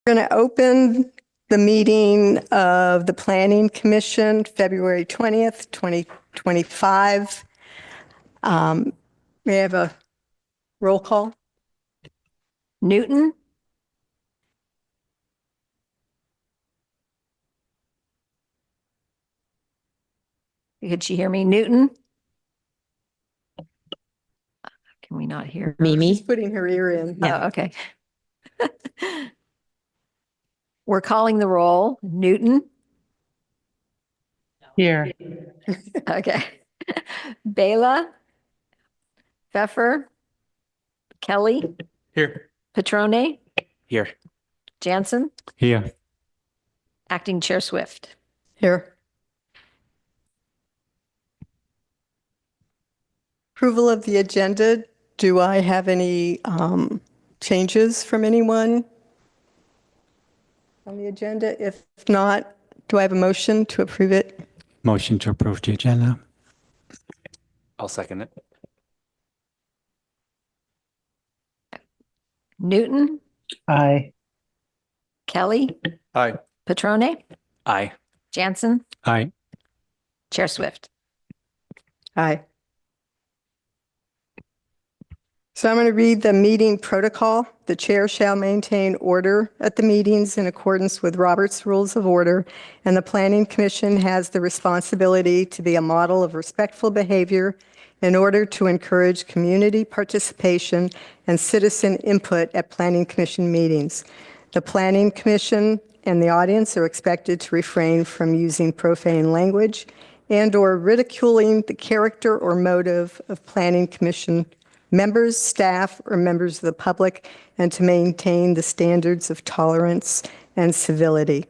Going to open the meeting of the Planning Commission, February 20th, 2025. May I have a roll call? Newton? Could she hear me? Newton? Can we not hear? She's putting her ear in. Oh, okay. We're calling the roll. Newton? Here. Okay. Bela? Pfeffer? Kelly? Here. Petrone? Here. Jansen? Here. Acting Chair Swift. Here. Approval of the agenda. Do I have any changes from anyone on the agenda? If not, do I have a motion to approve it? Motion to approve the agenda. I'll second it. Newton? Aye. Kelly? Aye. Petrone? Aye. Jansen? Aye. Chair Swift. Aye. So I'm going to read the meeting protocol. The chair shall maintain order at the meetings in accordance with Robert's Rules of Order, and the Planning Commission has the responsibility to be a model of respectful behavior in order to encourage community participation and citizen input at Planning Commission meetings. The Planning Commission and the audience are expected to refrain from using profane language and/or ridiculing the character or motive of Planning Commission members, staff, or members of the public, and to maintain the standards of tolerance and civility.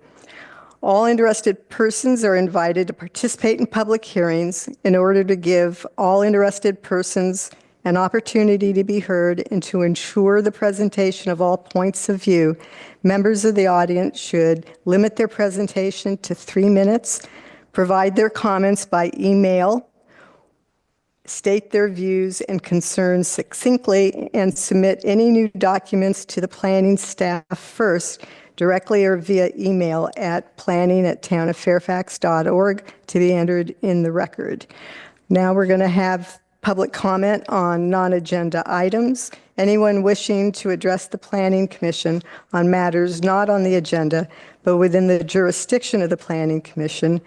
All interested persons are invited to participate in public hearings in order to give all interested persons an opportunity to be heard and to ensure the presentation of all points of view. Members of the audience should limit their presentation to 3 minutes, provide their comments by email, state their views and concerns succinctly, and submit any new documents to the planning staff first, directly or via email at planning@townoffairfax.org to be entered in the record. Now we're going to have public comment on non-agenda items. Anyone wishing to address the Planning Commission on matters not on the agenda but within the jurisdiction of the Planning Commission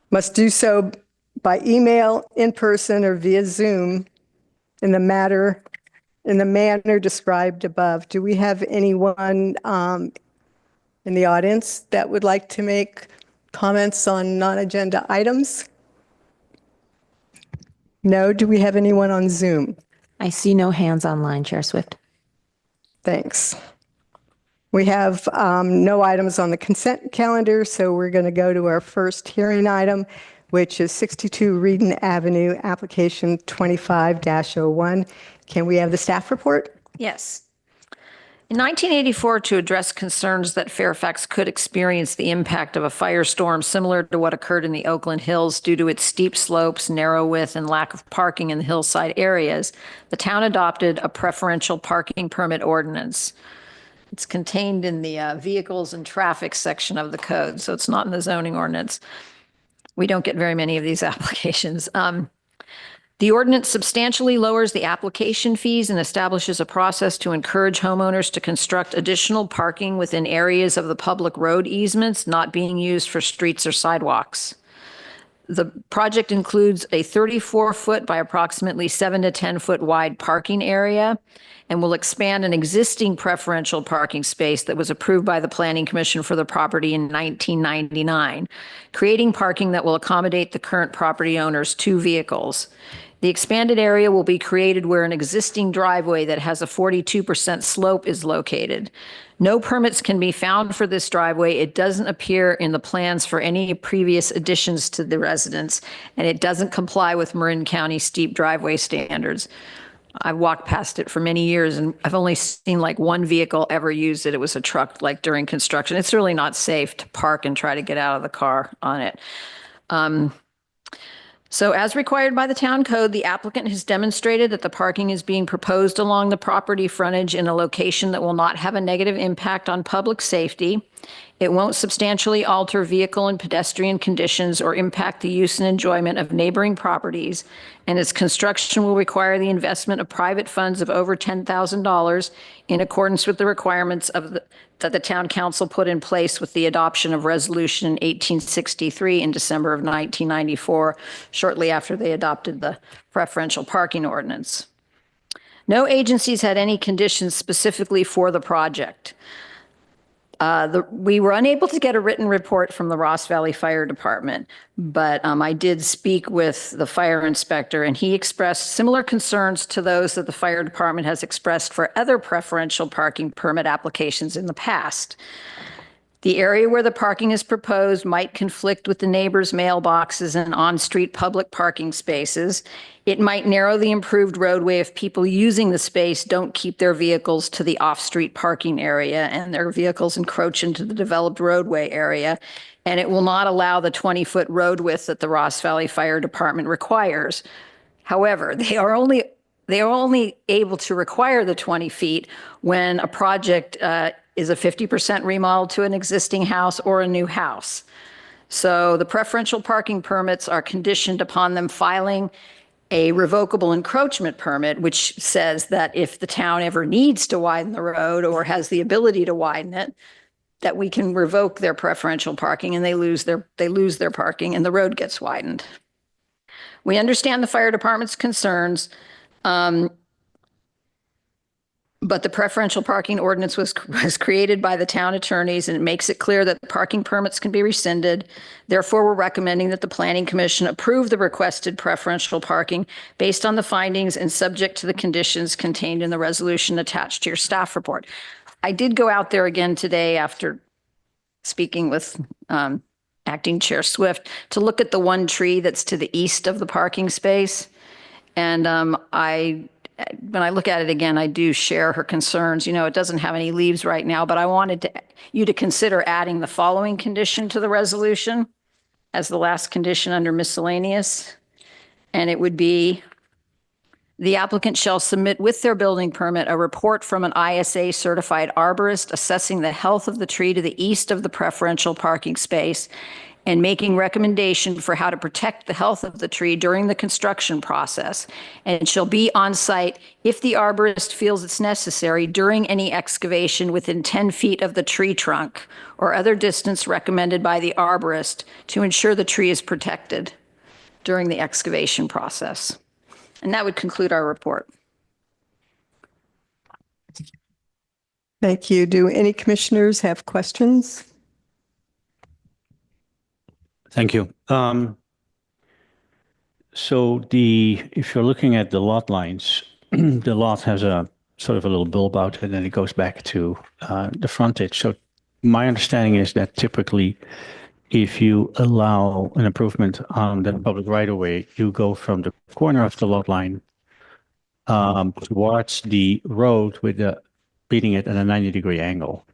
must do so by email, in person, or via Zoom in the manner described above. Do we have anyone in the audience that would like to make comments on non-agenda items? No? Do we have anyone on Zoom? I see no hands online, Chair Swift. Thanks. We have no items on the consent calendar, so we're going to go to our first hearing item, which is 62 Reedon Avenue, application 25-01. Can we have the staff report? Yes. In 1984, to address concerns that Fairfax could experience the impact of a firestorm similar to what occurred in the Oakland Hills due to its steep slopes, narrow width, and lack of parking in the hillside areas, the town adopted a preferential parking permit ordinance. It's contained in the vehicles and traffic section of the code, so it's not in the zoning ordinance. We don't get very many of these applications. The ordinance substantially lowers the application fees and establishes a process to encourage homeowners to construct additional parking within areas of the public road easements not being used for streets or sidewalks. The project includes a 34-foot by approximately 7 to 10-foot wide parking area and will expand an existing preferential parking space that was approved by the Planning Commission for the property in 1999, creating parking that will accommodate the current property owner's 2 vehicles. The expanded area will be created where an existing driveway that has a 42% slope is located. No permits can be found for this driveway. It doesn't appear in the plans for any previous additions to the residence, and it doesn't comply with Marin County steep driveway standards. I've walked past it for many years, and I've only seen like 1 vehicle ever use it. It was a truck, like during construction. It's really not safe to park and try to get out of the car on it. So as required by the town code, the applicant has demonstrated that the parking is being proposed along the property frontage in a location that will not have a negative impact on public safety. It won't substantially alter vehicle and pedestrian conditions or impact the use and enjoyment of neighboring properties, and its construction will require the investment of private funds of over $10,000 in accordance with the requirements that the town council put in place with the adoption of Resolution 1863 in December of 1994, shortly after they adopted the preferential parking ordinance. No agencies had any conditions specifically for the project. We were unable to get a written report from the Ross Valley Fire Department, but I did speak with the fire inspector, and he expressed similar concerns to those that the fire department has expressed for other preferential parking permit applications in the past. The area where the parking is proposed might conflict with the neighbors' mailboxes and on-street public parking spaces. It might narrow the improved roadway if people using the space don't keep their vehicles to the off-street parking area and their vehicles encroach into the developed roadway area. And it will not allow the 20-foot road width that the Ross Valley Fire Department requires. However, they are only able to require the 20 feet when a project is a 50% remodel to an existing house or a new house. So the preferential parking permits are conditioned upon them filing a revocable encroachment permit, which says that if the town ever needs to widen the road or has the ability to widen it, that we can revoke their preferential parking and they lose their parking and the road gets widened. We understand the fire department's concerns, but the preferential parking ordinance was created by the town attorneys, and it makes it clear that the parking permits can be rescinded. Therefore, we're recommending that the Planning Commission approve the requested preferential parking based on the findings and subject to the conditions contained in the resolution attached to your staff report. I did go out there again today after speaking with Acting Chair Swift to look at the one tree that's to the east of the parking space. And when I look at it again, I do share her concerns. You know, it doesn't have any leaves right now, but I wanted you to consider adding the following condition to the resolution as the last condition under miscellaneous. And it would be, the applicant shall submit with their building permit a report from an ISA certified arborist assessing the health of the tree to the east of the preferential parking space and making recommendation for how to protect the health of the tree during the construction process, and shall be on site if the arborist feels it's necessary during any excavation within 10 feet of the tree trunk or other distance recommended by the arborist to ensure the tree is protected during the excavation process. And that would conclude our report. Thank you. Do any commissioners have questions? Thank you. So if you're looking at the lot lines, the lot has a sort of a little bulb out and then it goes back to the frontage. So my understanding is that typically if you allow an improvement on the public right of way, you go from the corner of the lot line towards the road with beating it at a 90-degree angle.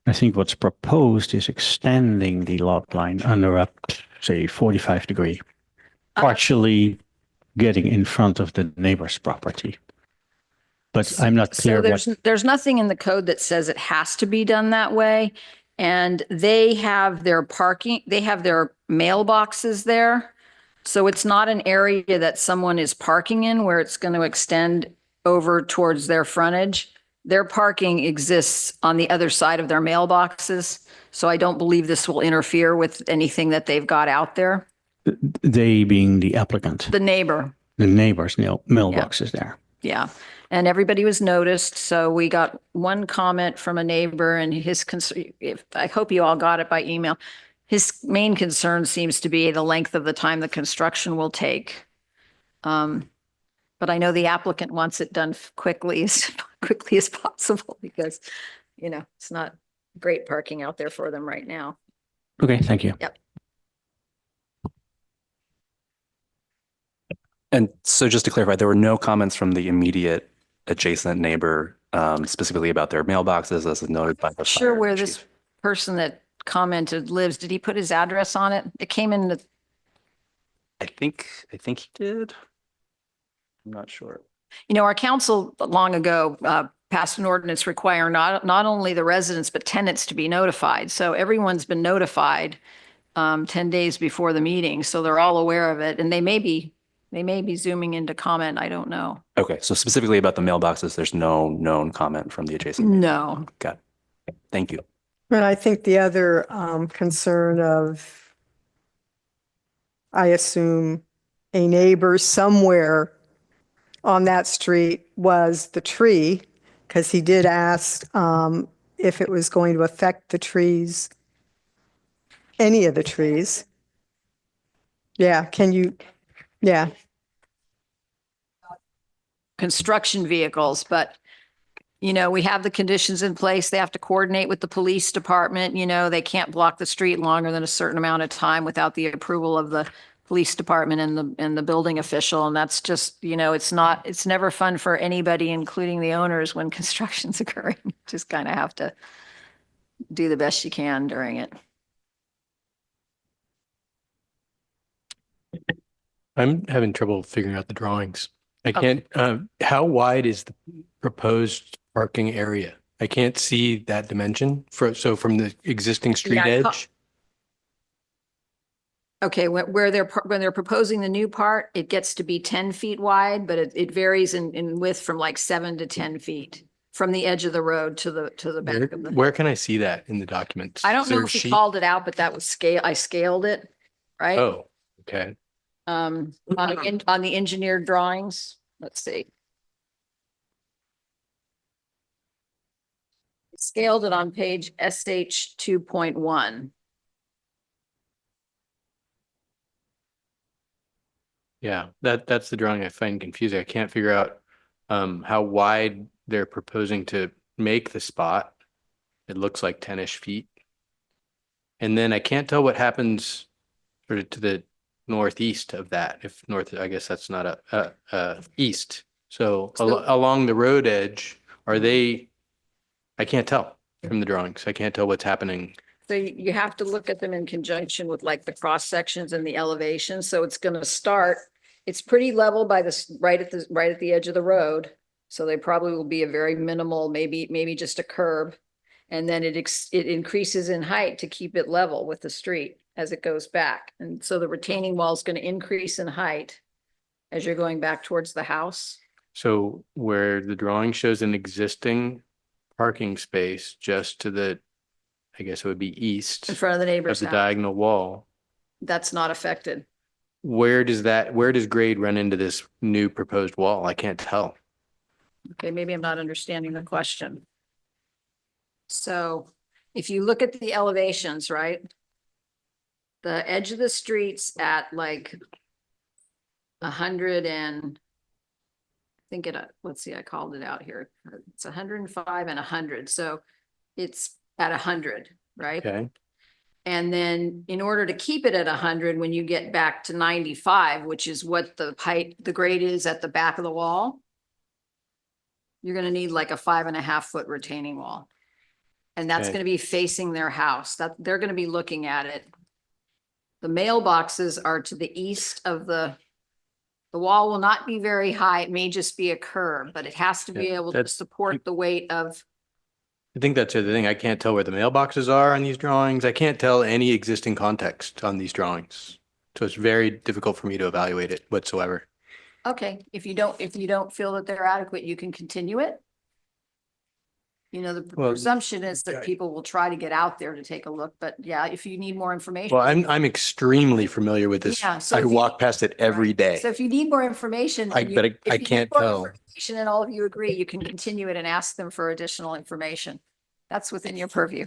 I think what's proposed is extending the lot line under up, say, 45-degree, partially getting in front of the neighbor's property. But I'm not clear. So there's nothing in the code that says it has to be done that way. And they have their parking, they have their mailboxes there. So it's not an area that someone is parking in where it's going to extend over towards their frontage. Their parking exists on the other side of their mailboxes. So I don't believe this will interfere with anything that they've got out there. They being the applicant. The neighbor. The neighbor's mailbox is there. Yeah. And everybody was noticed. So we got one comment from a neighbor and his concern, I hope you all got it by email. His main concern seems to be the length of the time the construction will take. But I know the applicant wants it done quickly as possible because, you know, it's not great parking out there for them right now. Okay, thank you. Yep. And so just to clarify, there were no comments from the immediate adjacent neighbor specifically about their mailboxes as noted by the Sure fire where chief. this person that commented lives. Did he put his address on it? It came in the, think he did. I'm not sure. You know, our council long ago passed an ordinance requiring not only the residents, but tenants to be notified. So everyone's been notified 10 days before the meeting. So they're all aware of it, and they may be zooming in to comment. I don't know. Okay, so specifically about the mailboxes, there's no known comment from the adjacent. No. Got it. Thank you. And I think the other concern of, I assume, a neighbor somewhere on that street was the tree, because he did ask if it was going to affect the trees, any of the trees. Yeah, yeah. Construction vehicles, but you know, we have the conditions in place. They have to coordinate with the police department. You know, they can't block the street longer than a certain amount of time without the approval of the police department and the building official. And that's just, you know, it's never fun for anybody, including the owners, when construction's occurring. Just kind of have to do the best you can during it. I'm having trouble figuring out the drawings. I can't, how wide is the proposed parking area? I can't see that dimension so from the existing street Yeah, edge. Okay, when they're proposing the new part, it gets to be 10 feet wide, but it varies in width from like 7 to 10 feet from the edge of the road to the back of the. Where can I see that in the documents? I don't Is there know a if he sheet? called it out, but that was I scaled it, right? Oh, okay. On the engineered drawings, let's see. Scaled it on page SH 2.1. Yeah, that's the drawing I find confusing. I can't figure out how wide they're proposing to make the spot. It looks like 10-ish feet. And then I can't tell what happens sort of to the northeast of that. If north, I guess that's not a east. So along the road edge, are they, I can't tell from the drawings. I can't tell what's happening. So you have to look at them in conjunction with like the cross sections and the elevation. So it's going to start, it's pretty level by this right at the edge of the road. So they probably will be a very minimal, maybe just a curb. And then it increases in height to keep it level with the street as it goes back. And so the retaining wall is going to increase in height as you're going back towards the house. So where the drawing shows an existing parking space just to the, I guess it would be east In front of the of neighbor's the house. diagonal wall. That's not affected. Where does grade run into this new proposed wall? I can't tell. Okay, maybe I'm not understanding the question. So if you look at the elevations, right? The edge of the street's at like 100 and I think let's see, I called it out here. It's 105 and 100. So it's at 100, right? Okay. And then in order to keep it at 100, when you get back to 95, which is what the grade is at the back of the wall, you're going to need like a 5.5 foot retaining wall. And that's Okay. going to be facing their house. That they're going to be looking at it. The mailboxes are to the east of the wall will not be very high. It may just be a curb, but it has to be Yeah, able to that's- support the weight of. I think that's the other thing. I can't tell where the mailboxes are on these drawings. I can't tell any existing context on these drawings. So it's very difficult for me to evaluate it whatsoever. Okay, if you don't feel that they're adequate, you can continue it. You know, the Well, presumption is that people will try to get out there to take a look, but yeah, if you need more information. Well, I'm extremely familiar with this. Yeah, so I if you- walk past it every Right. day. So if you need more information. I- and you- but if I you need can't more tell. information And all of you agree, you can continue it and ask them for additional information. That's within your purview.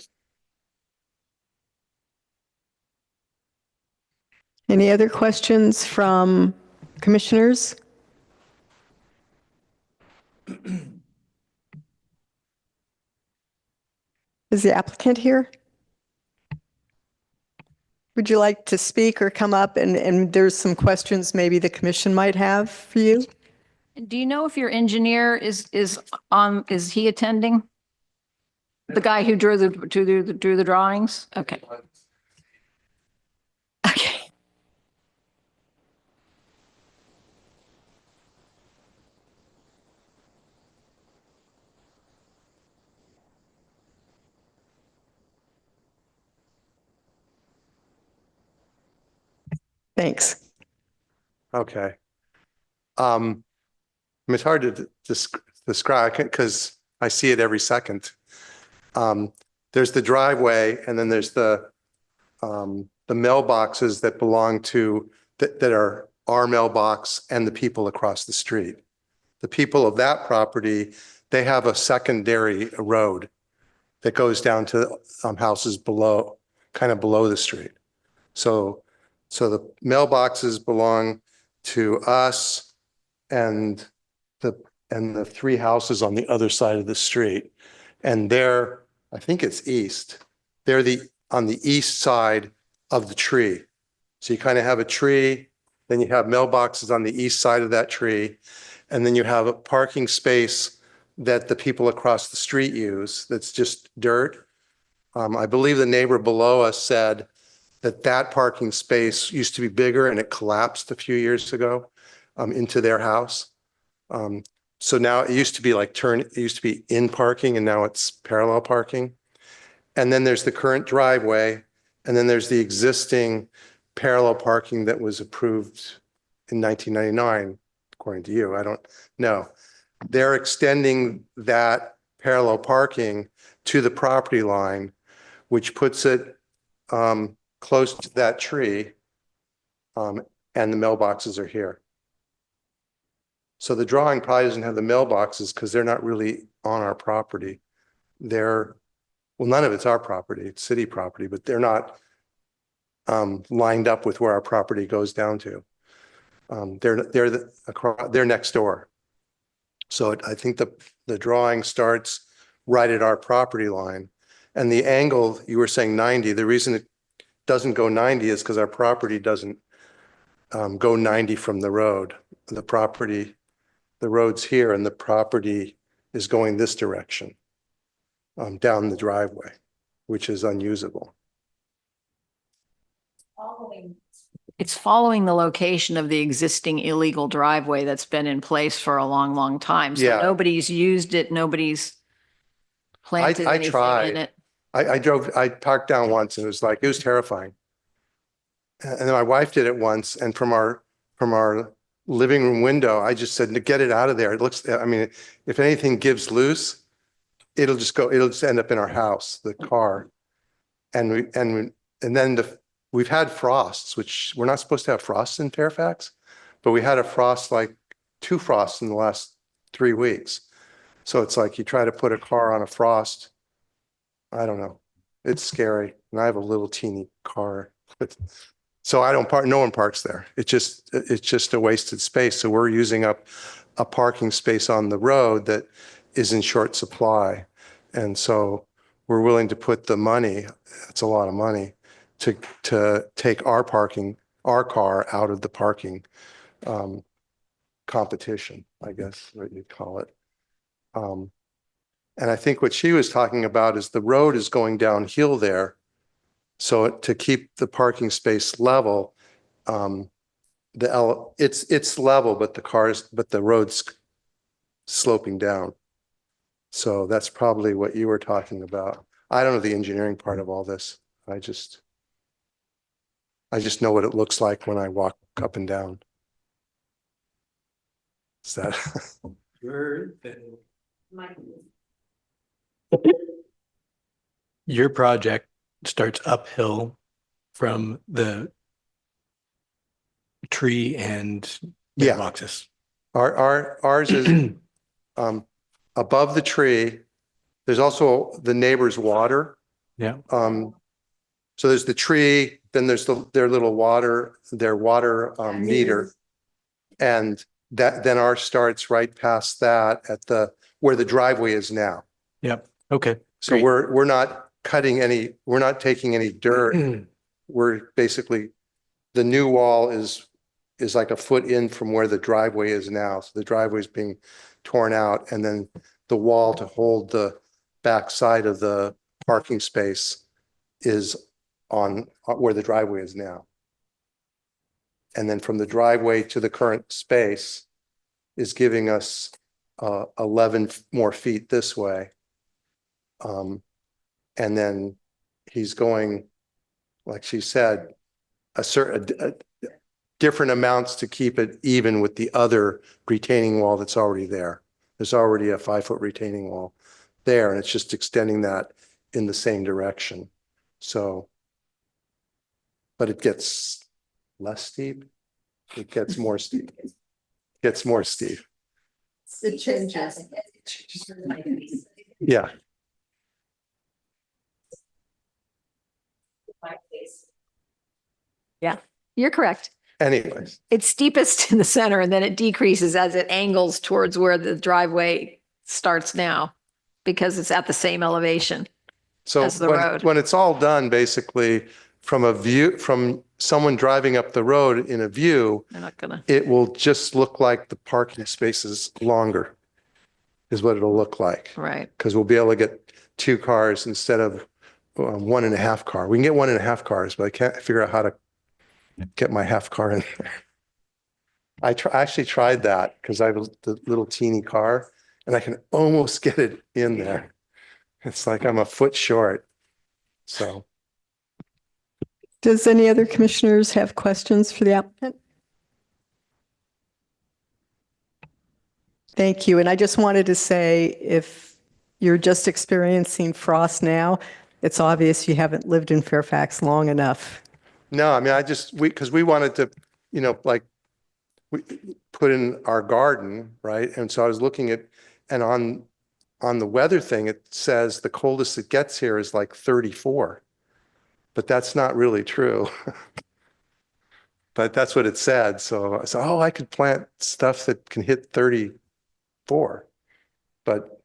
Any other questions from commissioners? Is the applicant here? Would you like to speak or come up and there's some questions maybe the commission might have for you? Do you know if your engineer is he attending? The guy who drew the drawings? Okay. Okay. Thanks. Okay. I mean, it's hard to describe because I see it every second. There's the driveway, and then there's the mailboxes that belong to that are our mailbox and the people across the street. The people of that property, they have a secondary road that goes down to houses below, kind of below the street. So the mailboxes belong to us and the three houses on the other side of the street. And they're, I think it's east. They're on the east side of the tree. So you kind of have a tree, then you have mailboxes on the east side of that tree, and then you have a parking space that the people across the street use that's just dirt. I believe the neighbor below us said that parking space used to be bigger and it collapsed a few years ago into their house. So now it used to be it used to be in parking and now it's parallel parking. And then there's the current driveway, and then there's the existing parallel parking that was approved in 1999, according to you. I don't know. They're extending that parallel parking to the property line, which puts it close to that tree, and the mailboxes are here. So the drawing probably doesn't have the mailboxes because they're not really on our property. Well, none of it's our property, it's city property, but they're not lined up with where our property goes down to. They're next door. So I think the drawing starts right at our property line. And the angle, you were saying 90, the reason it doesn't go 90 is because our property doesn't go 90 from the road. The road's here and the property is going this direction down the driveway, which is unusable. It's following the location of the existing illegal driveway that's been in place for a long, long time. So Yeah. nobody's used it, nobody's planted I anything tried. in it. I parked down once and it was terrifying. And then my wife did it once, and from our living room window, I just said, get it out of there. It looks, I mean, if anything gives loose, it'll just end up in our house, the car. And then we've had frosts, which we're not supposed to have frosts in Fairfax, but we had a frost, like 2 frosts in the last 3 weeks. So it's like you try to put a car on a frost. I don't know. It's scary. And I have a little teeny car. So I don't park, no one parks there. It's just a wasted space. So we're using up a parking space on the road that is in short supply. And so we're willing to put the money, it's a lot of money, to take our car out of the parking competition, I guess what you'd call it. And I think what she was talking about is the road is going downhill there. So to keep the parking space level, it's level, but the road's sloping down. So that's probably what you were talking about. I don't know the engineering part of all this. I just know what it looks like when I walk up and down. Is that? Your project starts uphill from the tree and Yeah. mailboxes. Ours is above the tree. There's also the neighbor's water. Yeah. So there's the tree, then there's their water meter. And then ours starts right past that at where the driveway is now. Yep. Okay. So Great. we're not taking any dirt. We're basically, the new wall is like a foot in from where the driveway is now. So the driveway is being torn out, and then the wall to hold the back side of the parking space is on where the driveway is now. And then from the driveway to the current space is giving us 11 more feet this way. And then he's going, like she said, different amounts to keep it even with the other retaining wall that's already there. There's already a 5-foot retaining wall there, and it's just extending that in the same direction. So, but it gets less steep. It gets more steep. Gets more steep. It changes. Yeah. Yeah, you're correct. Anyways, It's steepest in the center and then it decreases as it angles towards where the driveway starts now because it's at the same elevation. so As the road. when it's all done, basically from a view, from someone driving up the road in a view, They're not gonna. it will just look like the parking spaces longer is what it'll look like. Right. Because we'll be able to get 2 cars instead of 1.5 car. We can get 1.5 cars, but I can't figure out how to get my half car in there. I actually tried that because I have the little teeny car and I can almost get it in there. It's like I'm a foot short. So Does any other commissioners have questions for the applicant? Thank you. And I just wanted to say, if you're just experiencing frost now, it's obvious you haven't lived in Fairfax long enough. no, I mean, because we wanted to, like we put in our garden, right? And so I was looking at, and on the weather thing, it says the coldest it gets here is like 34, but that's not really true. But that's what it said. So I said, oh, I could plant stuff that can hit 34, but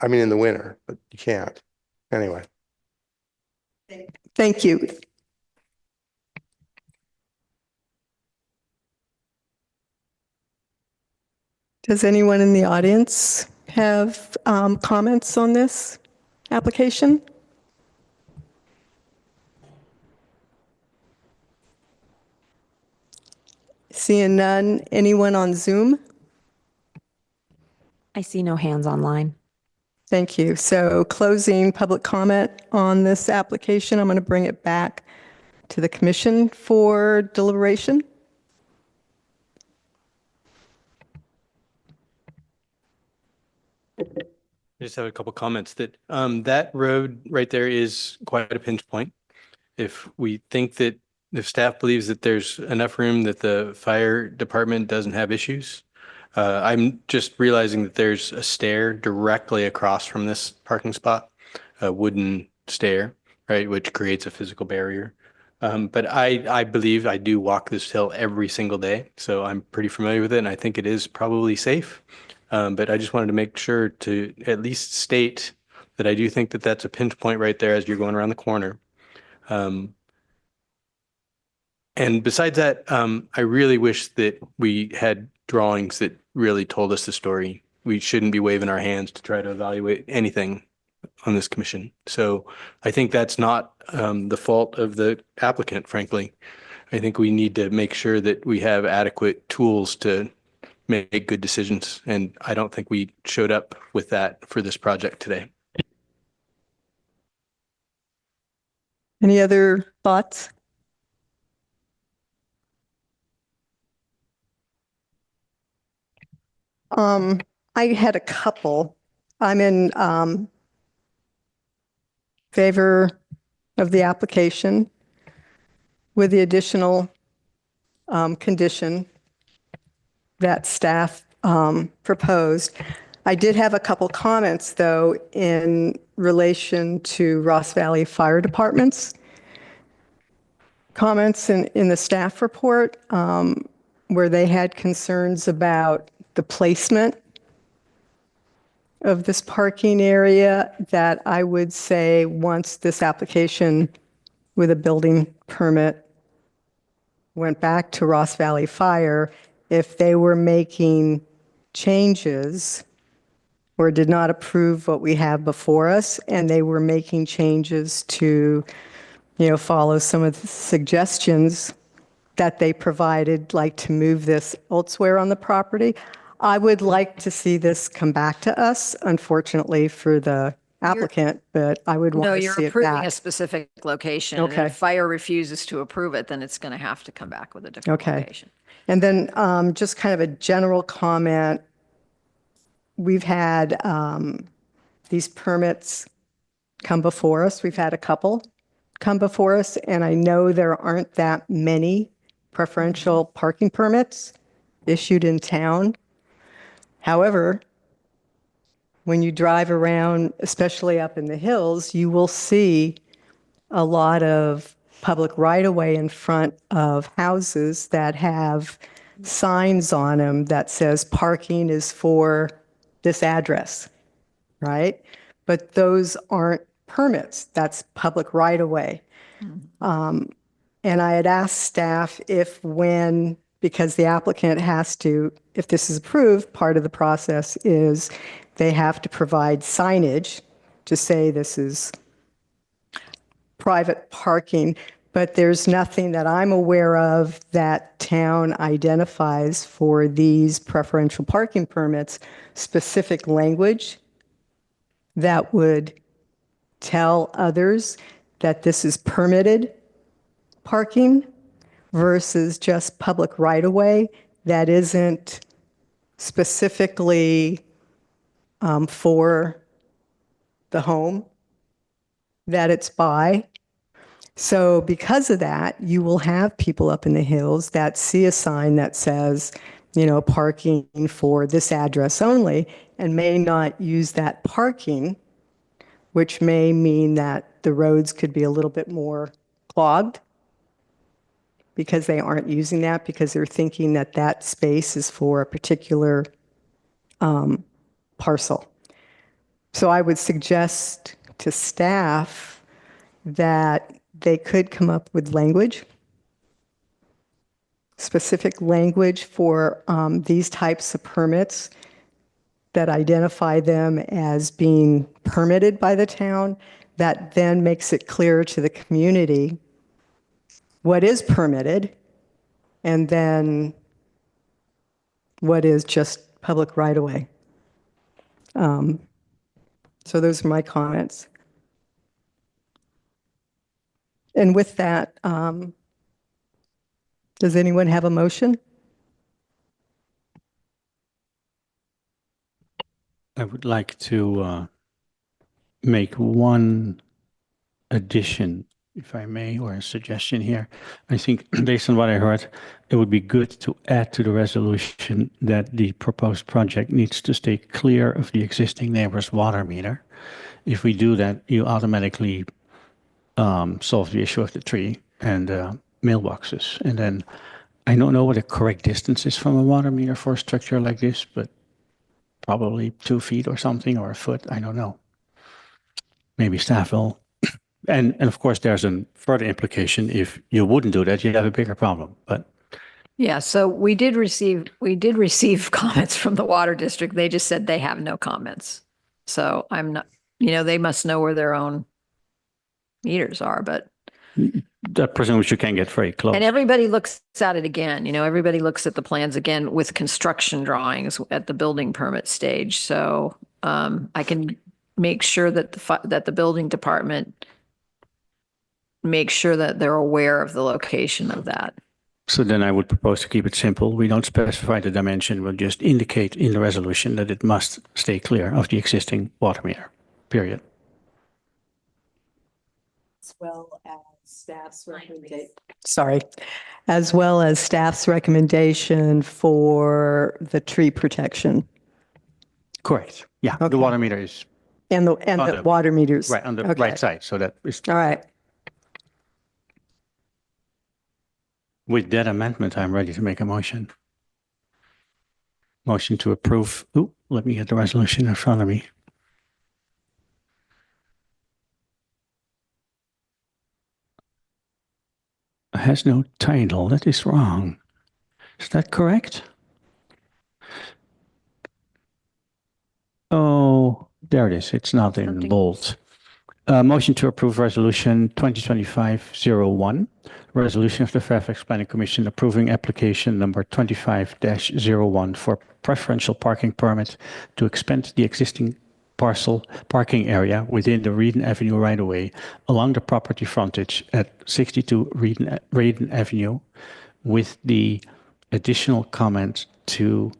I mean, in the winter, but you can't. Anyway. Thank you. Does anyone in the audience have comments on this application? Seeing none, anyone on Zoom? I see no hands online. Thank you. So closing public comment on this application, I'm going to bring it back to the commission for deliberation. I just have a couple comments that that road right there is quite a pinch point. If we think that if staff believes that there's enough room that the fire department doesn't have issues, I'm just realizing that there's a stair directly across from this parking spot, a wooden stair, right, which creates a physical barrier. But I believe I do walk this hill every single day, so I'm pretty familiar with it, and I think it is probably safe. But I just wanted to make sure to at least state that I do think that that's a pinch point right there as you're going around the corner. And besides that, I really wish that we had drawings that really told us the story. We shouldn't be waving our hands to try to evaluate anything on this commission. So I think that's not the fault of the applicant, frankly. I think we need to make sure that we have adequate tools to make good decisions. And I don't think we showed up with that for this project today. Any other thoughts? I had a couple. I'm in favor of the application with the additional condition that staff proposed. I did have a couple comments, though, in relation to Ross Valley Fire Department's comments in the staff report, where they had concerns about the placement of this parking area, that I would say once this application with a building permit went back to Ross Valley Fire, if they were making changes or did not approve what we have before us, and they were making changes to, follow some of the suggestions that they provided, like to move this elsewhere on the property, I would like to see this come back to us. Unfortunately for the applicant, but I would No, want to you're see it approving a back. specific location. And Okay. if fire refuses to approve it, then it's going to have to come back with a different Okay. location. And then just kind of a general comment. We've had these permits come before us. We've had a couple come before us, and I know there aren't that many preferential parking permits issued in town. However, when you drive around, especially up in the hills, you will see a lot of public right-of-way in front of houses that have signs on them that says parking is for this address, right? But those aren't permits. That's public right-of-way. And I had asked staff if because the applicant has to, if this is approved, part of the process is they have to provide signage to say this is private parking, but there's nothing that I'm aware of that town identifies for these preferential parking permits, specific language that would tell others that this is permitted parking versus just public right-of-way that isn't specifically for the home that it's by. So because of that, you will have people up in the hills that see a sign that says, parking for this address only, and may not use that parking, which may mean that the roads could be a little bit more clogged because they aren't using that, because they're thinking that that space is for a particular parcel. So I would suggest to staff that they could come up with language, specific language for these types of permits that identify them as being permitted by the town, that then makes it clear to the community what is permitted and then what is just public right-of-way. So those are my comments. And with that, does anyone have a motion? I would like to make one addition, if I may, or a suggestion here. I think based on what I heard, it would be good to add to the resolution that the proposed project needs to stay clear of the existing neighbor's water meter. If we do that, you automatically solve the issue of the tree and mailboxes. And then I don't know what the correct distance is from a water meter for a structure like this, but probably 2 feet or something, or a foot. I don't know. Maybe staff will. And of course, there's a further implication. If you wouldn't do that, you'd have a bigger problem. But Yeah, so we did receive comments from the water district. They just said they have no comments. So I'm not, they must know where their own meters are, but. that presumes you can get very close. And everybody looks at it again, everybody looks at the plans again with construction drawings at the building permit stage. So I can make sure that the building department makes sure that they're aware of the location of that. So then I would propose to keep it simple. We don't specify the dimension. We'll just indicate in the resolution that it must stay clear of the existing water meter, period. As well as staff's recommendation. Sorry. As well as staff's recommendation for the tree protection Correct. Yeah, Okay. the water meter is and the water meters. right on the Okay. right side. So that is, All right. with that amendment, I'm ready to make a motion. Motion to approve. Ooh, let me get the resolution in front of me. It has no title. That is wrong. Is that correct? Oh, there it is. It's not in Something. bold. Motion to approve resolution 2025-01, resolution of the Fairfax Planning Commission approving application number 25-01 for preferential parking permit to expand the existing parking area within the Reedon Avenue right-of-way along the property frontage at 62 Reedon Avenue, with the additional comment to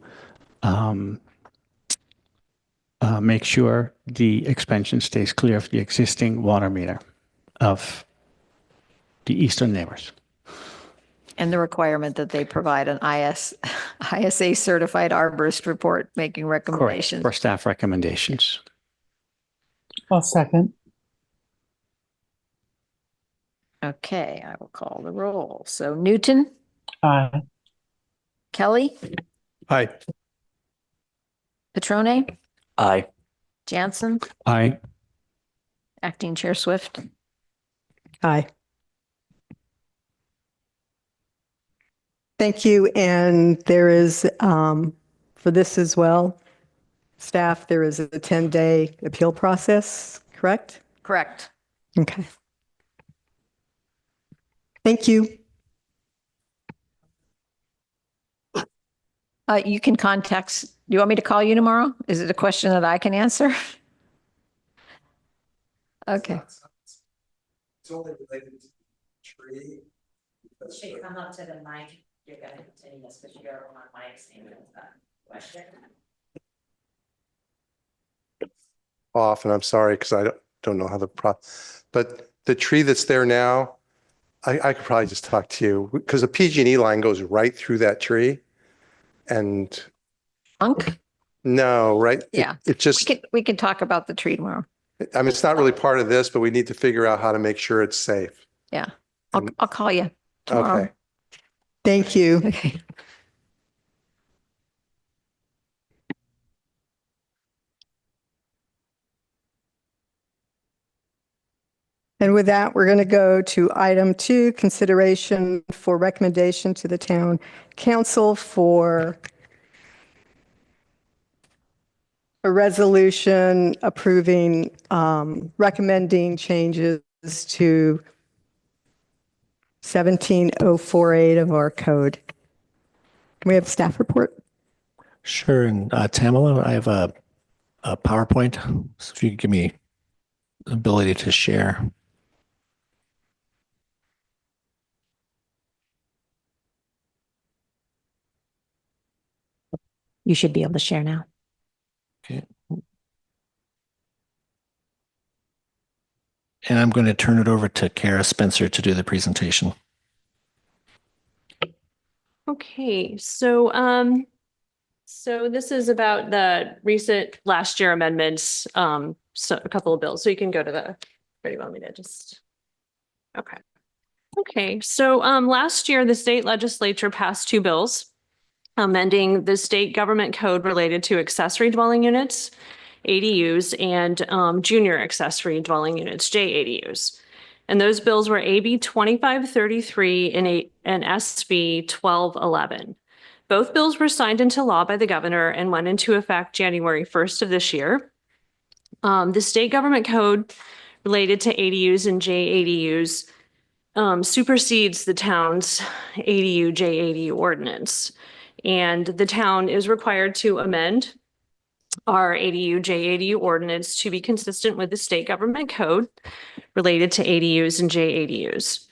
make sure the expansion stays clear of the existing water meter of the eastern neighbors. And the requirement that they provide an ISA certified arborist report making recommendations. For staff recommendations. I'll second. Okay, I will call the roll. So Newton, Aye. Kelly, Aye. Petrone, Aye. Jansen, Aye. Acting Chair Swift. Aye. Thank you. And there is, for this as well, staff, there is a 10-day appeal process, correct? Correct. Okay. Thank you. You can contact, do you want me to call you tomorrow? Is it a question that I can answer? Okay. It's only related to the tree. Come up to the mic. You're going to continue this because you're on my statement of that question. Off, and I'm sorry because I don't know how but the tree that's there now, I could probably just talk to you because the PG&E line goes right through that tree. And Unk? no, right? Yeah. It just, We can talk about the tree tomorrow. I mean, it's not really part of this, but we need to figure out how to make sure it's safe. Yeah. I'll call you tomorrow. Okay. Thank you. Okay. And with that, we're going to go to item 2, consideration for recommendation to the town council for a resolution approving, recommending changes to 17048 of our code. Can we have a staff report? Sure. And Tamala, I have a PowerPoint. So if you could give me the ability to share. You should be able to share now. Okay. And I'm going to turn it over to Kara Spencer to do the presentation. Okay, so this is about the recent last year amendments, so a couple of bills. So you can go to the, where do you want me to just? Okay. Okay, so last year the state legislature passed 2 bills amending the state government code related to accessory dwelling units, ADUs, and junior accessory dwelling units, JADUs. And those bills were AB 2533 and SB 1211. Both bills were signed into law by the governor and went into effect January 1st of this year. The state government code related to ADUs and JADUs supersedes the town's ADU, JADU ordinance. And the town is required to amend our ADU, JADU ordinance to be consistent with the state government code related to ADUs and JADUs.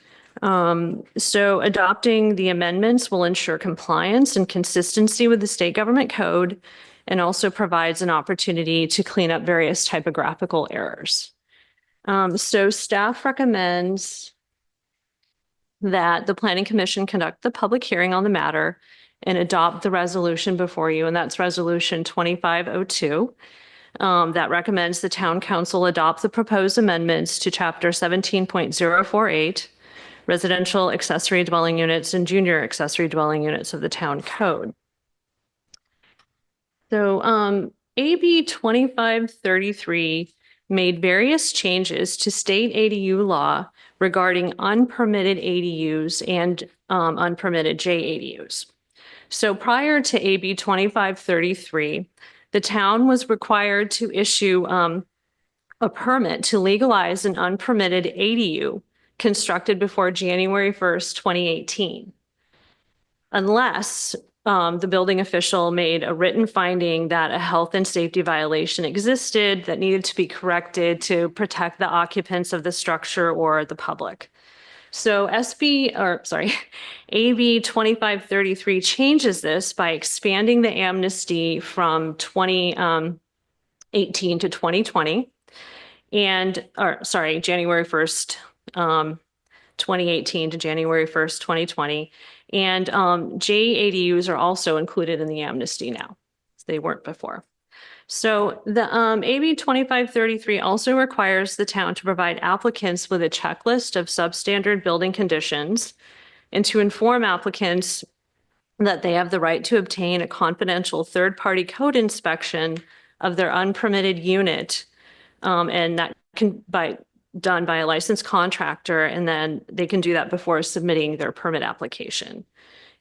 So adopting the amendments will ensure compliance and consistency with the state government code and also provides an opportunity to clean up various typographical errors. So staff recommends that the Planning Commission conduct the public hearing on the matter and adopt the resolution before you, and that's Resolution 2502. That recommends the town council adopt the proposed amendments to Chapter 17.048, residential accessory dwelling units and junior accessory dwelling units of the town code. So AB 2533 made various changes to state ADU law regarding unpermitted ADUs and unpermitted JADUs. So prior to AB 2533, the town was required to issue a permit to legalize an unpermitted ADU constructed before January 1st, 2018, unless the building official made a written finding that a health and safety violation existed that needed to be corrected to protect the occupants of the structure or the public. So AB 2533 changes this by expanding the amnesty from 2018 to 2020 January 1st, 2018 to January 1st, 2020. And JADUs are also included in the amnesty now. They weren't before. So the AB 2533 also requires the town to provide applicants with a checklist of substandard building conditions and to inform applicants that they have the right to obtain a confidential third-party code inspection of their unpermitted unit. And that can be done by a licensed contractor, and then they can do that before submitting their permit application.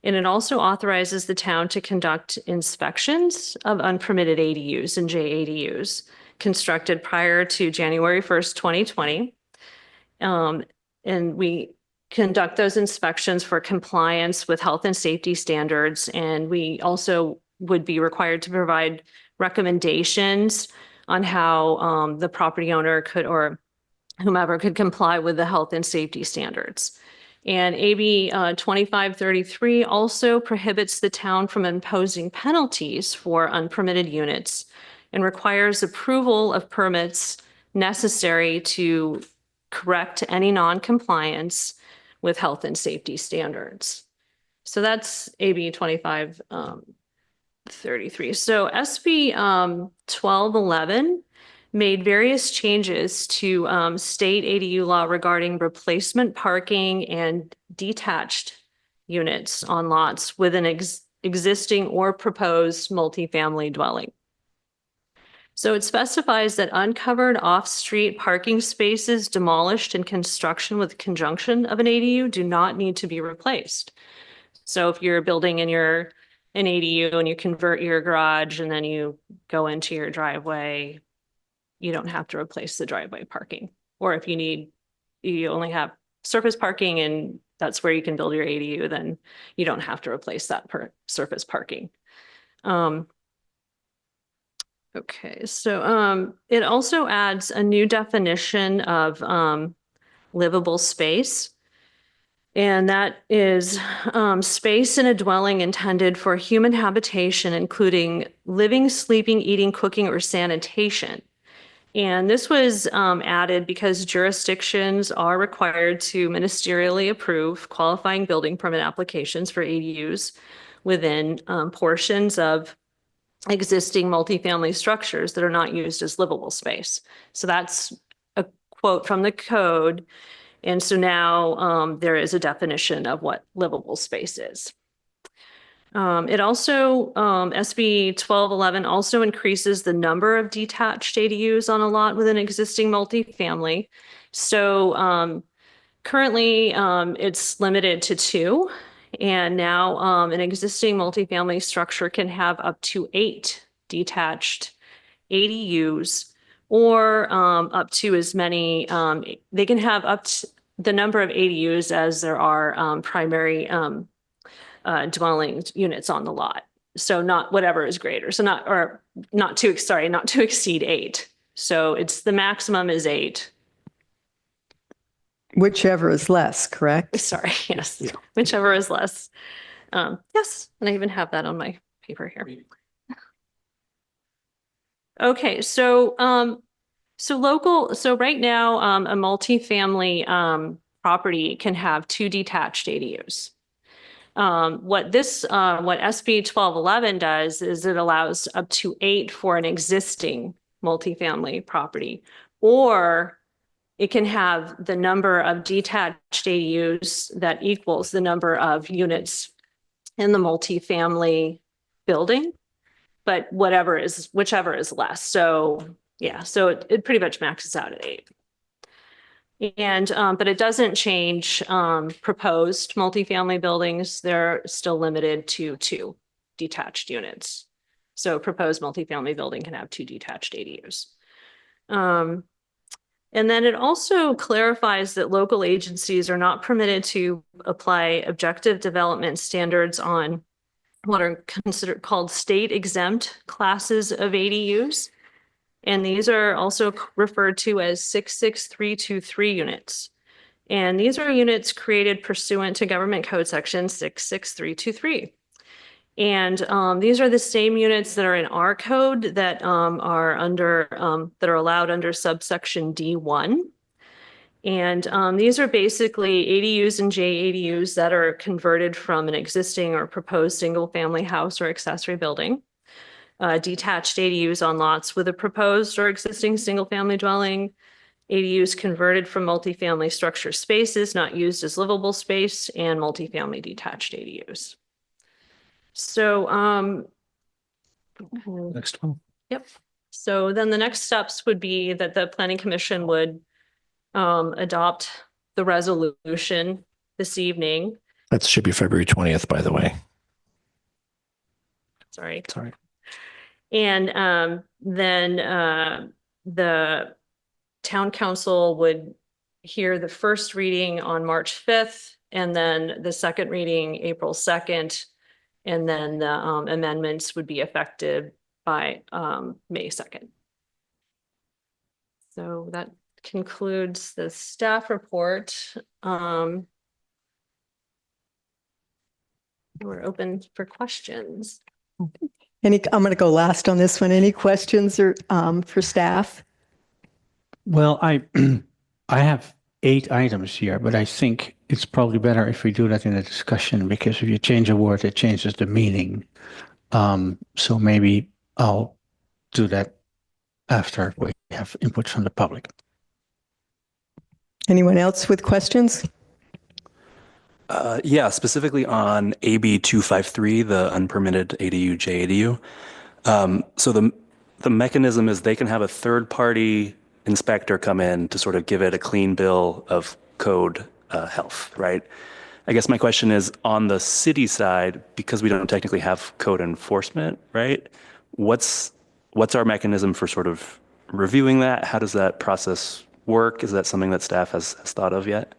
And it also authorizes the town to conduct inspections of unpermitted ADUs and JADUs constructed prior to January 1st, 2020. And we conduct those inspections for compliance with health and safety standards. And we also would be required to provide recommendations on how the property owner could, or whomever could comply with the health and safety standards. And AB 2533 also prohibits the town from imposing penalties for unpermitted units and requires approval of permits necessary to correct any non-compliance with health and safety standards. So that's AB 2533. So SB 1211 made various changes to state ADU law regarding replacement parking and detached units on lots with an existing or proposed multifamily dwelling. So it specifies that uncovered off-street parking spaces demolished in construction with conjunction of an ADU do not need to be replaced. So if you're building in an ADU and you convert your garage and then you go into your driveway, you don't have to replace the driveway parking. Or if you only have surface parking and that's where you can build your ADU, then you don't have to replace that surface parking. Okay, so it also adds a new definition of livable space. And that is space in a dwelling intended for human habitation, including living, sleeping, eating, cooking, or sanitation. And this was added because jurisdictions are required to ministerially approve qualifying building permit applications for ADUs within portions of existing multifamily structures that are not used as livable space. So that's a quote from the code. And so now there is a definition of what livable space is. It also, SB 1211 also increases the number of detached ADUs on a lot with an existing multifamily. So currently it's limited to 2. And now an existing multifamily structure can have up to 8 detached ADUs, or up to as many, they can have up to the number of ADUs as there are primary dwelling units on the lot. So not whatever is greater. So not to exceed 8. So it's the maximum is 8. Whichever is less, correct? Sorry, yes, whichever is less. Yes, and I even have that on my paper here. Okay, so right now a multifamily property can have 2 detached ADUs. What SB 1211 does is it allows up to 8 for an existing multifamily property, or it can have the number of detached ADUs that equals the number of units in the multifamily building, but whichever is less. So yeah, so it pretty much maxes out at 8. And but it doesn't change proposed multifamily buildings. They're still limited to 2 detached units. So proposed multifamily building can have 2 detached ADUs. And then it also clarifies that local agencies are not permitted to apply objective development standards on what are considered called state exempt classes of ADUs. And these are also referred to as 66323 units. And these are units created pursuant to Government Code Section 66323. And these are the same units that are in our code that are allowed under subsection D1. And these are basically ADUs and JADUs that are converted from an existing or proposed single-family house or accessory building. Detached ADUs on lots with a proposed or existing single-family dwelling. ADUs converted from multifamily structure spaces not used as livable space, and multifamily detached ADUs. So, Next one. yep. So then the next steps would be that the Planning Commission would adopt the resolution this evening. That should be February 20th, by the way. Sorry. Sorry. And then the town council would hear the first reading on March 5th, and then the second reading April 2nd, and then the amendments would be effective by May 2nd. So that concludes the staff report. We're open for questions. I'm going to go last on this one. Any questions or for staff? Well, I have 8 items here, but I think it's probably better if we do that in a discussion, because if you change a word, it changes the meaning. So maybe I'll do that after we have input from the public. Anyone else with questions? Yeah, specifically on AB 253, the unpermitted ADU, JADU. So the mechanism is they can have a third party inspector come in to sort of give it a clean bill of code health, right? I guess my question is, on the city side, because we don't technically have code enforcement, right? What's our mechanism for sort of reviewing that? How does that process work? Is that something that staff has thought of yet?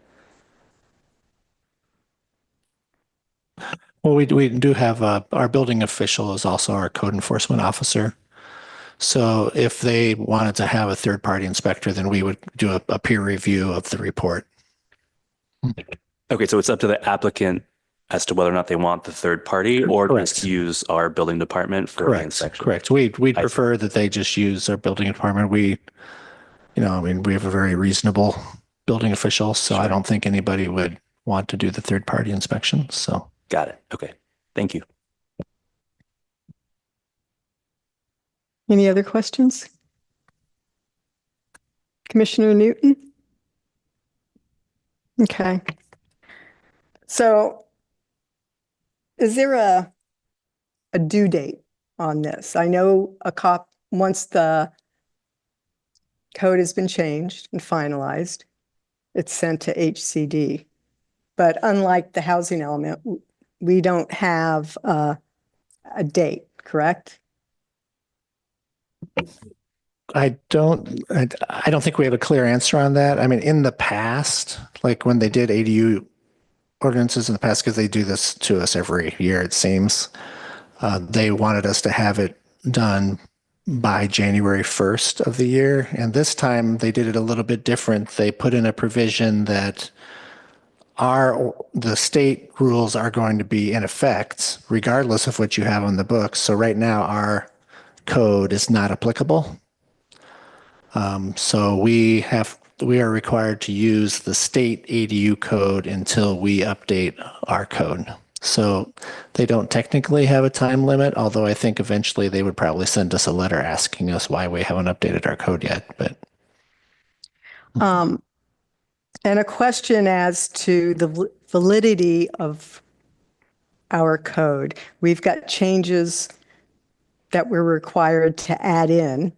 Well, we do have our building official is also our code enforcement officer. So if they wanted to have a third party inspector, then we would do a peer review of the report. Okay, so it's up to the applicant as to whether or not they want the third party or Correct. just use our building department for the inspection. Correct. We'd I prefer that they just use our building department. We have a very reasonable building official, so I don't think anybody would want to do the third party inspection. So Got it. Okay. Thank you. Any other questions? Commissioner Newton? Okay. So is there a due date on this? I know once the code has been changed and finalized, it's sent to HCD. But unlike the housing element, we don't have a date, correct? I don't think we have a clear answer on that. I mean, in the past, like when they did ADU ordinances in the past, because they do this to us every year, it seems, they wanted us to have it done by January 1st of the year. And this time they did it a little bit different. They put in a provision that the state rules are going to be in effect regardless of what you have on the books. So right now our code is not applicable. So we are required to use the state ADU code until we update our code. So they don't technically have a time limit, although I think eventually they would probably send us a letter asking us why we haven't updated our code yet. But and a question as to the validity of our code. We've got changes that we're required to add in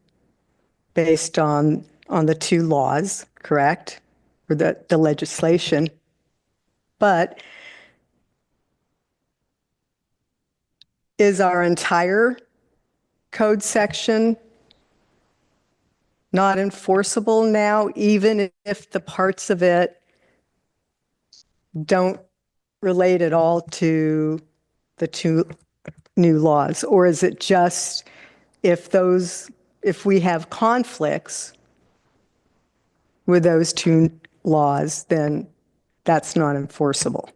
based on the 2 laws, correct? Or the legislation. But is our entire code section not enforceable now, even if the parts of it don't relate at all to the 2 new laws? Or is it just if we have conflicts with those two laws, then that's not enforceable?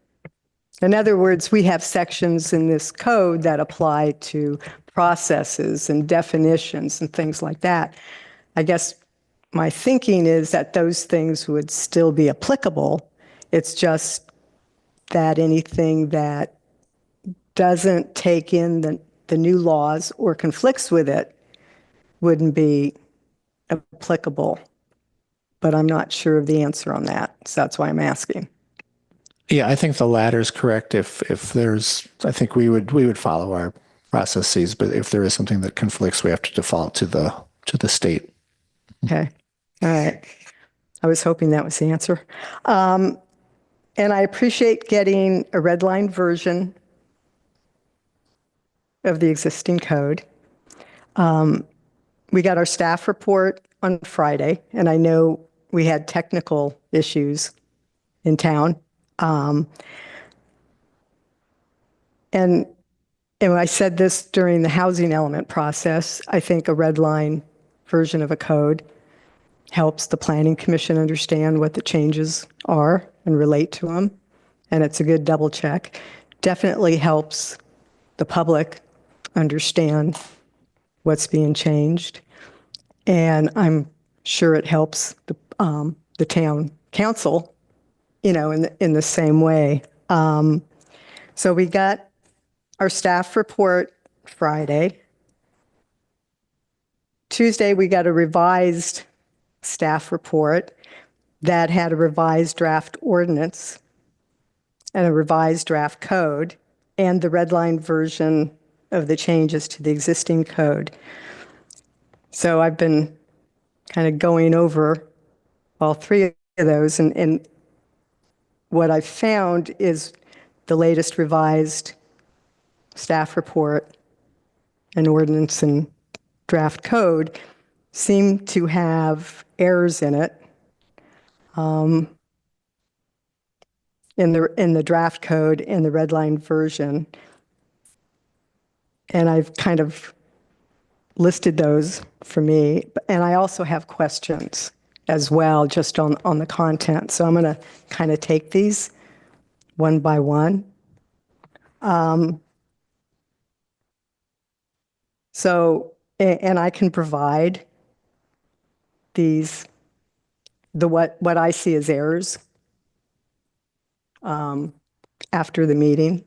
In other words, we have sections in this code that apply to processes and definitions and things like that. I guess my thinking is that those things would still be applicable. It's just that anything that doesn't take in the new laws or conflicts with it wouldn't be applicable. But I'm not sure of the answer on that, so that's why I'm asking. Yeah, I think the latter is correct. If there's, I think we would follow our processes, but if there is something that conflicts, we have to default to the state. Okay, all right. I was hoping that was the answer. And I appreciate getting a red line version of the existing code. We got our staff report on Friday, and I know we had technical issues in town. And I said this during the housing element process, I think a red line version of a code helps the planning commission understand what the changes are and relate to them. And it's a good double check. Definitely helps the public understand what's being changed. And I'm sure it helps the town council, in the same way. So we got our staff report Friday. Tuesday, we got a revised staff report that had a revised draft ordinance and a revised draft code and the red line version of the changes to the existing code. So I've been kind of going over all three of those, and what I've found is the latest revised staff report and ordinance and draft code seem to have errors in it. In the draft code in the red line version. And I've kind of listed those for me. And I also have questions as well, just on the content. So I'm going to kind of take these one by one. And I can provide what I see as errors after the meeting,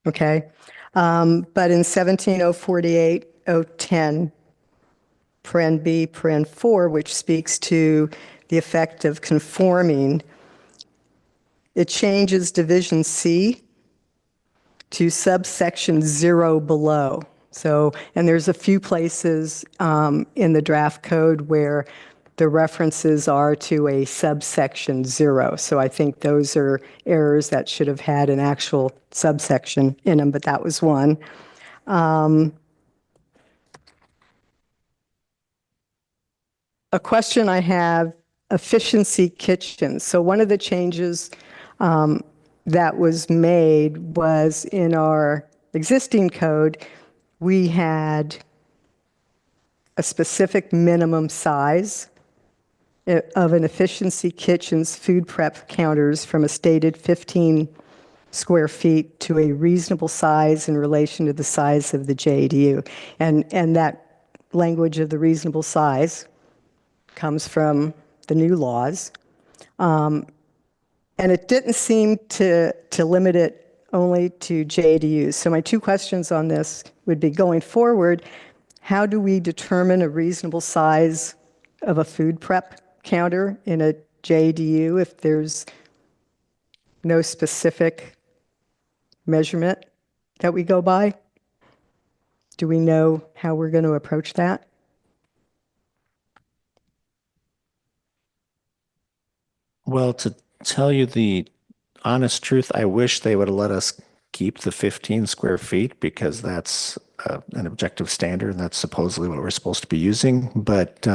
okay? But in 17048.010, paren B, paren 4, which speaks to the effect of conforming, it changes division C to subsection 0 below. So, and there's a few places in the draft code where the references are to a subsection 0. So I think those are errors that should have had an actual subsection in them, but that was one. A question I have, efficiency kitchens. So one of the changes that was made was in our existing code, we had a specific minimum size of an efficiency kitchen's food prep counters from a stated 15 square feet to a reasonable size in relation to the size of the JDU. And that language of the reasonable size comes from the new laws. And it didn't seem to limit it only to JDUs. So my two questions on this would be, going forward, how do we determine a reasonable size of a food prep counter in a JDU if there's no specific measurement that we go by? Do we know how we're going to approach that? Well, to tell you the honest truth, I wish they would have let us keep the 15 square feet because that's an objective standard and that's supposedly what we're supposed to be using. But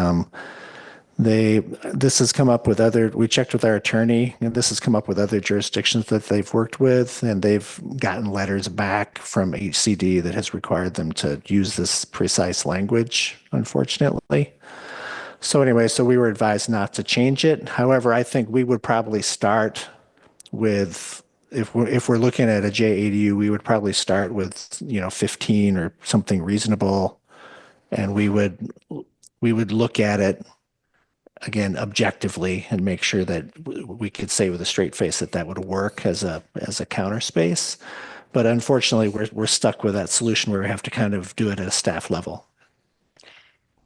This has come up with we checked with our attorney, and this has come up with other jurisdictions that they've worked with, and they've gotten letters back from HCD that has required them to use this precise language, unfortunately. So anyway, so we were advised not to change it. However, I think we would probably start with, if we're looking at a JADU, we would probably start with, 15 or something reasonable. And we would look at it again objectively and make sure that we could say with a straight face that that would work as a counter space. But unfortunately, we're stuck with that solution where we have to kind of do it at a staff level.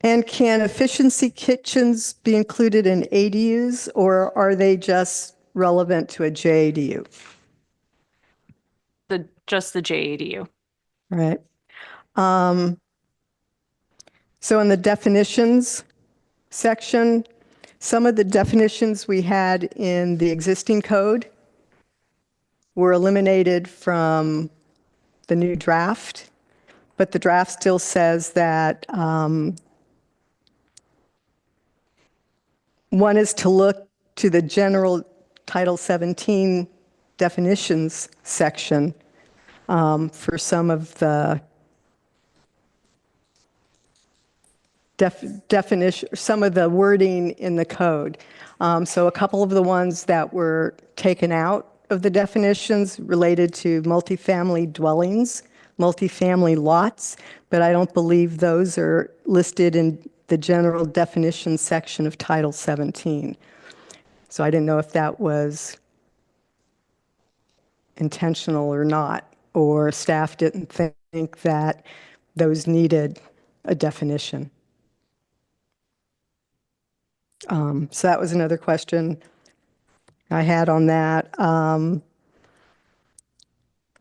And can efficiency kitchens be included in ADUs, or are they just relevant to a JADU? Just the JADU. Right. So in the definitions section, some of the definitions we had in the existing code were eliminated from the new draft, but the draft still says that one is to look to the general Title 17 definitions section for some of the some of the wording in the code. So a couple of the ones that were taken out of the definitions related to multifamily dwellings, multifamily lots, but I don't believe those are listed in the general definition section of Title 17. So I didn't know if that was intentional or not, or staff didn't think that those needed a definition. So that was another question I had on that.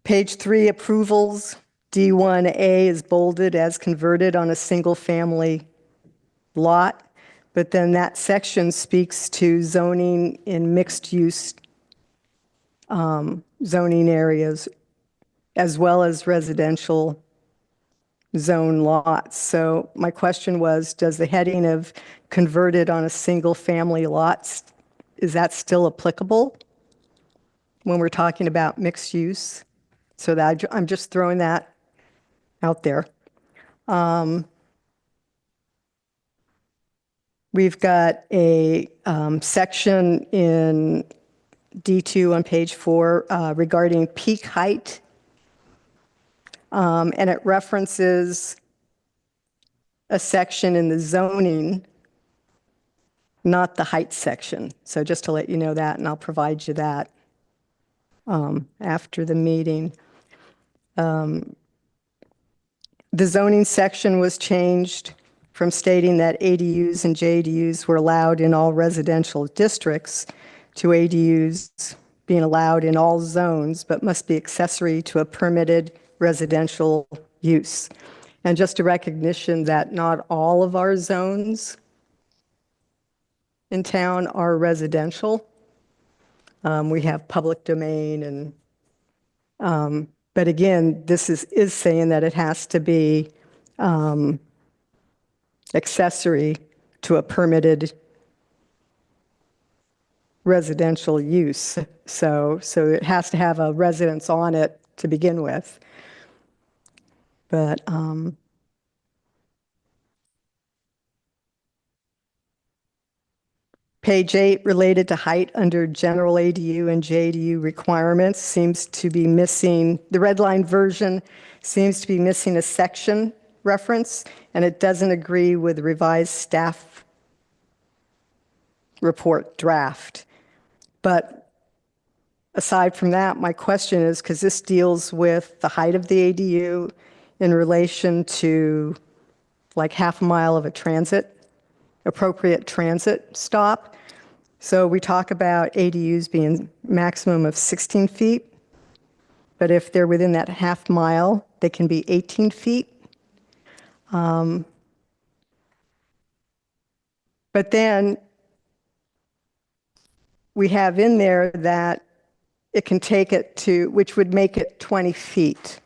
Page 3, approvals, D1A is bolded as converted on a single family lot, but then that section speaks to zoning in mixed use zoning areas as well as residential zone lots. So my question was, does the heading of converted on a single family lot, is that still applicable when we're talking about mixed use? So that I'm just throwing that out there. We've got a section in D2 on page 4 regarding peak height. And it references a section in the zoning, not the height section. So just to let you know that, and I'll provide you that after the meeting. The zoning section was changed from stating that ADUs and JDUs were allowed in all residential districts to ADUs being allowed in all zones, but must be accessory to a permitted residential use. And just a recognition that not all of our zones in town are residential. We have public domain and, but again, this is saying that it has to be accessory to a permitted residential use. So it has to have a residence on it to begin with. But page 8, related to height under general ADU and JDU requirements, seems to be missing, the red line version seems to be missing a section reference, and it doesn't agree with the revised staff report draft. But aside from that, my question is, because this deals with the height of the ADU in relation to like half a mile of a appropriate transit stop. So we talk about ADUs being maximum of 16 feet, but if they're within that half mile, they can be 18 feet. But then we have in there that it can take it to, which would make it 20 feet.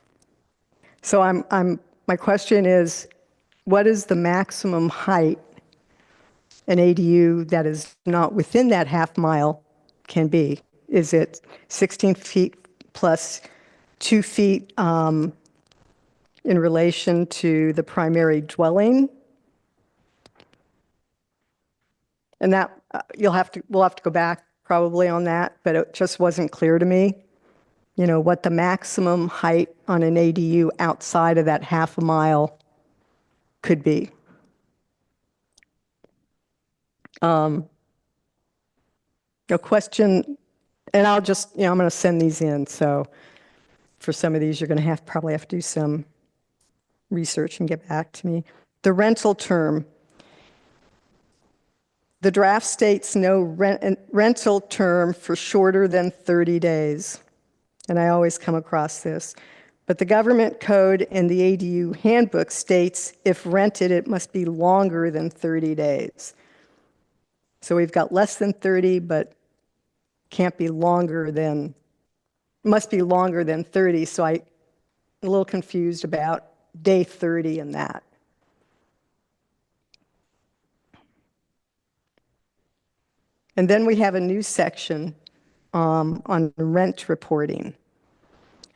So my question is, what is the maximum height an ADU that is not within that half mile can be? Is it 16 feet plus 2 feet in relation to the primary dwelling? And that, we'll have to go back probably on that, but it just wasn't clear to me, you know, what the maximum height on an ADU outside of that half a mile could be. A question, and I'll just, you know, I'm going to send these in, so for some of these, you're going to probably have to do some research and get back to me. The rental term. The draft states no rental term for shorter than 30 days. And I always come across this. But the government code in the ADU handbook states if rented, it must be longer than 30 days. So we've got less than 30, but can't be longer than, must be longer than 30. So I'm a little confused about day 30 and that. And then we have a new section on rent reporting.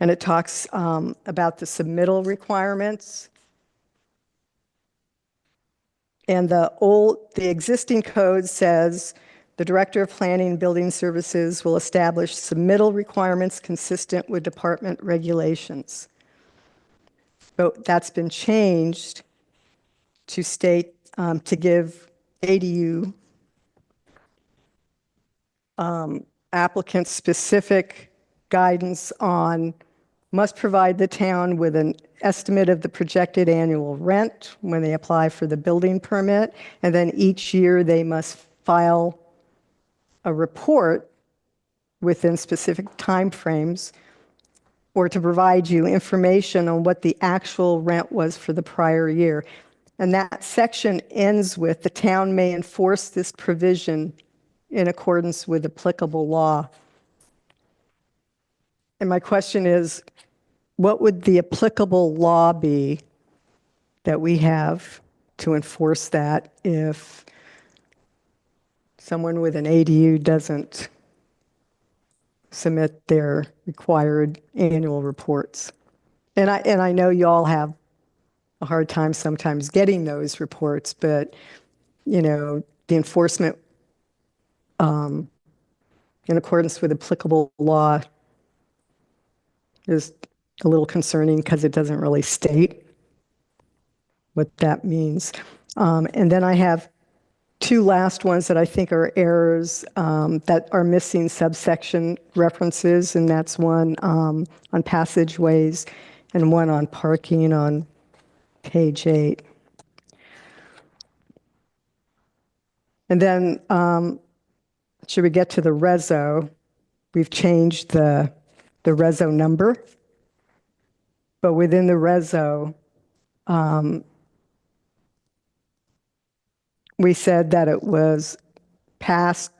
And it talks about the submittal requirements. And the existing code says the Director of Planning and Building Services will establish submittal requirements consistent with department regulations. But that's been changed to state, to give ADU applicants specific guidance on must provide the town with an estimate of the projected annual rent when they apply for the building permit, and then each year they must file a report within specific timeframes or to provide you information on what the actual rent was for the prior year. And that section ends with the town may enforce this provision in accordance with applicable law. And my question is, what would the applicable law be that we have to enforce that if someone with an ADU doesn't submit their required annual reports? And I know you all have a hard time sometimes getting those reports, but you know, the enforcement in accordance with applicable law is a little concerning because it doesn't really state what that means. And then I have two last ones that I think are errors that are missing subsection references, and that's one on passageways and one on parking on page 8. And then should we get to the reso, we've changed the reso number, but within the reso, we said that it was passed.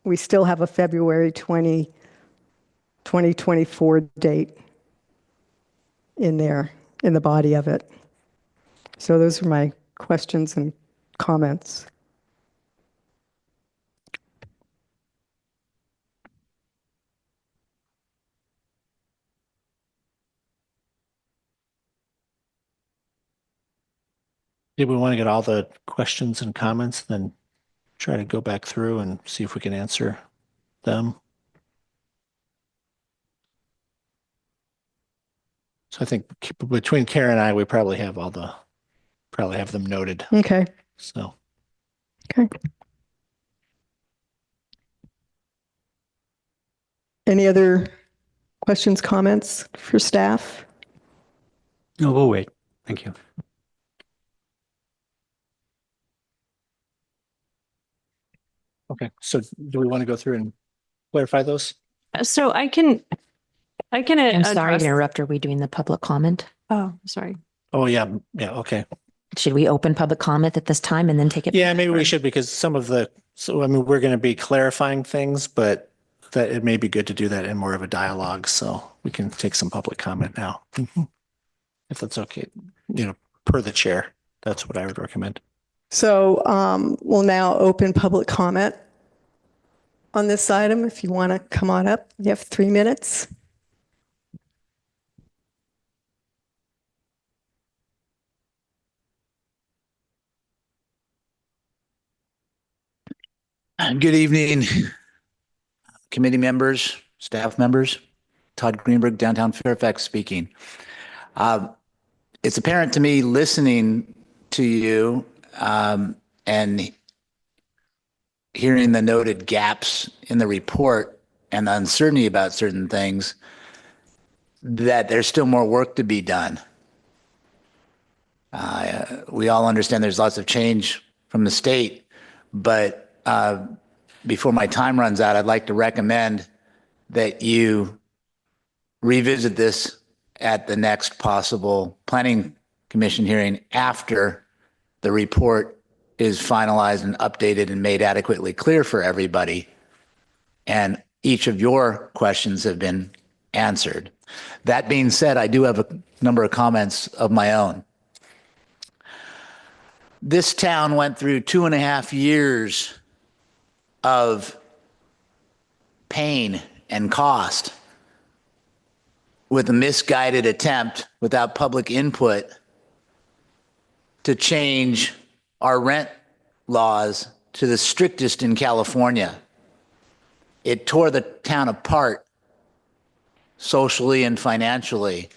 We still have a February 2024 date in there, in the body of it. So those are my questions and comments. Did we want to get all the questions and comments, then try to go back through and see if we can answer them? So I think between Karen and I, we probably have them noted. Okay. So. Okay. Any other questions, comments for staff? No, we'll wait. Thank you. Okay, so do we want to go through and clarify those? So I can I'm sorry address- to interrupt. Are we doing the public comment? Oh, sorry. Oh, yeah, okay. Should we open public comment at this time and then take it? Yeah, maybe we should, because I mean, we're going to be clarifying things, but that it may be good to do that in more of a dialogue, so we can take some public comment now. If that's okay, per the chair, that's what I would recommend. So we'll now open public comment on this item. If you want to come on up, you have 3 minutes. Good evening, committee members, staff members. Todd Greenberg, downtown Fairfax speaking. It's apparent to me listening to you and hearing the noted gaps in the report and the uncertainty about certain things that there's still more work to be done. We all understand there's lots of change from the state, but before my time runs out, I'd like to recommend that you revisit this at the next possible planning commission hearing after the report is finalized and updated and made adequately clear for everybody. And each of your questions have been answered. That being said, I do have a number of comments of my own. This town went through 2.5 years of pain and cost with a misguided attempt without public input to change our rent laws to the strictest in California. It tore the town apart socially and financially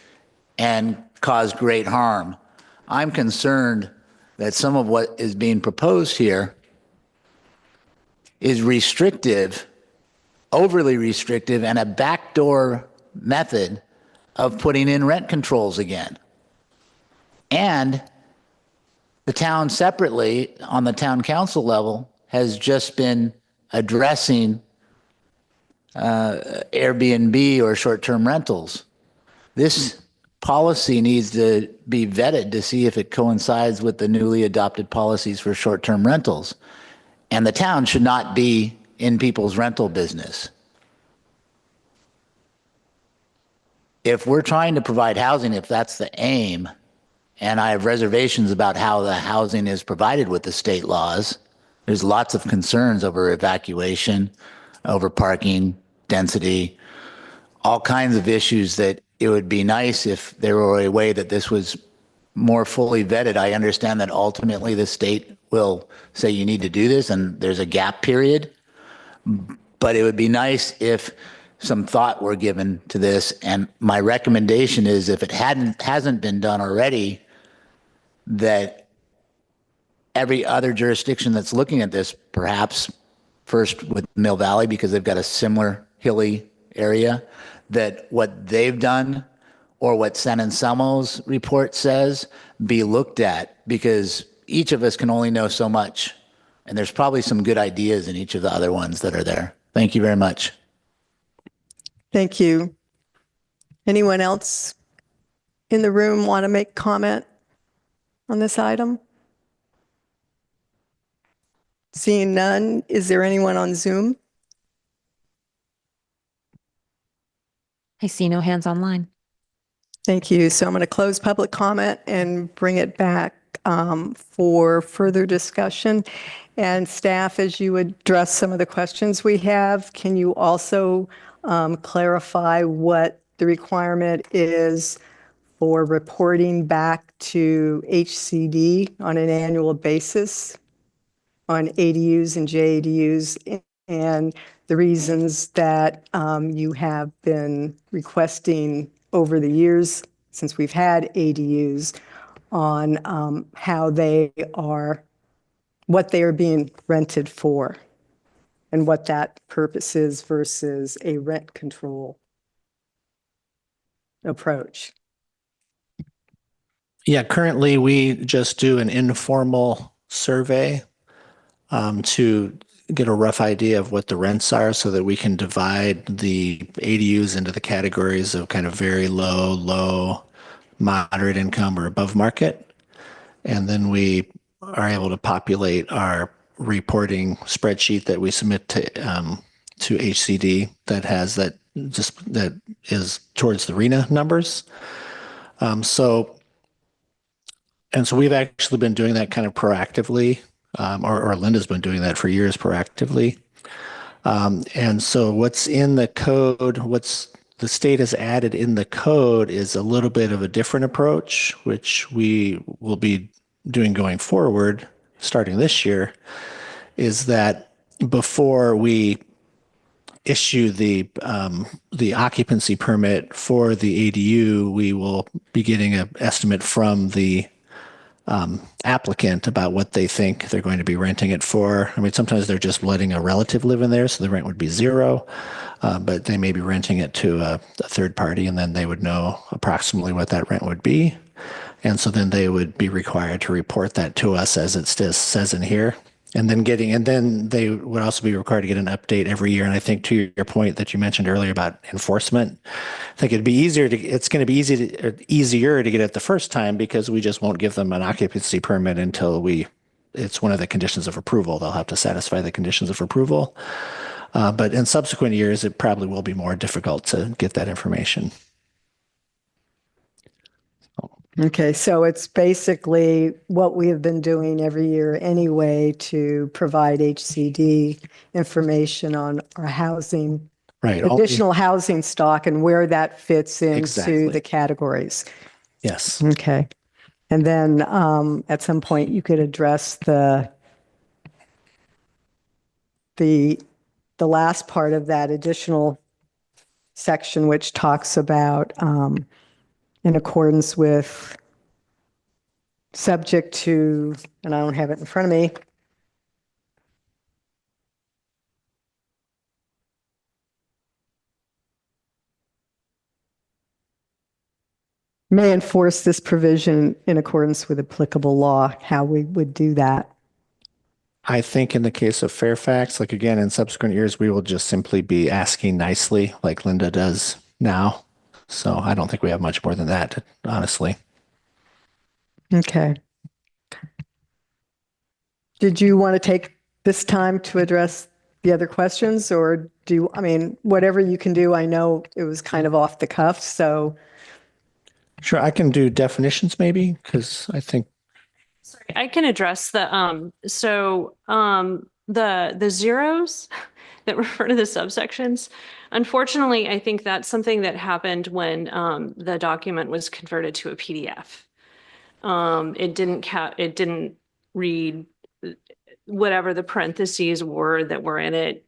and caused great harm. I'm concerned that some of what is being proposed here is restrictive, overly restrictive, and a backdoor method of putting in rent controls again. And the town separately, on the town council level, has just been addressing Airbnb or short-term rentals. This policy needs to be vetted to see if it coincides with the newly adopted policies for short-term rentals. And the town should not be in people's rental business. If we're trying to provide housing, if that's the aim, and I have reservations about how the housing is provided with the state laws, there's lots of concerns over evacuation, over parking, density, all kinds of issues that it would be nice if there were a way that this was more fully vetted. I understand that ultimately the state will say you need to do this and there's a gap period, but it would be nice if some thought were given to this. And my recommendation is, if it hasn't been done already, that every other jurisdiction that's looking at this, perhaps first with Mill Valley because they've got a similar hilly area, that what they've done or what San Anselmo's report says be looked at, because each of us can only know so much. And there's probably some good ideas in each of the other ones that are there. Thank you very much. Thank you. Anyone else in the room want to make comment on this item? Seeing none, is there anyone on Zoom? I see no hands online. Thank you. So I'm going to close public comment and bring it back for further discussion. And staff, as you address some of the questions we have, can you also clarify what the requirement is for reporting back to HCD on an annual basis on ADUs and JADUs, and the reasons that you have been requesting over the years since we've had ADUs on how they are, what they are being rented for, and what that purpose is versus a rent control approach. Yeah, currently we just do an informal survey to get a rough idea of what the rents are so that we can divide the ADUs into the categories of kind of very low, low, moderate income, or above market. And then we are able to populate our reporting spreadsheet that we submit to HCD that has that is towards the RENA numbers. So And so we've actually been doing that kind of proactively, or Linda's been doing that for years proactively. And so what's in the code, what's the state has added in the code is a little bit of a different approach, which we will be doing going forward, starting this year, is that before we issue the occupancy permit for the ADU, we will be getting an estimate from the applicant about what they think they're going to be renting it for. I mean, sometimes they're just letting a relative live in there, so the rent would be zero, but they may be renting it to a third party, and then they would know approximately what that rent would be. And so then they would be required to report that to us as it says in here. And then they would also be required to get an update every year. And I think to your point that you mentioned earlier about enforcement, I think it's going to be easier to get it the first time because we just won't give them an occupancy permit until it's one of the conditions of approval. They'll have to satisfy the conditions of approval. But in subsequent years, it probably will be more difficult to get that information. Okay, so it's basically what we have been doing every year anyway to provide HCD information on our housing, Right. additional housing stock and where that fits into Exactly. the categories. Yes. Okay. And then at some point you could address the last part of that additional section, which talks about in accordance with subject to, and I don't have it in front of me. May enforce this provision in accordance with applicable law, how we would do that. I think in the case of Fairfax, like again, in subsequent years, we will just simply be asking nicely like Linda does now. So I don't think we have much more than that, honestly. Okay. Did you want to take this time to address the other questions or whatever you can do? I know it was kind of off the cuff, so. Sure, I can do definitions maybe, because I think Sorry, I can address the the zeros that refer to the subsections. Unfortunately, I think that's something that happened when the document was converted to a PDF. It didn't read whatever the parentheses were that were in it.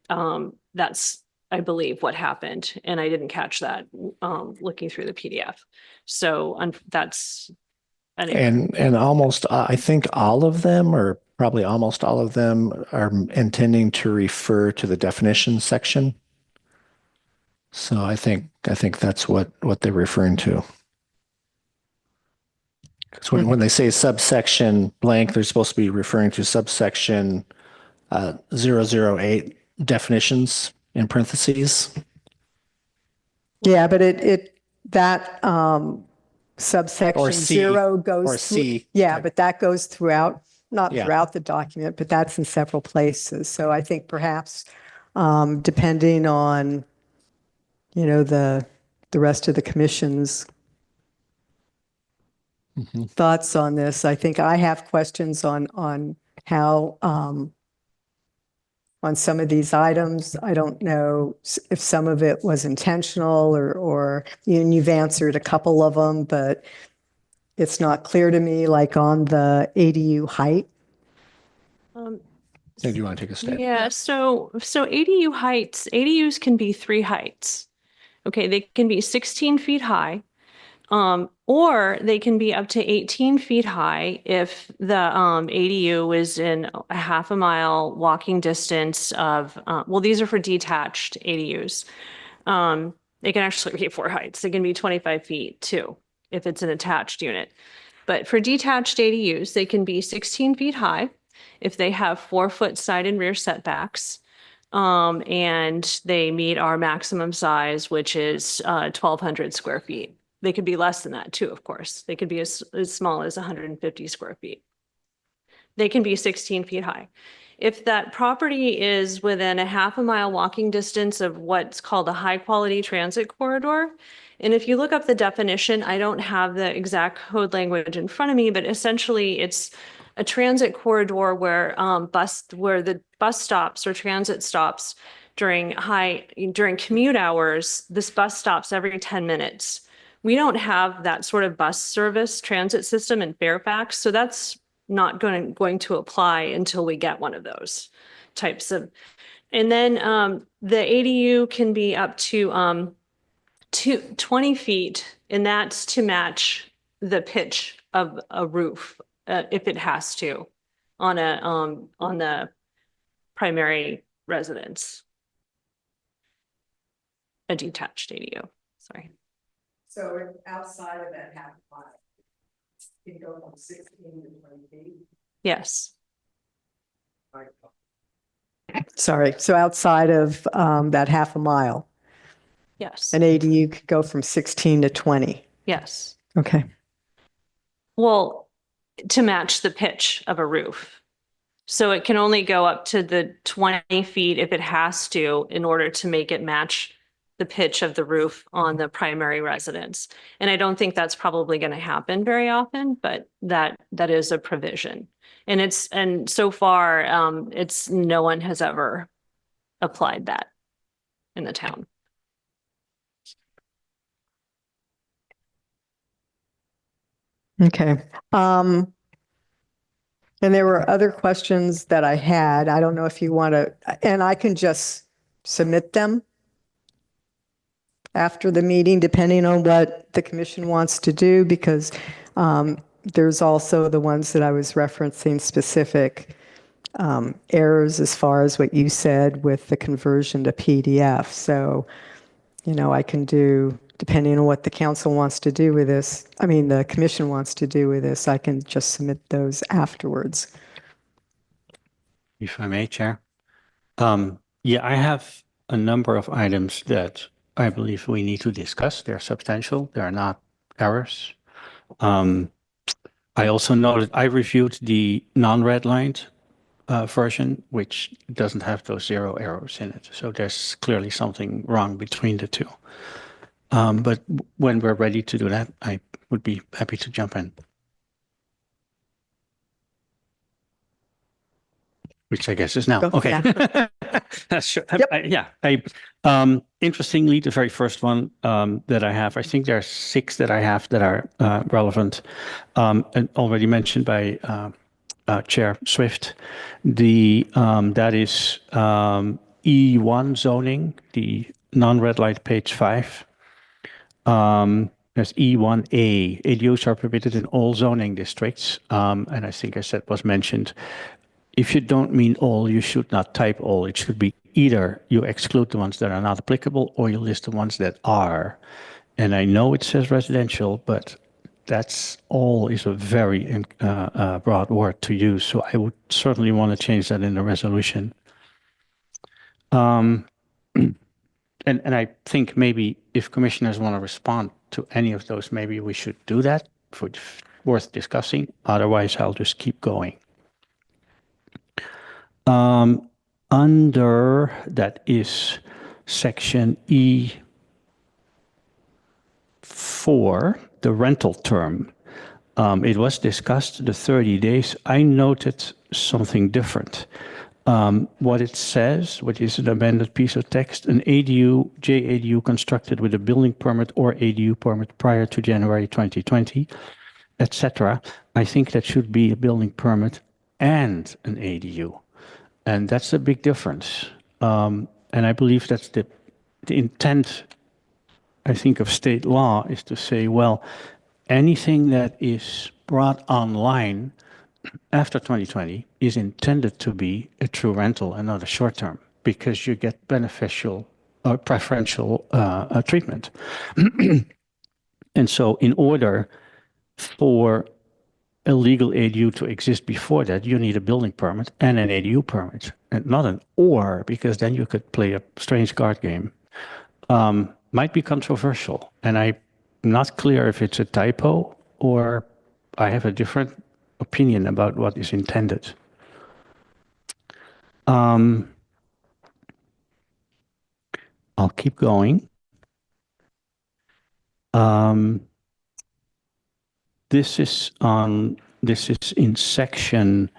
That's, I believe, what happened, and I didn't catch that looking through the PDF. So that's an error. and almost I think all of them, or probably almost all of them, are intending to refer to the definition section. So I think that's what they're referring to. Because when they say subsection blank, they're supposed to be referring to subsection 008 definitions in parentheses. Yeah, but that subsection Or C, 0 goes. or C. Yeah, but that goes throughout, not Yeah. throughout the document, but that's in several places. So I think perhaps depending on, the rest of the commission's thoughts on this, I think I have questions on how on some of these items. I don't know if some of it was intentional or you've answered a couple of them, but it's not clear to me, like on the ADU height. Do you want to take a step? Yeah, so ADUs can be three heights. Okay, they can be 16 feet high, or they can be up to 18 feet high if the ADU is in a half a mile walking distance of, well, these are for detached ADUs. They can actually be four heights. They can be 25 feet too, if it's an attached unit. But for detached ADUs, they can be 16 feet high if they have 4-foot side and rear setbacks. And they meet our maximum size, which is 1,200 square feet. They could be less than that too, of course. They could be as small as 150 square feet. they can be 16 feet high. If that property is within a half a mile walking distance of what's called a high quality transit corridor, and if you look up the definition, I don't have the exact code language in front of me, but essentially it's a transit corridor where the bus stops or transit stops during commute hours, this bus stops every 10 minutes. We don't have that sort of bus service transit system in Fairfax, so that's not going to apply until we get one of those types of. And then the ADU can be up to 20 feet, and that's to match the pitch of a roof if it has to on the primary residence. A detached ADU, sorry. So outside of that half mile, you go from 16 to 20 feet? Yes, Sorry, so outside of that half a mile, yes, an ADU could go from 16 to 20. yes. Okay. Well, to match the pitch of a roof. So it can only go up to the 20 feet if it has to in order to make it match the pitch of the roof on the primary residence. And I don't think that's probably going to happen very often, but that is a provision. And so far, no one has ever applied that in the town. Okay. And there were other questions that I had. I don't know if you want to, and I can just submit them after the meeting, depending on what the commission wants to do, because there's also the ones that I was referencing specific errors as far as what you said with the conversion to PDF. So, I can do, depending on what the council wants to do with this, the commission wants to do with this, I can just submit those afterwards. If I may, Chair. Yeah, I have a number of items that I believe we need to discuss. They're substantial. They're not errors. I also noted I reviewed the non-redlined version, which doesn't have those 0 arrows in it. So there's clearly something wrong between the two. But when we're ready to do that, I would be happy to jump in. Which I guess is now. Okay. That's sure. Interestingly, the very first one that I have, I think there are 6 that I have that are relevant, and already mentioned by Chair Swift. That is E1 zoning, the non-red light, page 5. There's E1A. ADUs are permitted in all zoning districts, and I think I said was mentioned. If you don't mean all, you should not type all. It should be either you exclude the ones that are not applicable or you list the ones that are. And I know it says residential, but that's all is a very broad word to use. So I would certainly want to change that in the resolution. And I think maybe if commissioners want to respond to any of those, maybe we should do that. Worth discussing. Otherwise, I'll just keep going. Under that is section E4, the rental term. It was discussed, the 30 days. I noted something different. What it says, which is an amended piece of text, an ADU, JADU constructed with a building permit or ADU permit prior to January 2020, etc. I think that should be a building permit and an ADU. And that's a big difference. And I believe that's the intent, I think, of state law is to say, well, anything that is brought online after 2020 is intended to be a true rental and not a short term, because you get beneficial or preferential treatment. And so in order for a legal ADU to exist before that, you need a building permit and an ADU permit, and not an or, because then you could play a strange card game. Might be controversial, and I'm not clear if it's a typo or I have a different opinion about what is intended. I'll keep going. This is in section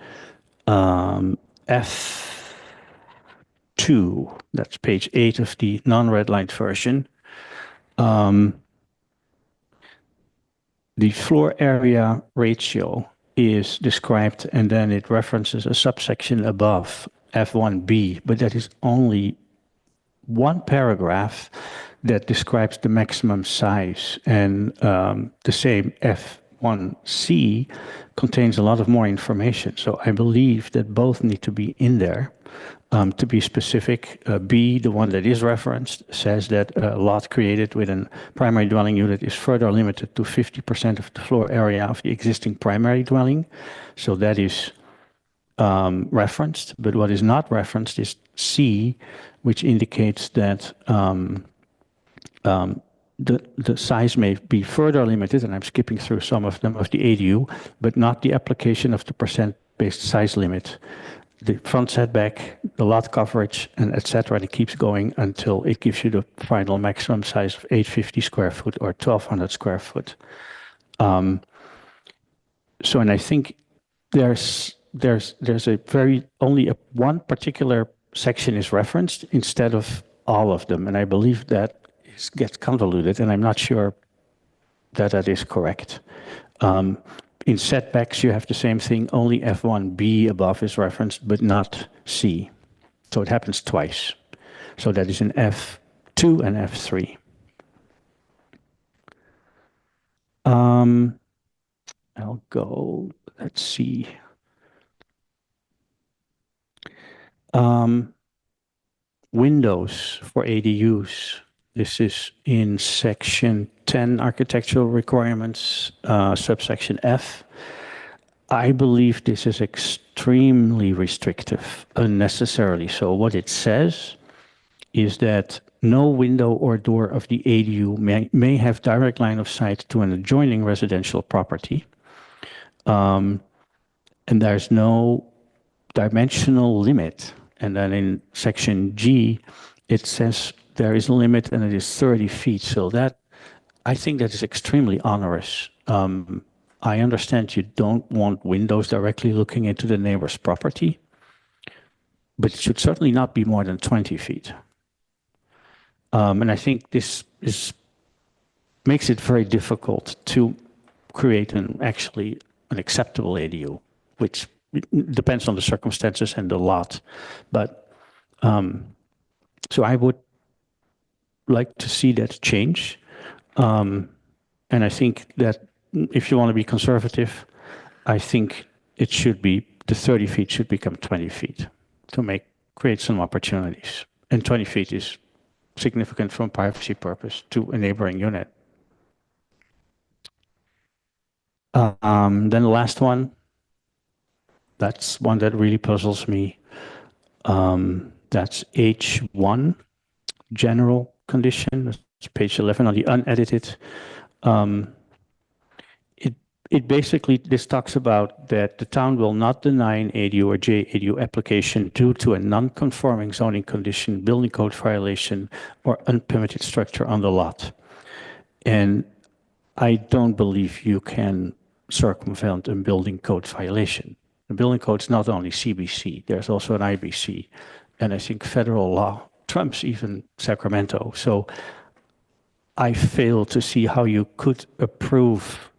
F2. That's page 8 of the non-redlined version. The floor area ratio is described, and then it references a subsection above, F1B, but that is only one paragraph that describes the maximum size. And the same F1C contains a lot of more information. So I believe that both need to be in there. To be specific, B, the one that is referenced, says that a lot created with a primary dwelling unit is further limited to 50% of the floor area of the existing primary dwelling. So that is referenced, but what is not referenced is C, which indicates that the size may be further limited, and I'm skipping through some of them of the ADU, but not the application of the percent-based size limit. The front setback, the lot coverage, and et cetera, and it keeps going until it gives you the final maximum size of 850 square foot or 1200 square foot. And I think there's a one particular section is referenced instead of all of them, and I believe that gets convoluted, and I'm not sure that is correct. In setbacks, you have the same thing, only F1B above is referenced, but not C. So it happens twice. So that is in F2 and F3. I'll go, let's see. Windows for ADUs. This is in section 10, architectural requirements, subsection F. I believe this is extremely restrictive, unnecessarily so. What it says is that no window or door of the ADU may have direct line of sight to an adjoining residential property. And there's no dimensional limit. And then in section G, it says there is a limit and it is 30 feet. So that, I think that is extremely onerous. I understand you don't want windows directly looking into the neighbor's property, but it should certainly not be more than 20 feet. And I think this makes it very difficult to create an acceptable ADU, which depends on the circumstances and the lot. But so I would like to see that change. And I think that if you want to be conservative, I think it should be, the 30 feet should become 20 feet to create some opportunities. And 20 feet is significant from privacy purpose to a neighboring unit. Then the last one, that's one that really puzzles me. That's H1, general condition. That's page 11 on the unedited. It basically, this talks about that the town will not deny an ADU or JADU application due to a non-conforming zoning condition, building code violation, or unpermitted structure on the lot. And I don't believe you can circumvent a building code violation. The building code is not only CBC, there's also an IBC. And I think federal law trumps even Sacramento. So I fail to see how you could approve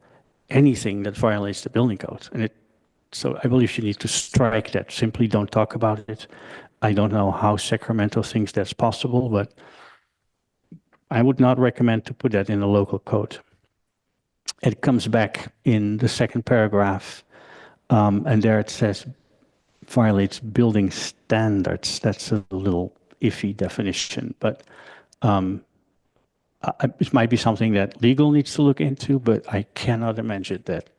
anything that violates the building code. And so I believe you need to strike that. Simply don't talk about it. I don't know how Sacramento thinks that's possible, but I would not recommend to put that in the local code. It comes back in the second paragraph, and there it says violates building standards. That's a little iffy definition, but it might be something that legal needs to look into, but I cannot imagine that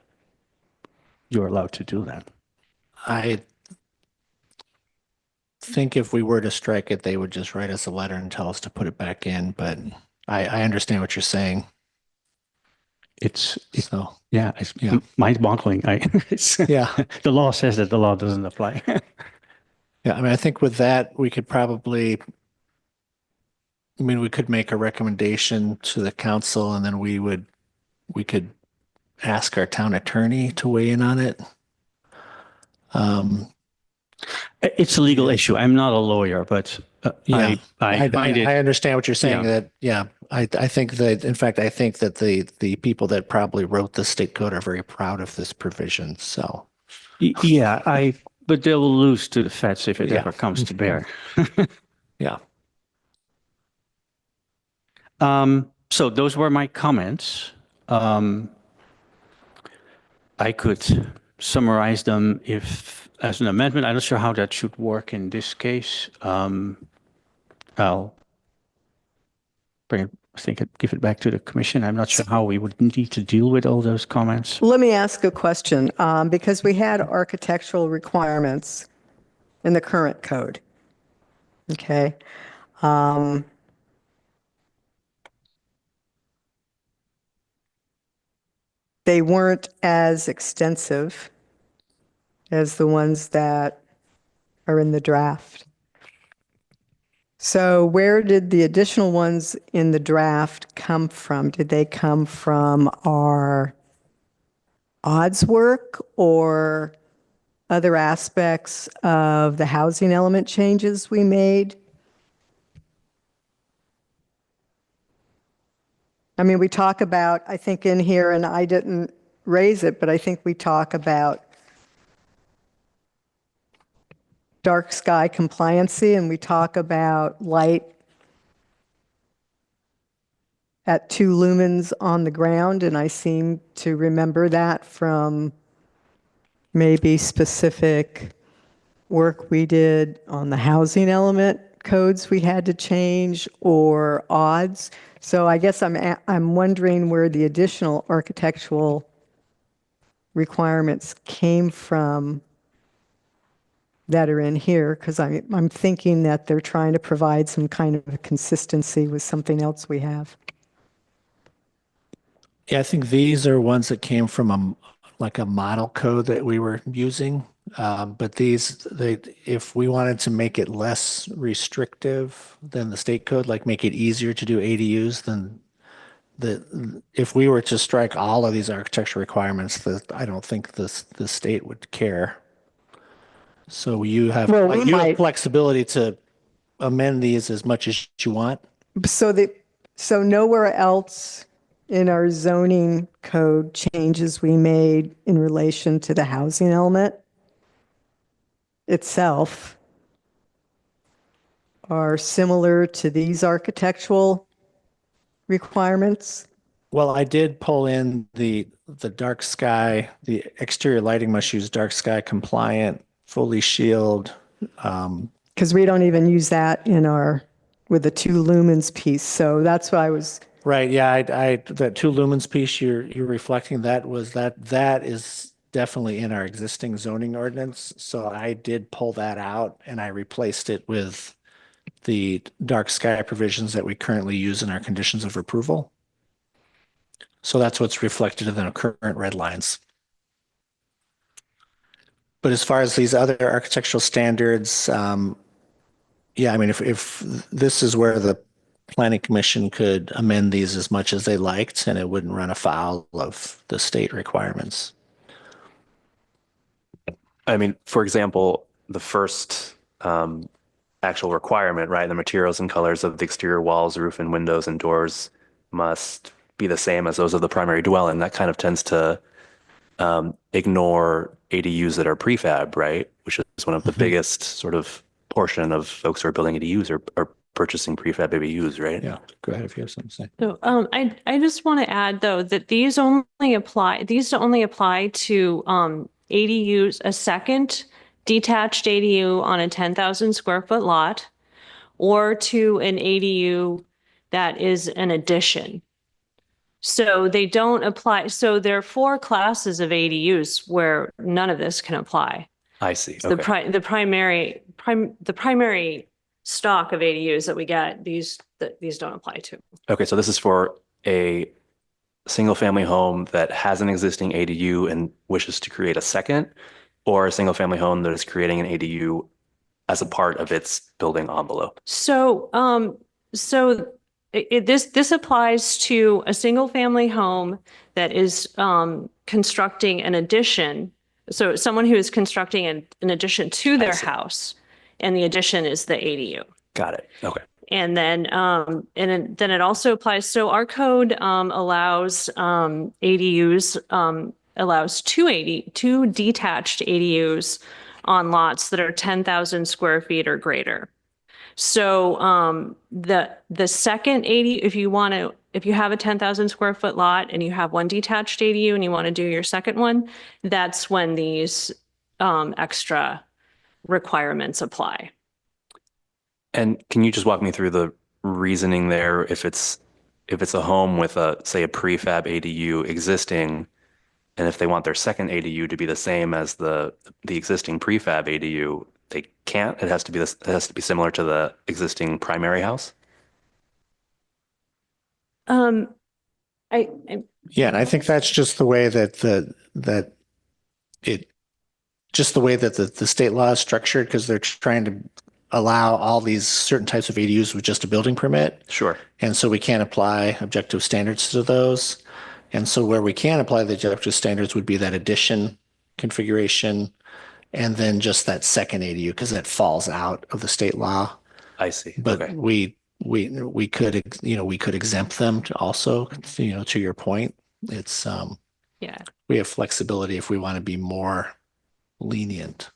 you're allowed to do that. I think if we were to strike it, they would just write us a letter and tell us to put it back in, but I understand what you're saying. it's So, yeah, it's Yeah. mind-boggling. yeah. The law says that the law doesn't apply. Yeah. I mean, I think with that, we could probably, I mean, we could make a recommendation to the council and then we could ask our town attorney to weigh in on it. It's a legal issue. I'm not a lawyer, but Yeah, I find it. I understand what you're saying. Yeah. That I think that in fact I think that the people that probably wrote the state code are very proud of this provision. So Yeah, but they will lose to the feds if it Yeah. ever comes to bear. yeah, So those were my comments. I could summarize them if as an amendment. I'm not sure how that should work in this case. I'll bring it, I think give it back to the commission. I'm not sure how we would need to deal with all those comments. Let me ask a question, because we had architectural requirements in the current code. Okay. They weren't as extensive as the ones that are in the draft. So where did the additional ones in the draft come from? Did they come from our odds work or other aspects of the housing element changes we made? I mean, we talk about, I think in here, and I didn't raise it, but I think we talk about dark sky compliancy, and we talk about light at 2 lumens on the ground, and I seem to remember that from maybe specific work we did on the housing element codes we had to change or odds. So I guess I'm wondering where the additional architectural requirements came from that are in here, because I'm thinking that they're trying to provide some kind of a consistency with something else we have. yeah. I think these are ones that came from a model code that we were using. But if we wanted to make it less restrictive than the state code, like make it easier to do ADUs, then if we were to strike all of these architectural requirements, I don't think the state would care. So you have Well, we might. flexibility to amend these as much as you want. So nowhere else in our zoning code changes we made in relation to the housing element itself are similar to these architectural requirements. Well, I did pull in the dark sky, the exterior lighting must use dark sky compliant, fully shield. Because we don't even use that with the 2 lumens piece. So that's why I was, Right, yeah, that 2 lumens piece you're reflecting, that is definitely in our existing zoning ordinance. So I did pull that out and I replaced it with the dark sky provisions that we currently use in our conditions of approval. So that's what's reflected in the current red lines. But as far as these other architectural standards, yeah, I mean, if this is where the planning commission could amend these as much as they liked, and it wouldn't run afoul of the state requirements. I mean, for example, the first actual requirement, right? The materials and colors of the exterior walls, roof, and windows and doors must be the same as those of the primary dwelling. That kind of tends to ignore ADUs that are prefab, right? Which is one of the biggest sort of portion of folks who are building ADUs are purchasing prefab ADUs, right? Yeah, go ahead if you have something to say. So I just want to add though that these only apply to ADUs, a second detached ADU on a 10,000 square foot lot, or to an ADU that is an addition. So they don't apply. So there are 4 classes of ADUs where none of this can apply. I see. So Okay. the primary stock of ADUs that we get, these don't apply to. Okay, so this is for a single-family home that has an existing ADU and wishes to create a second, or a single-family home that is creating an ADU as a part of its building envelope? So, this applies to a single family home that is constructing an addition. So someone who is constructing an addition to their house, and the addition is the ADU. Got it. Okay. And then it also applies. So our code allows ADUs, allows two detached ADUs on lots that are 10,000 square feet or greater. So the second ADU, if you have a 10,000 square foot lot and you have one detached ADU and you want to do your second one, that's when these extra requirements apply. And can you just walk me through the reasoning there? If it's a home with say a prefab ADU existing, and if they want their second ADU to be the same as the existing prefab ADU, they can't. It has to be similar to the existing primary house. I Yeah, and I think that's just the way that the state law is structured, because they're trying to allow all these certain types of ADUs with just a building permit. Sure. And so we can't apply objective standards to those. And so where we can apply the objective standards would be that addition configuration, and then just that second ADU, because that falls out of the state law. I see. But Okay. we could, we could exempt them to also, to your point, it's, yeah. we have flexibility if we want to be more lenient.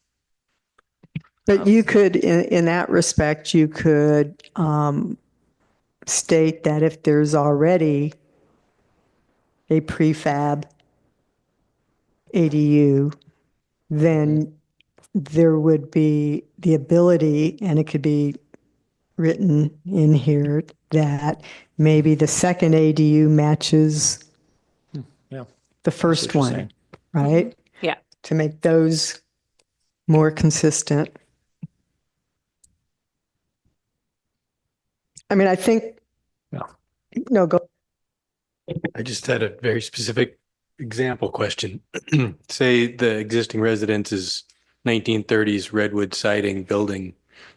But you could, in that respect, you could state that if there's already a prefab ADU, then there would be the ability, and it could be written in here, that maybe the second ADU matches Yeah. the first what you're one, saying. right? Yeah. To make those more consistent. I mean, I think, Yeah. no, go. I just had a very specific example question. Say the existing residence is 1930s redwood siding building.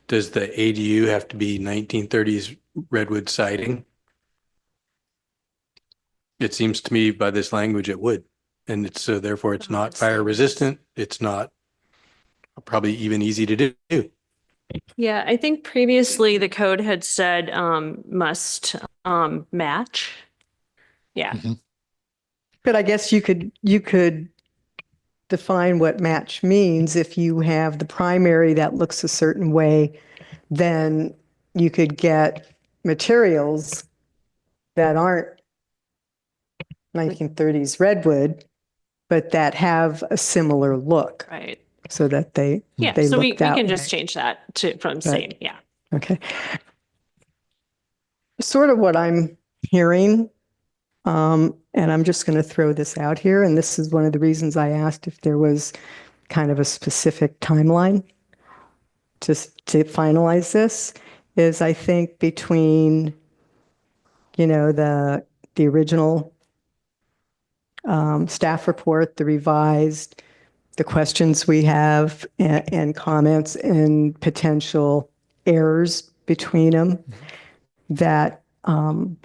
Does the ADU have to be 1930s redwood siding? It seems to me by this language it would. And it's so therefore it's not fire resistant. It's not probably even easy to do. Yeah, I think previously the code had said must match. Yeah. But I guess you could define what match means. If you have the primary that looks a certain way, then you could get materials that aren't 1930s redwood, but that have a similar look, Right. so that they Yeah. So we look that can just way. change that from same. Yeah. Okay. Sort of what I'm hearing, and I'm just going to throw this out here, and this is one of the reasons I asked if there was kind of a specific timeline to finalize this, is I think between, the original staff report, the revised, the questions we have, and comments and potential errors between them, that, and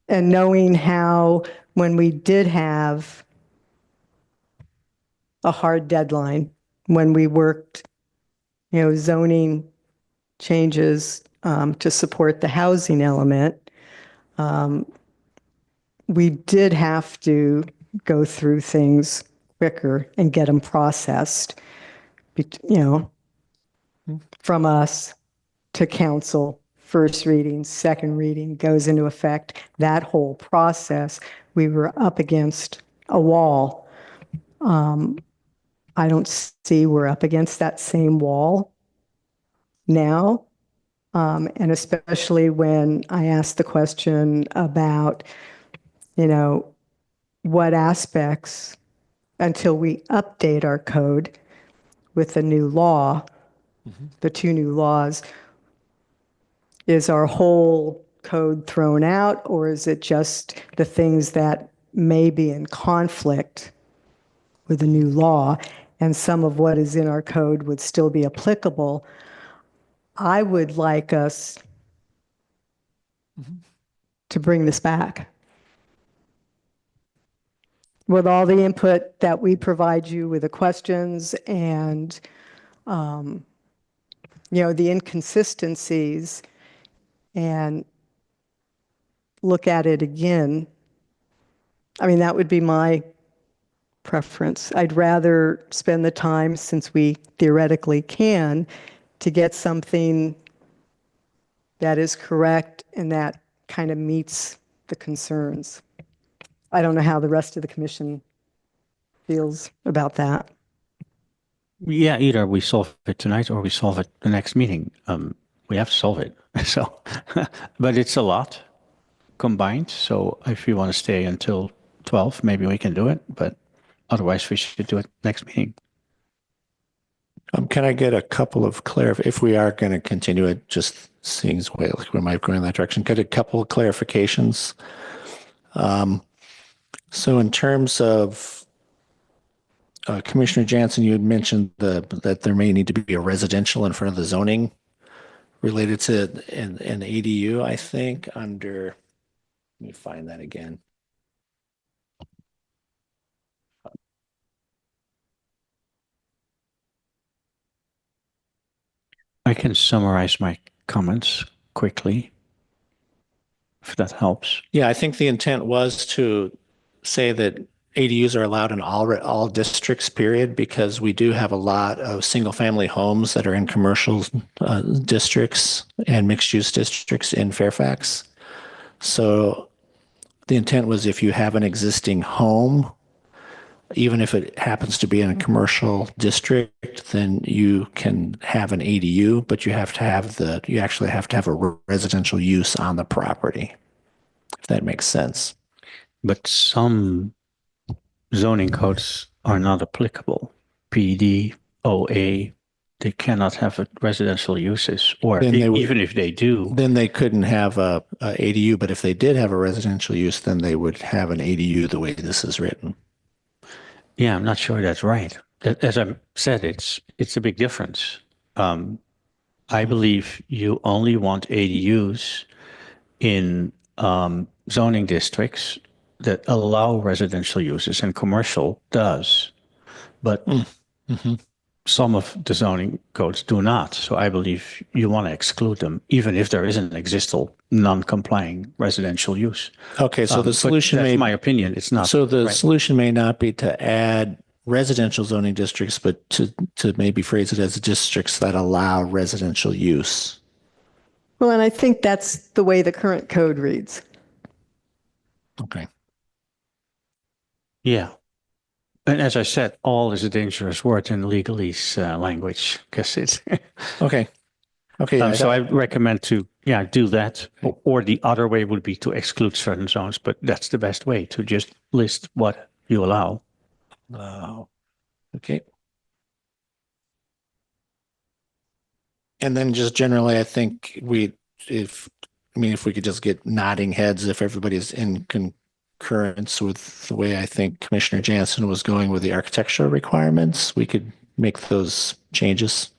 knowing how, when we did have a hard deadline, when we worked, zoning changes to support the housing element, we did have to go through things quicker and get them processed, from us to council. First reading, second reading goes into effect. That whole process, we were up against a wall. I don't see we're up against that same wall now. And especially when I asked the question about, what aspects, until we update our code with the new law, the two new laws, is our whole code thrown out, or is it just the things that may be in conflict with the new law, and some of what is in our code would still be applicable, I would like us to bring this back with all the input that we provide you with the questions and, the inconsistencies, and look at it again. I mean, that would be my preference. I'd rather spend the time, since we theoretically can, to get something that is correct and that kind of meets the concerns. I don't know how the rest of the commission feels about that. Yeah, either we solve it tonight or we solve it the next meeting. We have to solve it. So, but it's a lot combined. So if you want to stay until 12, maybe we can do it. But otherwise, we should do it next meeting. Can I get a couple of if we are going to continue it, just seeing as way like we might go in that direction, get a couple of clarifications. So in terms of Commissioner Jansen, you had mentioned that there may need to be a residential in front of the zoning related to an ADU, I think, under, let me find that again. I can summarize my comments quickly, if that helps. Yeah, I think the intent was to say that ADUs are allowed in all districts, period, because we do have a lot of single-family homes that are in commercial districts and mixed-use districts in Fairfax. So the intent was if you have an existing home, even if it happens to be in a commercial district, then you can have an ADU, but you actually have to have a residential use on the property, if that makes sense. But some zoning codes are not applicable. PD, OA, they cannot have residential uses, or even if they do. Then they couldn't have a ADU, but if they did have a residential use, then they would have an ADU the way this is written. Yeah, I'm not sure that's right. As I said, it's a big difference. I believe you only want ADUs in zoning districts that allow residential uses, and commercial does. But some of the zoning codes do not. So I believe you want to exclude them, even if there is an existing non-complying residential use. Okay, so the solution that's my opinion. It's not. So the right. solution may not be to add residential zoning districts, but to maybe phrase it as districts that allow residential use. Well, and I think that's the way the current code reads. Okay. Yeah. And as I said, all is a dangerous word in legalese language, because it's Okay. Okay. so I recommend to do that, or the other way would be to exclude certain zones, but that's the best way, to just list what you allow. Okay. And then just generally, I think if we could just get nodding heads if everybody's in concurrence with the way I think Commissioner Jansen was going with the architectural requirements, we could make those changes.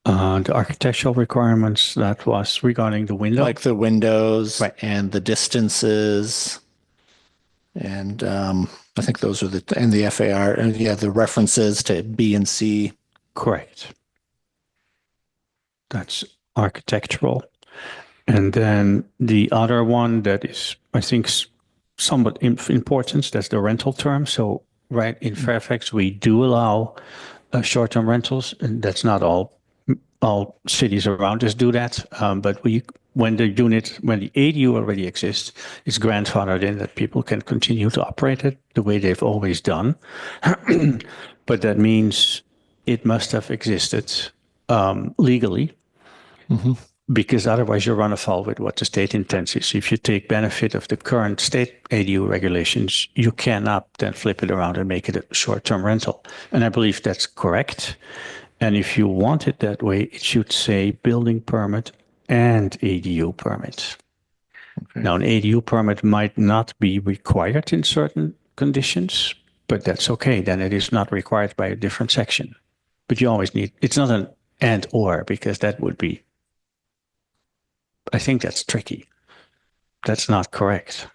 The architectural requirements, that was regarding the window. Like the windows Right. and the distances. And I think those are and the FAR, and the references to B and C. Correct. That's architectural. And then the other one that is, I think, somewhat important, that's the rental term. So right in Fairfax, we do allow short-term rentals, and that's not all cities around us do that. But when the ADU already exists, it's grandfathered in that people can continue to operate it the way they've always done. But that means it must have existed legally, because otherwise you run afoul with what the state intends is. If you take benefit of the current state ADU regulations, you cannot then flip it around and make it a short-term rental. And I believe that's correct. And if you want it that way, it should say building permit and ADU permit. Now, an ADU permit might not be required in certain conditions, but that's okay. Then it is not required by a different section. But you always need, it's not an and or, because that would be, I think that's tricky. That's not correct.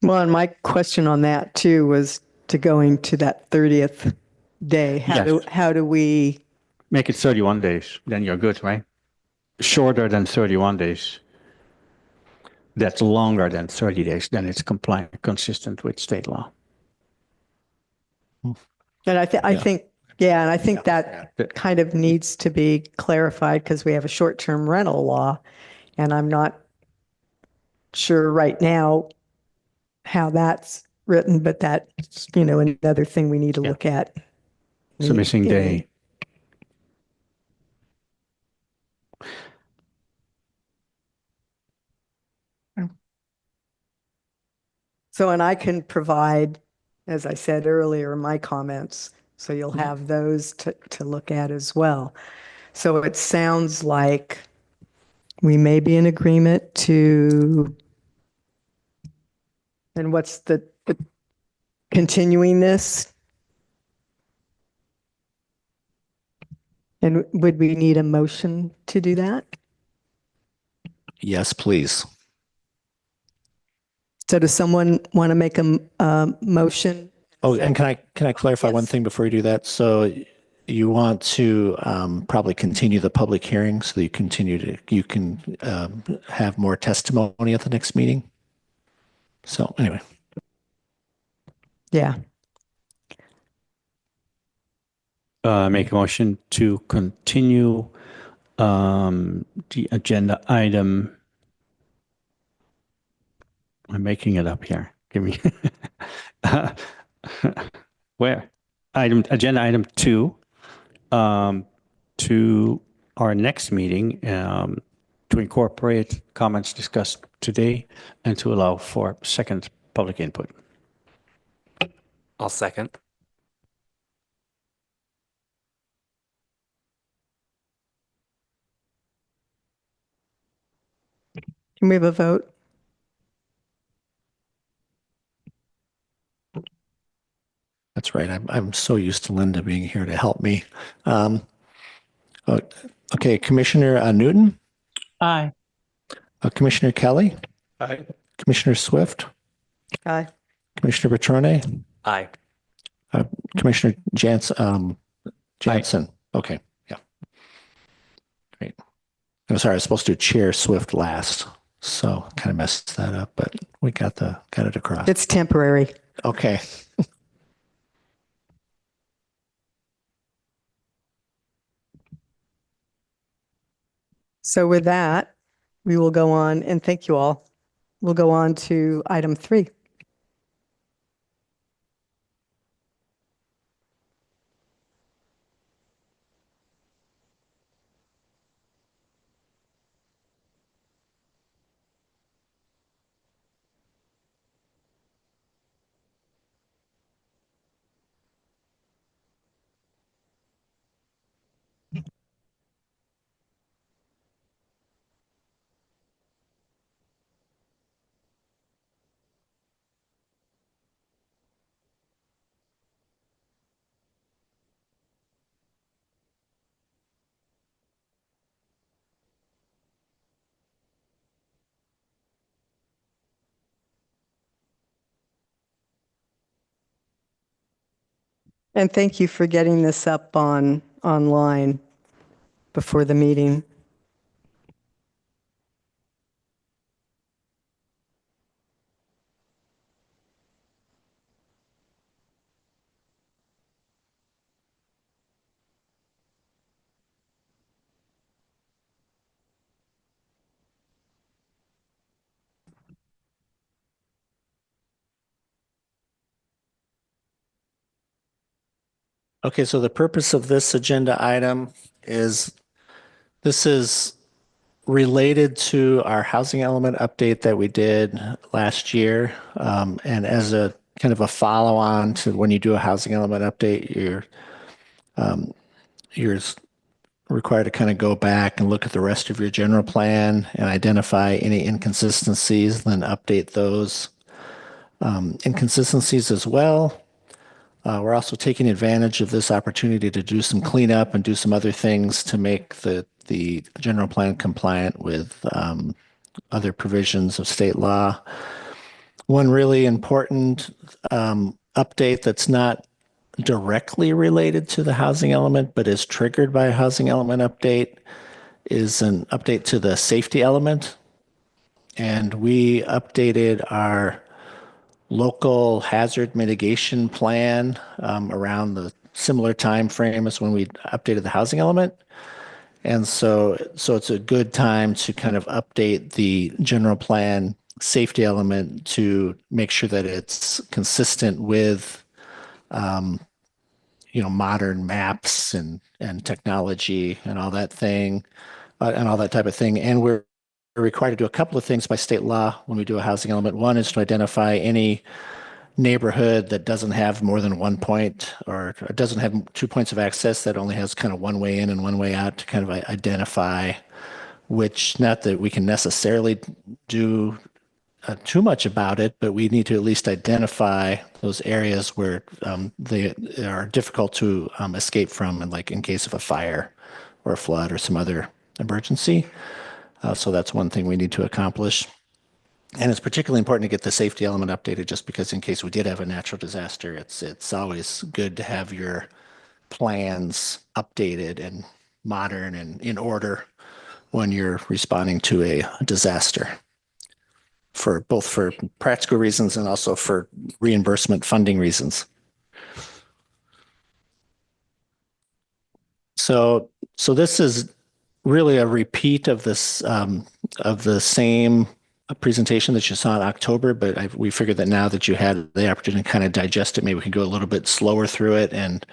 Well, and my question on that too was to going to that 30th day. Yes. How do we, Make it 31 days, then you're good, right? Shorter than 31 days. That's longer than 30 days, then it's compliant, consistent with state law. and I think, yeah, and I think that Yeah. kind of needs to be clarified because we have a short-term rental law. And I'm not sure right now how that's written, but that's, another thing we need to look at. It's a missing day. So, and I can provide, as I said earlier, my comments. So you'll have those to look at as well. So it sounds like we may be in agreement to, and what's the continuing this? And would we need a motion to do that? Yes, please. So does someone want to make a motion? Oh, and can I clarify one Yes. thing before you do that? So you want to probably continue the public hearing so that you can have more testimony at the next meeting. So anyway, Yeah. Make a motion to continue the agenda item. I'm making it up here. Give me where agenda item 2 to our next meeting to incorporate comments discussed today and to allow for second public input. I'll second. Can we have a vote? that's right. I'm so used to Linda being here to help me. Okay, Commissioner Newton, Aye. Commissioner Kelly, Aye. Commissioner Swift, Aye. Commissioner Bertrone, Aye. Commissioner Jansen. Okay, yeah. Great. I'm sorry, I was supposed to chair Swift last, so kind of messed that up, but we got it across. It's temporary. Okay. So with that, we will go on, and thank you all. We'll go on to item 3. And thank you for getting this up online before the meeting. Okay, so the purpose of this agenda item is this is related to our housing element update that we did last year. And as a kind of a follow on to when you do a housing element update, you're required to kind of go back and look at the rest of your general plan and identify any inconsistencies, then update those inconsistencies as well. We're also taking advantage of this opportunity to do some cleanup and do some other things to make the general plan compliant with other provisions of state law. One really important update that's not directly related to the housing element, but is triggered by a housing element update, is an update to the safety element. And we updated our local hazard mitigation plan around the similar time frame as when we updated the housing element. And so it's a good time to kind of update the general plan safety element to make sure that it's consistent with modern maps and technology and all that thing and all that type of thing. And we're required to do a couple of things by state law when we do a housing element. One is to identify any neighborhood that doesn't have more than 1 point or doesn't have 2 points of access, that only has kind of one way in and one way out, to kind of identify which, not that we can necessarily do too much about it, but we need to at least identify those areas where they are difficult to escape from, and like in case of a fire or a flood or some other emergency. So that's one thing we need to accomplish. And it's particularly important to get the safety element updated, just because in case we did have a natural disaster, it's always good to have your plans updated and modern and in order when you're responding to a disaster, for both for practical reasons and also for reimbursement funding reasons. So this is really a repeat of this of the same presentation that you saw in October, but we figured that now that you had the opportunity to kind of digest it, maybe we can go a little bit slower through it and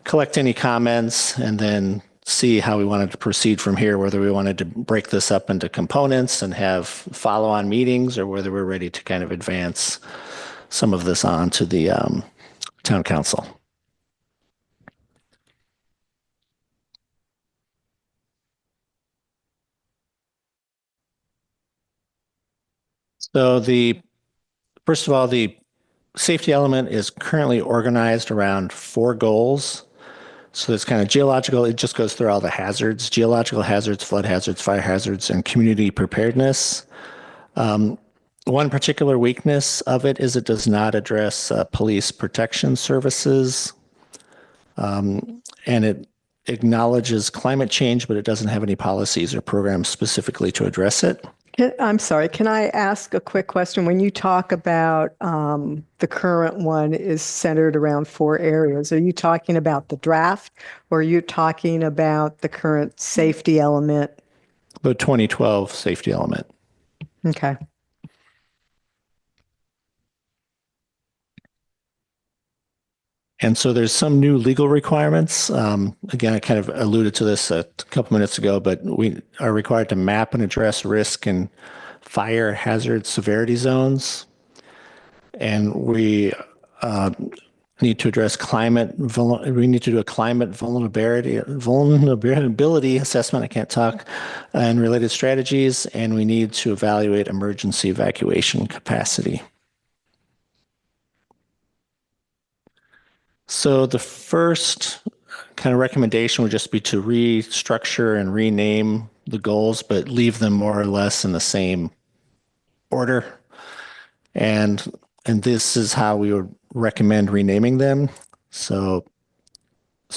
collect any comments, and then see how we wanted to proceed from here, whether we wanted to break this up into components and have follow-on meetings, or whether we're ready to kind of advance some of this on to the town council. So first of all, the safety element is currently organized around 4 goals. So it's kind of geological. It just goes through all the hazards: geological hazards, flood hazards, fire hazards, and community preparedness. One particular weakness of it is it does not address police protection services. And it acknowledges climate change, but it doesn't have any policies or programs specifically to address it. I'm sorry, can I ask a quick question? When you talk about the current one is centered around 4 areas, are you talking about the draft, or are you talking about the current safety element? The 2012 safety element. Okay. And so there's some new legal requirements. Again, I kind of alluded to this a couple minutes ago, but we are required to map and address risk and fire hazard severity zones. And we need to address we need to do a climate vulnerability assessment. I can't talk, and related strategies. And we need to evaluate emergency evacuation capacity. So the first kind of recommendation would just be to restructure and rename the goals, but leave them more or less in the same order. And this is how we would recommend renaming them. So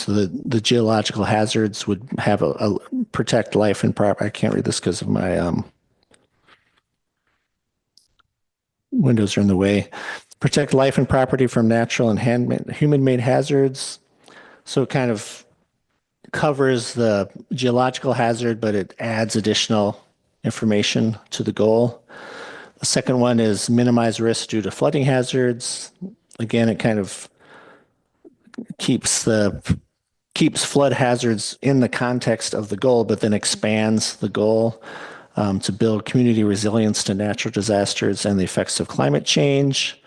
the geological hazards would have a protect life and property. I can't read this because of my windows are in the way. Protect life and property from natural and human-made hazards. So it kind of covers the geological hazard, but it adds additional information to the goal. The second one is minimize risk due to flooding hazards. Again, it kind of keeps flood hazards in the context of the goal, but then expands the goal to build community resilience to natural disasters and the effects of climate change.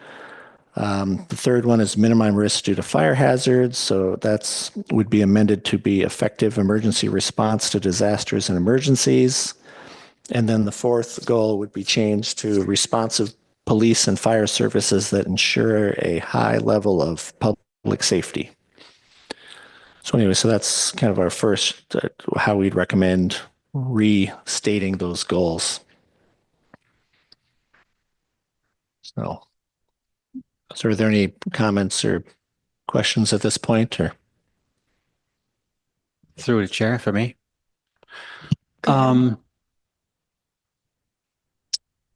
The third one is minimum risk due to fire hazards. So that's would be amended to be effective emergency response to disasters and emergencies. And then the fourth goal would be changed to responsive police and fire services that ensure a high level of public safety. So anyway, so that's kind of our first, how we'd recommend restating those goals. So are there any comments or questions at this point, or? Through the chair for me. Go ahead.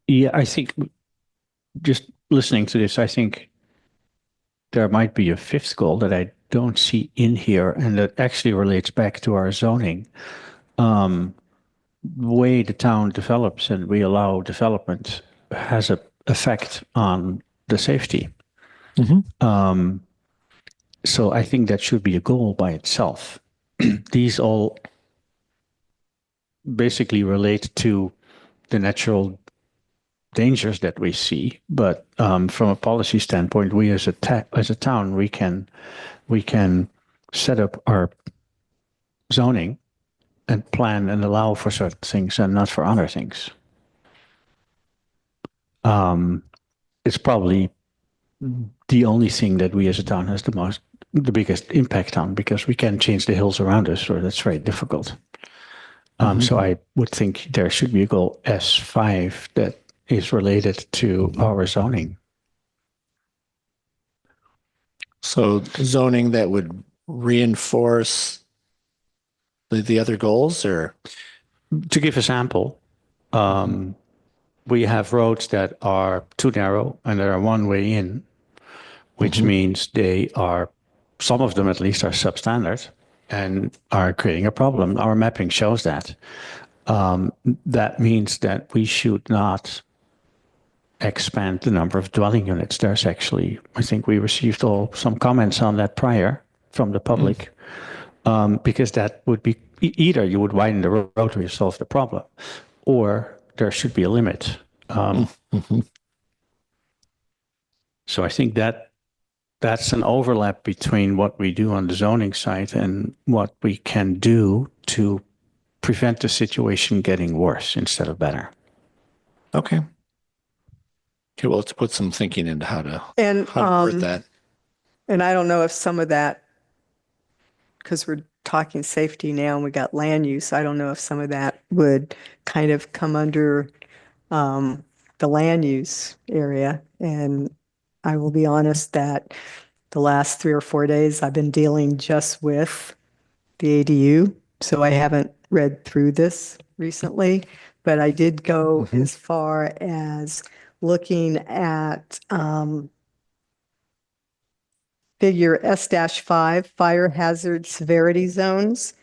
Yeah, I think just listening to this, I think there might be a fifth goal that I don't see in here, and that actually relates back to our zoning. The way the town develops and we allow development has an effect on the safety. So I think that should be a goal by itself. These all basically relate to the natural dangers that we see, but from a policy standpoint, we as a town, we can set up our zoning and plan and allow for certain things and not for other things. It's probably the only thing that we as a town has the biggest impact on, because we can't change the hills around us, or that's very difficult. So I would think there should be a goal S5 that is related to our zoning. So zoning that would reinforce the other goals, or? To give a sample, we have roads that are too narrow and that are one way in, which means some of them at least are substandard and are creating a problem. Our mapping shows that. That means that we should not expand the number of dwelling units. There's actually, I think we received some comments on that prior from the public, because that would be either you would widen the road to solve the problem, or there should be a limit. So I think that's an overlap between what we do on the zoning side and what we can do to prevent the situation getting worse instead of better. Okay. Okay, well, let's put some thinking into how to And, word that. and I don't know if some of that, because we're talking safety now and we got land use, I don't know if some of that would kind of come under the land use area. And I will be honest that the last 3 or 4 days I've been dealing just with the ADU. So I haven't read through this recently, but I did go as far as looking at figure S-5, fire hazard severity zones.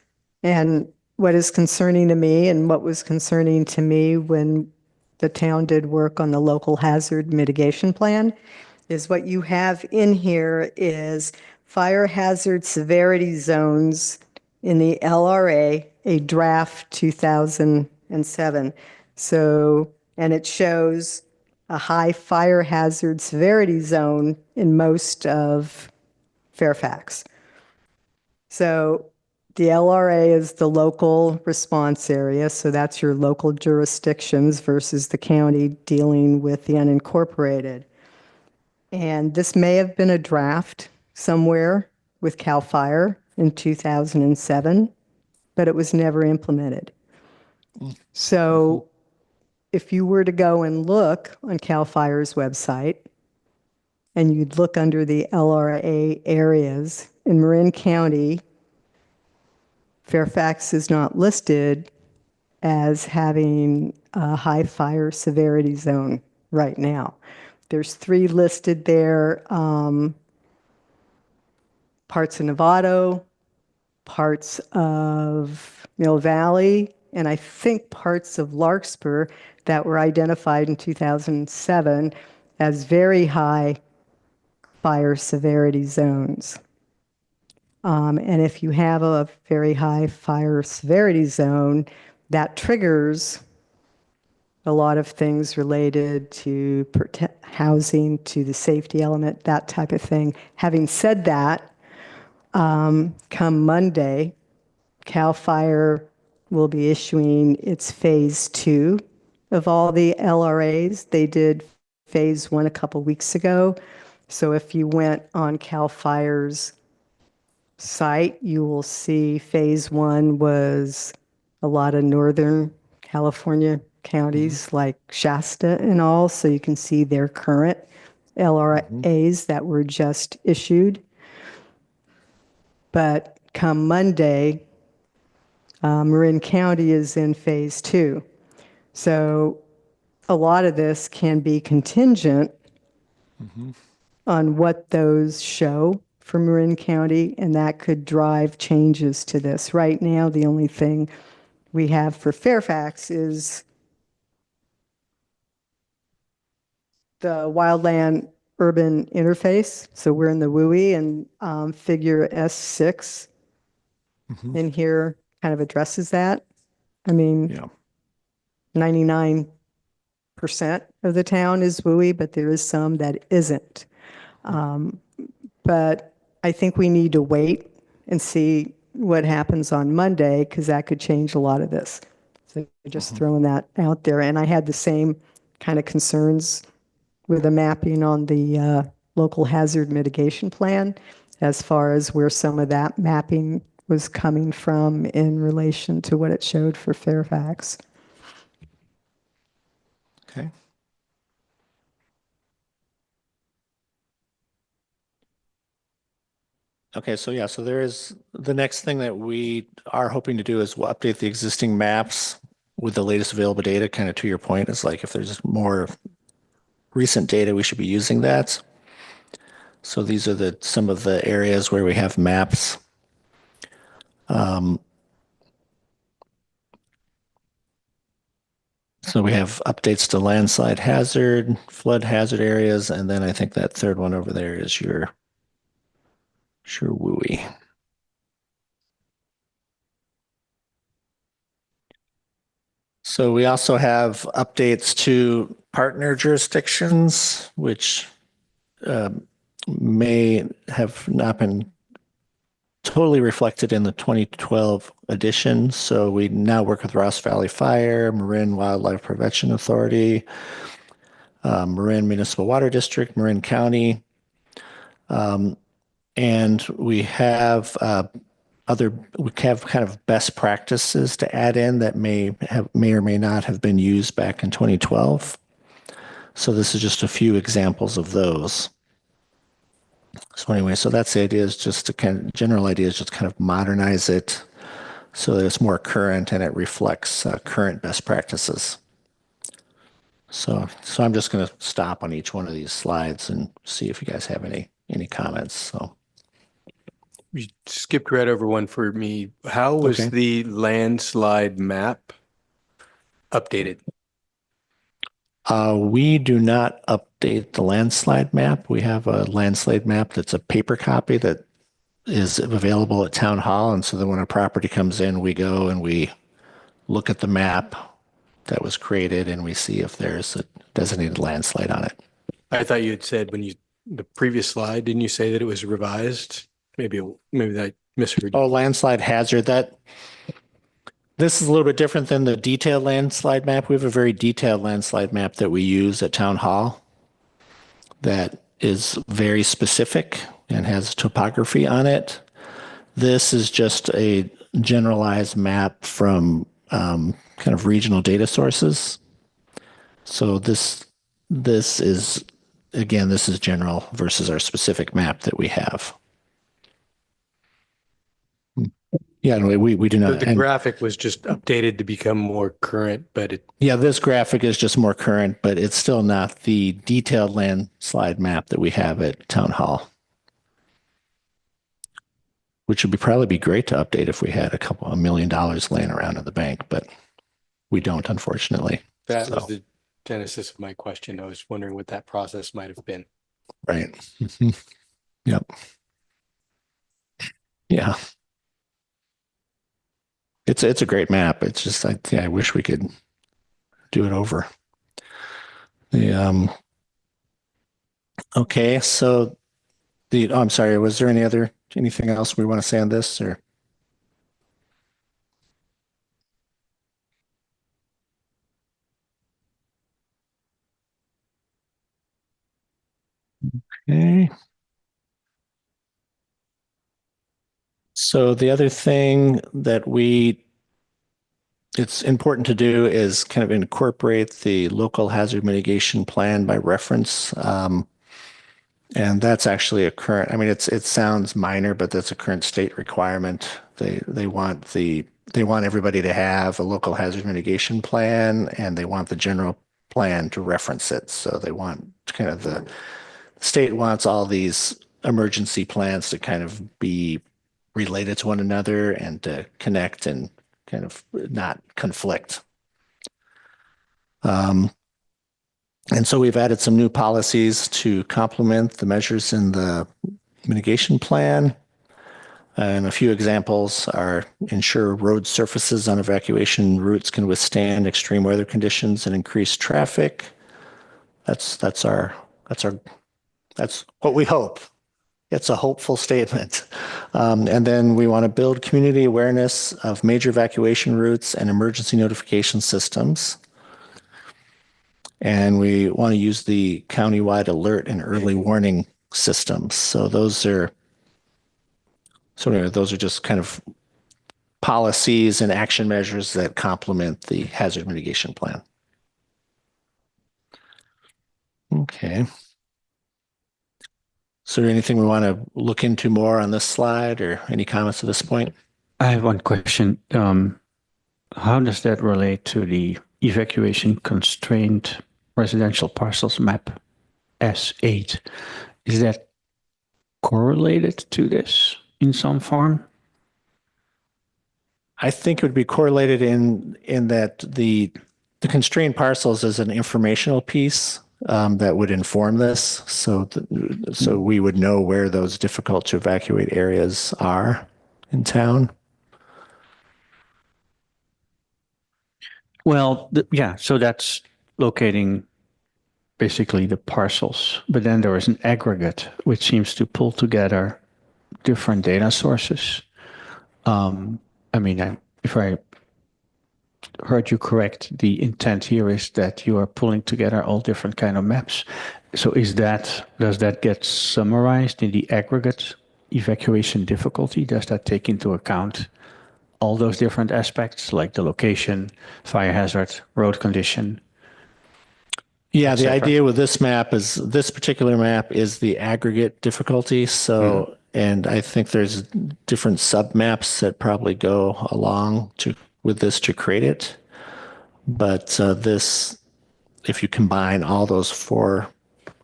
And what is concerning to me, and what was concerning to me when the town did work on the local hazard mitigation plan, is what you have in here is fire hazard severity zones in the LRA, a draft 2007. So, and it shows a high fire hazard severity zone in most of Fairfax. So the LRA is the local response area. So that's your local jurisdictions versus the county dealing with the unincorporated. And this may have been a draft somewhere with CAL FIRE in 2007, but it was never implemented. So if you were to go and look on CAL FIRE's website, and you'd look under the LRA areas in Marin County, Fairfax is not listed as having a high fire severity zone right now. There's 3 listed there, parts of Novato, parts of Mill Valley, and I think parts of Larkspur that were identified in 2007 as very high fire severity zones. And if you have a very high fire severity zone, that triggers a lot of things related to housing, to the safety element, that type of thing. Having said that, come Monday, CAL FIRE will be issuing its phase 2 of all the LRAs. They did phase 1 a couple weeks ago. So if you went on CAL FIRE's site, you will see phase 1 was a lot of Northern California counties like Shasta and all. So you can see their current LRAs that were just issued. But come Monday, Marin County is in phase 2. So a lot of this can be contingent on what those show for Marin County, and that could drive changes to this. Right now, the only thing we have for Fairfax is the wildland urban interface. So we're in the WUI, and figure S6 in here kind of addresses that. I mean, Yeah. 99% of the town is WUI, but there is some that isn't. But I think we need to wait and see what happens on Monday, because that could change a lot of this. So just throwing that out there. And I had the same kind of concerns with the mapping on the local hazard mitigation plan, as far as where some of that mapping was coming from in relation to what it showed for Fairfax. Okay. Okay, so yeah, so there is the next thing that we are hoping to do is we'll update the existing maps with the latest available data. Kind of to your point, is like if there's more recent data, we should be using that. So these are some of the areas where we have maps. So we have updates to landslide hazard, flood hazard areas, and then I think that third one over there is your WUI. So we also have updates to partner jurisdictions, which may have not been totally reflected in the 2012 edition. So we now work with Ross Valley Fire, Marin Wildlife Prevention Authority, Marin Municipal Water District, Marin County, and we have kind of best practices to add in that may or may not have been used back in 2012. So this is just a few examples of those. So anyway, so that's the idea, is just to general idea is just kind of modernize it so that it's more current and it reflects current best practices. So I'm just going to stop on each one of these slides and see if you guys have any comments. So You skipped right over one for me. How was Okay. the landslide map updated? We do not update the landslide map. We have a landslide map that's a paper copy that is available at Town Hall. And so then when a property comes in, we go and we look at the map that was created and we see if there's a designated landslide on it. I thought you had said the previous slide, didn't you say that it was revised? Maybe I misheard you. Oh, landslide hazard. This is a little bit different than the detailed landslide map. We have a very detailed landslide map that we use at Town Hall that is very specific and has topography on it. This is just a generalized map from kind of regional data sources. So this is, again, this is general versus our specific map that we have. Yeah, we do not. The graphic was just updated to become more current, but Yeah, this graphic is just more current, but it's still not the detailed landslide map that we have at Town Hall, which would probably be great to update if we had $1 million laying around in the bank, but we don't, unfortunately. that was the genesis of my question. I was wondering what that process might have been. Right. Yep. Yeah. It's a great map. It's just I wish we could do it over. The okay, so I'm sorry, was there anything else we want to say on this or? Okay. So the other thing that it's important to do is kind of incorporate the local hazard mitigation plan by reference. And that's actually a current, I mean, it sounds minor, but that's a current state requirement. They want everybody to have a local hazard mitigation plan, and they want the general plan to reference it. So they want kind of the state wants all these emergency plans to kind of be related to one another and to connect and kind of not conflict. And so we've added some new policies to complement the measures in the mitigation plan. And a few examples are ensure road surfaces on evacuation routes can withstand extreme weather conditions and increased traffic. That's what we hope. It's a hopeful statement. And then we want to build community awareness of major evacuation routes and emergency notification systems. And we want to use the countywide alert and early warning systems. So those are just kind of policies and action measures that complement the hazard mitigation plan. Okay. So anything we want to look into more on this slide or any comments at this point? I have one question. How does that relate to the evacuation constrained residential parcels map S8? Is that correlated to this in some form? I think it would be correlated in that the constrained parcels is an informational piece that would inform this. So we would know where those difficult to evacuate areas are in town. Well, yeah, so that's locating basically the parcels, but then there is an aggregate which seems to pull together different data sources. I mean, if I heard you correct, the intent here is that you are pulling together all different kind of maps. So does that get summarized in the aggregate evacuation difficulty? Does that take into account all those different aspects like the location, fire hazard, road condition? Yeah, the idea with this particular map is the aggregate difficulty. So, and I think there's different sub maps that probably go along with this to create it. But if you combine all those four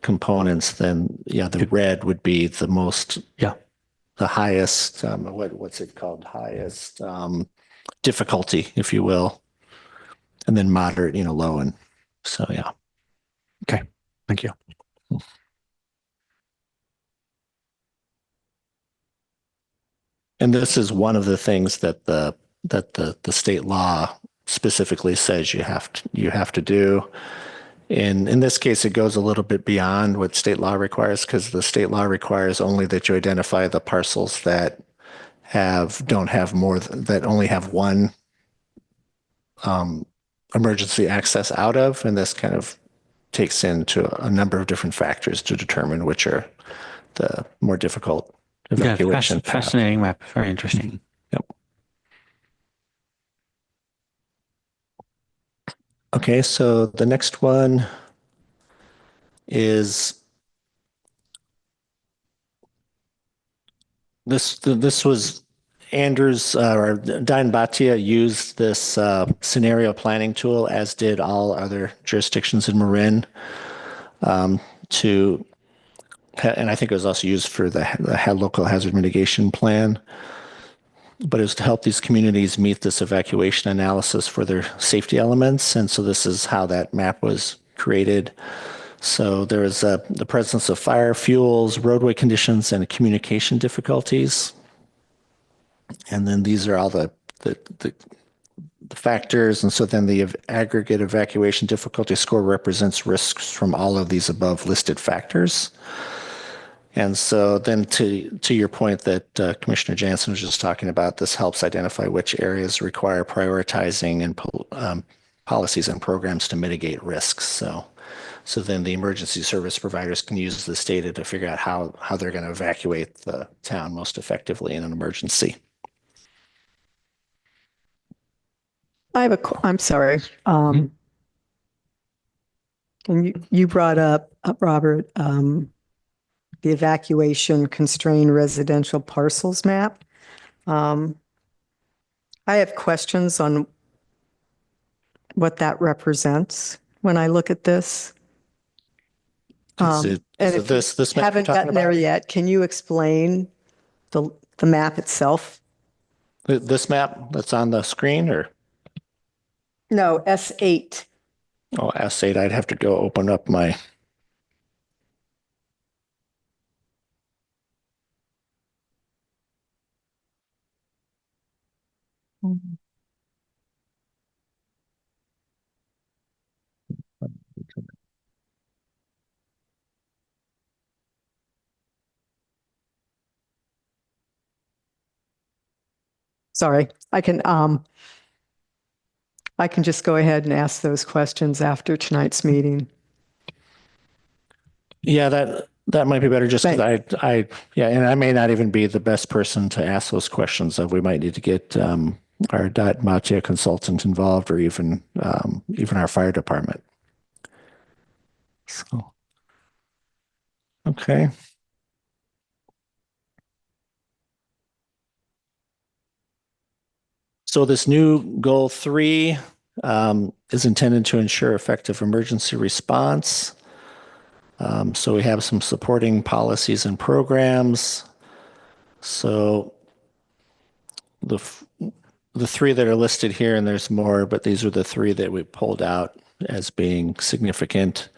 components, then the red would be the most, the highest, what's it called? Highest difficulty, if you will, and then moderate, low, and so yeah. Okay, thank you. And this is one of the things that the state law specifically says you have to do. In this case, it goes a little bit beyond what state law requires, because the state law requires only that you identify the parcels that only have one emergency access out of, and this kind of takes into a number of different factors to determine which are the more difficult evacuation paths. Fascinating map, very interesting. Yep. Okay, so the next one is this was Anders or Diane Bhatia used this scenario planning tool, as did all other jurisdictions in Marin, and I think it was also used for the local hazard mitigation plan. But it was to help these communities meet this evacuation analysis for their safety elements. And so this is how that map was created. So there is the presence of fire, fuels, roadway conditions, and communication difficulties. And then these are all the factors. And so then the aggregate evacuation difficulty score represents risks from all of these above listed factors. And so then to your point that Commissioner Jansen was just talking about, this helps identify which areas require prioritizing and policies and programs to mitigate risks. So then the emergency service providers can use this data to figure out how they're going to evacuate the town most effectively in an emergency. I'm sorry. And you brought up, Robert, the evacuation constrained residential parcels map. I have questions on what that represents when I look at this. And if This you map you're haven't talking gotten there about? yet, can you explain the map itself? This map that's on the screen, or No, S8. S8, I'd have to go open up my. Sorry, I can just go ahead and ask those questions after tonight's meeting. Yeah, that might be better just because yeah, and I may not even be the best person to ask those questions. We might need to get our Mattia consultant involved, or even our fire department. So, okay. So this new goal 3 is intended to ensure effective emergency response. So we have some supporting policies and programs. So the 3 that are listed here, and there's more, but these are the 3 that we pulled out as being significant.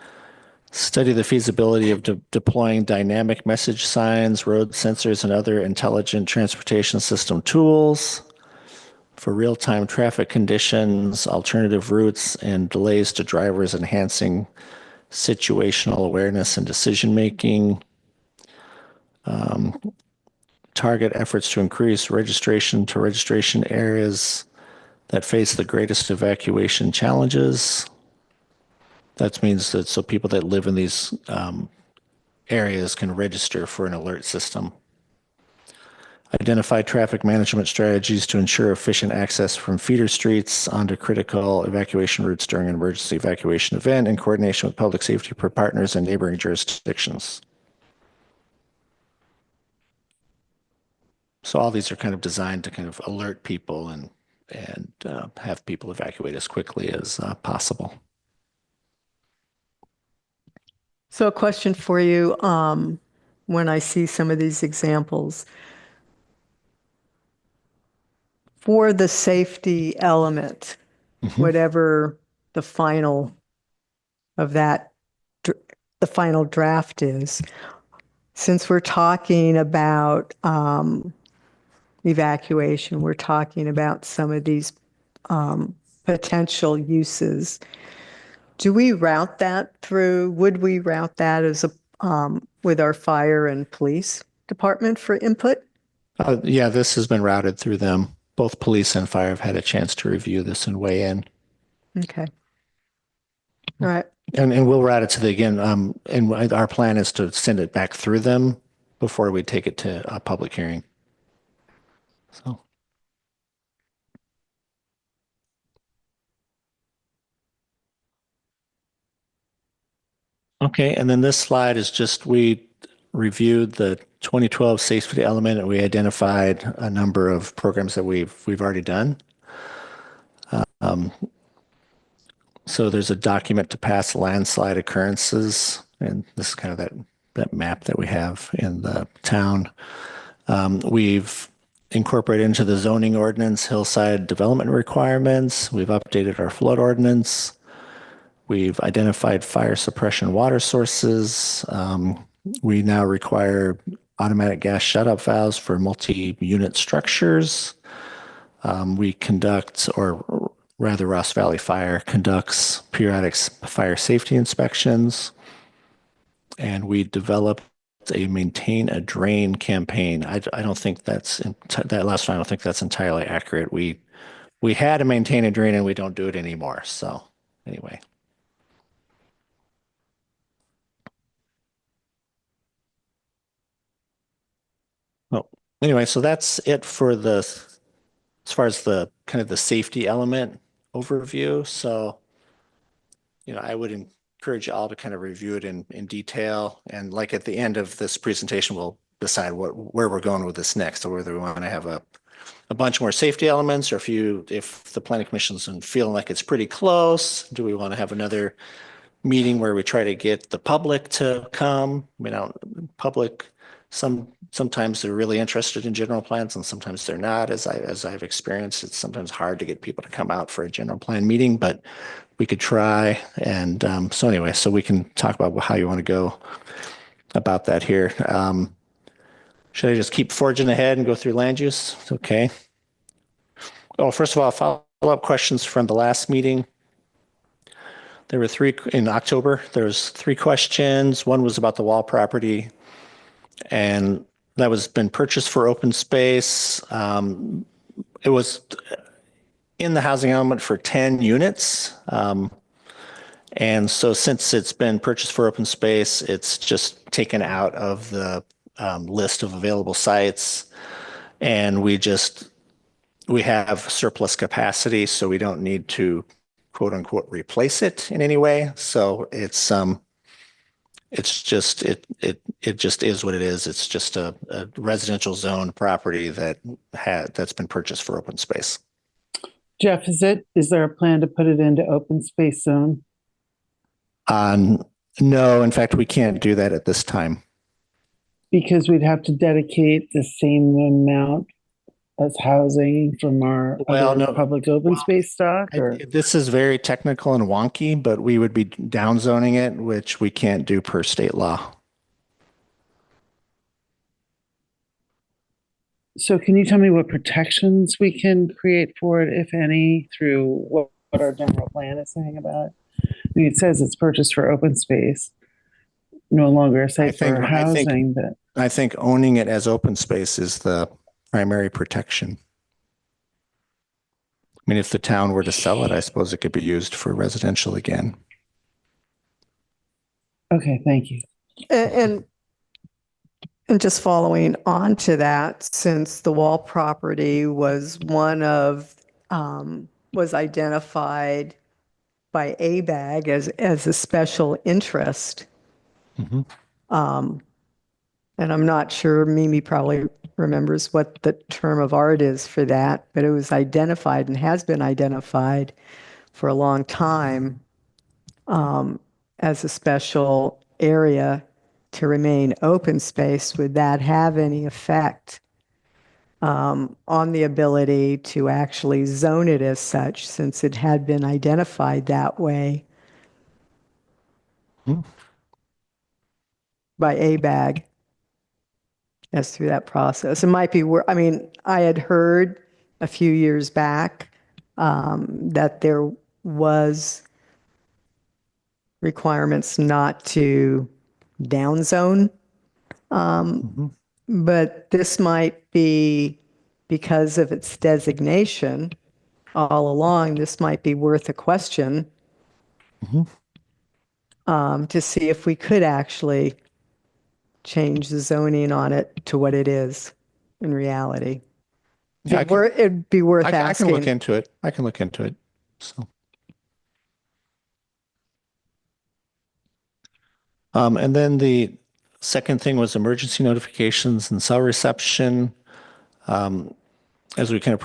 Study the feasibility of deploying dynamic message signs, road sensors, and other intelligent transportation system tools for real-time traffic conditions, alternative routes, and delays to drivers, enhancing situational awareness and decision-making. Target efforts to increase registration to registration areas that face the greatest evacuation challenges. That means that so people that live in these areas can register for an alert system. Identify traffic management strategies to ensure efficient access from feeder streets onto critical evacuation routes during an emergency evacuation event in coordination with public safety partners and neighboring jurisdictions. So all these are kind of designed to kind of alert people and have people evacuate as quickly as possible. So a question for you, when I see some of these examples, for the safety element, whatever the final of that, the final draft is, since we're talking about evacuation, we're talking about some of these potential uses. Would we route that as with our fire and police department for input? Yeah, this has been routed through them. Both police and fire have had a chance to review this and weigh in. Okay. All right. And we'll route it to and our plan is to send it back through them before we take it to a public hearing. So. Okay, and then this slide is just, we reviewed the 2012 safety element and we identified a number of programs that we've already done. So there's a document to pass landslide occurrences, and this is kind of that map that we have in the town. We've incorporated into the zoning ordinance hillside development requirements. We've updated our flood ordinance. We've identified fire suppression water sources. We now require automatic gas shut-off valves for multi-unit structures. We conduct or rather Ross Valley Fire conducts periodic fire safety inspections. And we developed a maintain a drain campaign. I don't think that last one. I don't think that's entirely accurate. We had to maintain a drain and we don't do it anymore. So anyway. Well, anyway, so that's it for as far as the kind of the safety element overview. So, I would encourage you all to kind of review it in detail. And like at the end of this presentation, we'll decide where we're going with this next, or whether we want to have a bunch more safety elements, or if the planning commission's feeling like it's pretty close, do we want to have another meeting where we try to get the public to come? Public, sometimes they're really interested in general plans and sometimes they're not. As I've experienced, it's sometimes hard to get people to come out for a general plan meeting, but we could try. And so anyway, so we can talk about how you want to go about that here. Should I just keep forging ahead and go through land use? Okay. Oh, first of all, follow-up questions from the last meeting. There were three in October. There's 3 questions. One was about the wall property, and that was been purchased for open space. It was in the housing element for 10 units. And so since it's been purchased for open space, it's just taken out of the list of available sites. And we have surplus capacity, so we don't need to quote unquote replace it in any way. So it's just is what it is. It's just a residential zone property that's been purchased for open space. Jeff, is there a plan to put it into open space zone? No, in fact, we can't do that at this time. Because we'd have to dedicate the same amount as housing from our public open space stock? Or? This is very technical and wonky, but we would be downzoning it, which we can't do per state law. So can you tell me what protections we can create for it, if any, through what our general plan is saying about it? I mean, it says it's purchased for open space, no longer a site for housing. I think owning it as open space is the primary protection. I mean, if the town were to sell it, I suppose it could be used for residential again. Okay, thank you. And just following on to that, since the wall property was was identified by ABAG as a special interest. Mm-hmm. And I'm not sure, Mimi probably remembers what the term of art is for that, but it was identified and has been identified for a long time as a special area to remain open space. Would that have any effect on the ability to actually zone it as such, since it had been identified that way by ABAG as through that process? It might be I had heard a few years back that there was requirements not to downzone. But this might be, because of its designation all along, this might be worth a question to see if we could actually change the zoning on it to what it is in reality. Yeah, it'd be worth asking. I can look into it. So. And then the second thing was emergency notifications and cell reception. As we kind of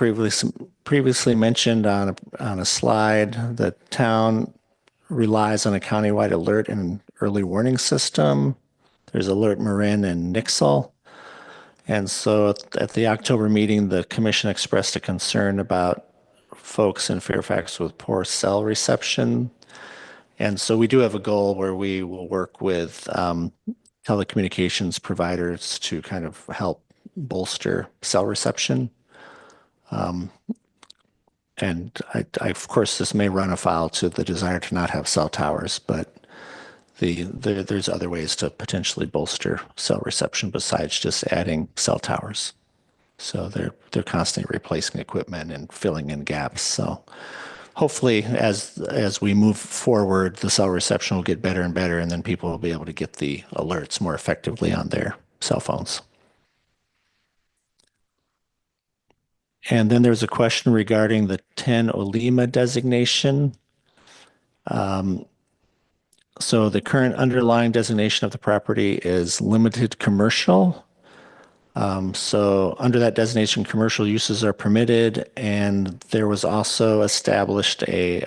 previously mentioned on a slide, the town relies on a countywide alert and early warning system. There's Alert Marin and Nixle. And so at the October meeting, the commission expressed a concern about folks in Fairfax with poor cell reception. And so we do have a goal where we will work with telecommunications providers to kind of help bolster cell reception. And of course, this may run afoul to the desire to not have cell towers, but there's other ways to potentially bolster cell reception besides just adding cell towers. So they're constantly replacing equipment and filling in gaps. So hopefully, as we move forward, the cell reception will get better and better, and then people will be able to get the alerts more effectively on their cell phones. And then there's a question regarding the 10 Olema designation. So the current underlying designation of the property is limited commercial. So under that designation, commercial uses are permitted, and there was also established a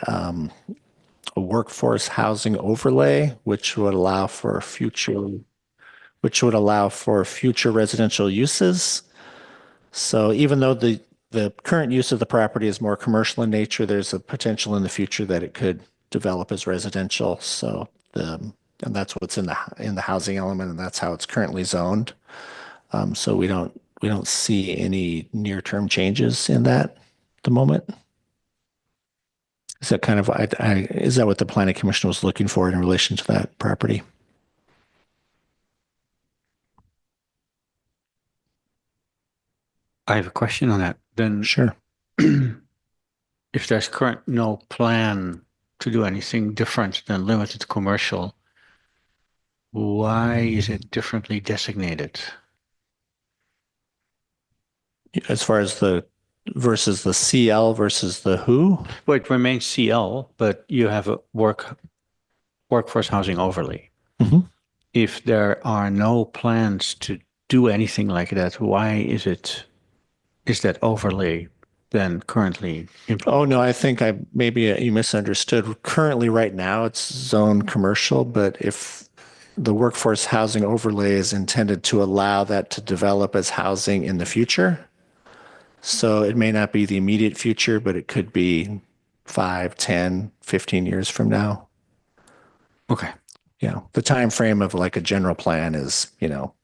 workforce housing overlay, which would allow for future residential uses. So even though the current use of the property is more commercial in nature, there's a potential in the future that it could develop as residential. So and that's what's in the housing element, and that's how it's currently zoned. So we don't see any near-term changes in that at the moment. Is that kind of is that what the planning commission was looking for in relation to that property? I have a question on that. Then Sure. if there's current no plan to do anything different than limited commercial, why is it differently designated? As far as versus the CL versus the WHO? Well, it remains CL, but you have a workforce housing overlay. Mhm. If there are no plans to do anything like that, why is that overlay then currently implemented? Oh, no, I think maybe you misunderstood. Currently, right now, it's zoned commercial, but if the workforce housing overlay is intended to allow that to develop as housing in the future. So it may not be the immediate future, but it could be 5, 10, 15 years from now. Okay. Yeah. The time frame of like a general plan is,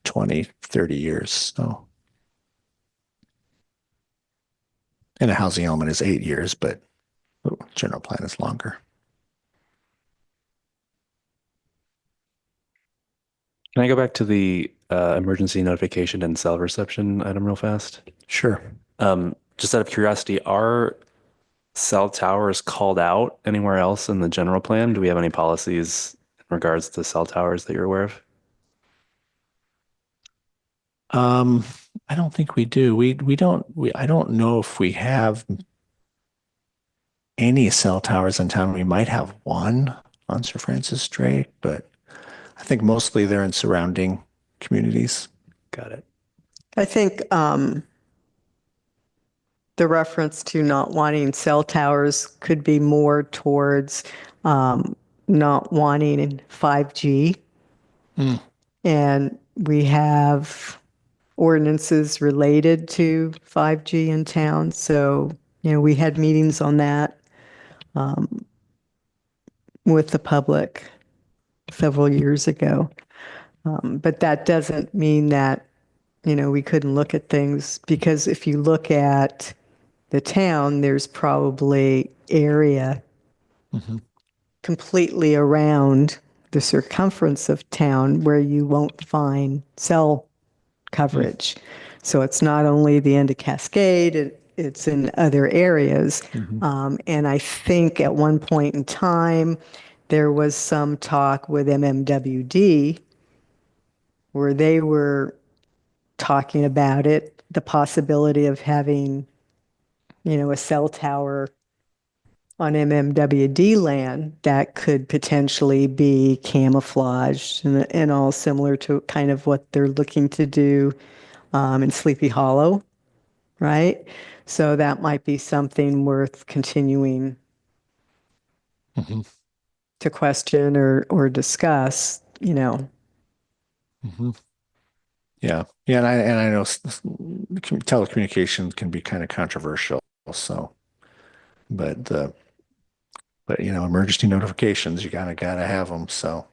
20, 30 years. So. And a housing element is 8 years, but general plan is longer. Can I go back to the emergency notification and cell reception item real fast? Sure. Just out of curiosity, are cell towers called out anywhere else in the general plan? Do we have any policies in regards to cell towers that you're aware of? I don't think we do. I don't know if we have any cell towers in town. We might have one on Sir Francis Drake, but I think mostly they're in surrounding communities. Got it. I think the reference to not wanting cell towers could be more towards not wanting 5G. And we have ordinances related to 5G in town. So, we had meetings on that with the public several years ago. But that doesn't mean that, we couldn't look at things, because if you look at the town, there's probably area completely around the circumference of town where you won't find cell coverage. So it's not only the end of Cascade, it's in other areas. And I think at one point in time, there was some talk with MMWD where they were talking about it, the possibility of having, a cell tower on MMWD land that could potentially be camouflaged and all similar to kind of what they're looking to do in Sleepy Hollow, right? So that might be something worth continuing to question or discuss, Yeah. Yeah. And I know telecommunications can be kind of controversial. So, but emergency notifications, you gotta have them. So,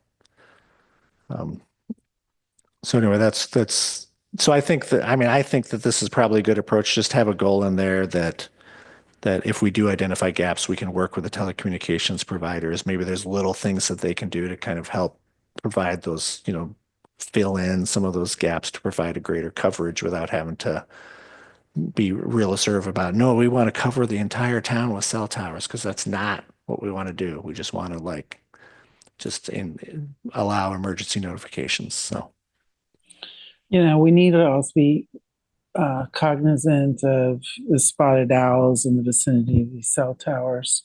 so anyway, so I think that this is probably a good approach. Just have a goal in there that that if we do identify gaps, we can work with the telecommunications providers. Maybe there's little things that they can do to kind of help provide those, fill in some of those gaps to provide a greater coverage without having to be real assertive about, no, we want to cover the entire town with cell towers, because that's not what we want to do. We just want to allow emergency notifications. So, We need to also be cognizant of the spotted owls in the vicinity of these cell towers,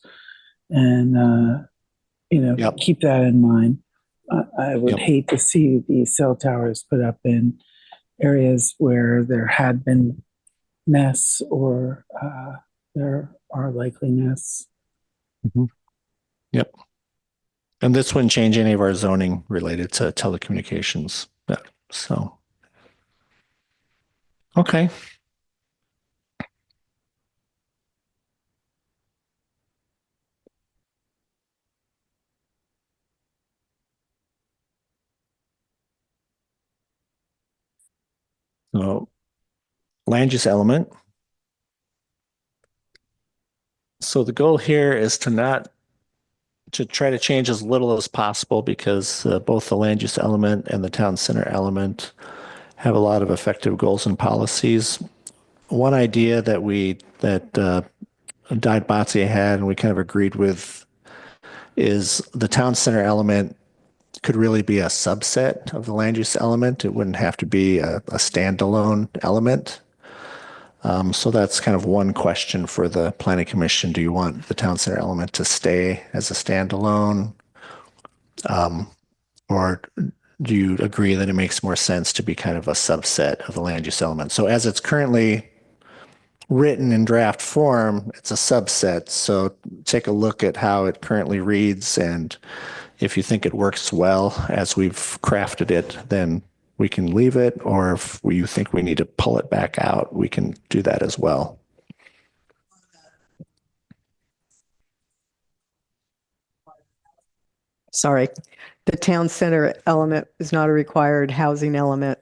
and Yep. keep that in mind. I would Yep. hate to see these cell towers put up in areas where there had been nests or there are likely nests. Yep. And this wouldn't change any of our zoning related to telecommunications. So, okay. So, land use element. So the goal here is to try to change as little as possible, because both the land use element and the town center element have a lot of effective goals and policies. One idea that Died Batsia had, and we kind of agreed with, is the town center element could really be a subset of the land use element. It wouldn't have to be a standalone element. So that's kind of one question for the planning commission. Do you want the town center element to stay as a standalone? Or do you agree that it makes more sense to be kind of a subset of the land use element? So as it's currently written in draft form, it's a subset. So take a look at how it currently reads, and if you think it works well as we've crafted it, then we can leave it. Or if you think we need to pull it back out, we can do that as well. Sorry, the town center element is not a required housing element.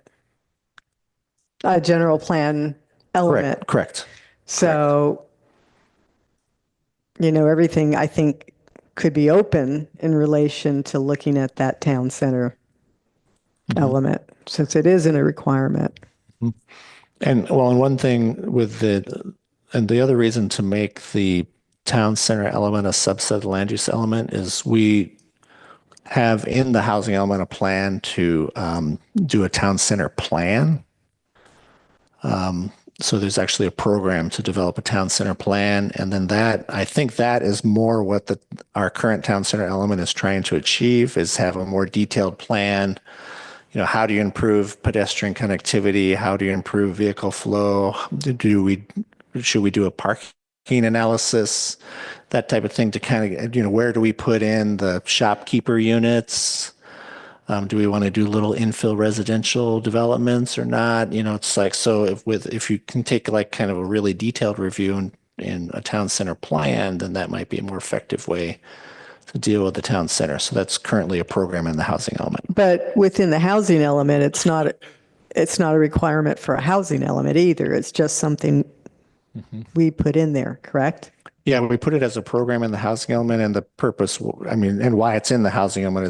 A general plan element. Correct. So, everything I think could be open in relation to looking at that town center element, since it isn't a requirement. And one thing and the other reason to make the town center element a subset of the land use element is we have in the housing element a plan to do a town center plan. So there's actually a program to develop a town center plan. And then I think that is more what our current town center element is trying to achieve, is have a more detailed plan. How do you improve pedestrian connectivity? How do you improve vehicle flow? Should we do a parking analysis? That type of thing, to kind of, where do we put in the shopkeeper units? Do we want to do little infill residential developments or not? It's like, so if you can take like kind of a really detailed review in a town center plan, then that might be a more effective way to deal with the town center. So that's currently a program in the housing element. But within the housing element, it's not a requirement for a housing element either. It's just something we put in there, correct? Yeah, we put it as a program in the housing element, and the purpose, and why it's in the housing element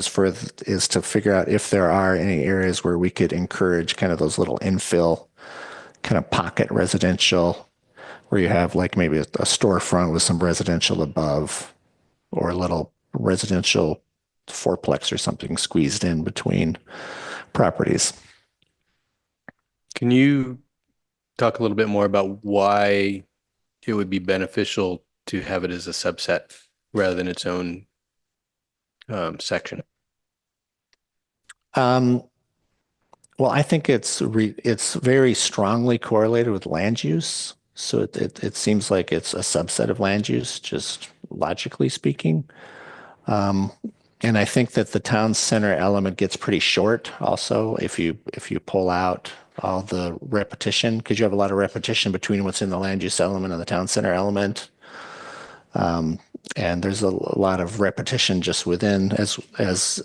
is to figure out if there are any areas where we could encourage kind of those little infill kind of pocket residential, where you have like maybe a storefront with some residential above, or a little residential fourplex or something squeezed in between properties. Can you talk a little bit more about why it would be beneficial to have it as a subset rather than its own section? Well, I think it's very strongly correlated with land use. So it seems like it's a subset of land use, just logically speaking. And I think that the town center element gets pretty short also if you pull out all the repetition, because you have a lot of repetition between what's in the land use element and the town center element. And there's a lot of repetition just within, as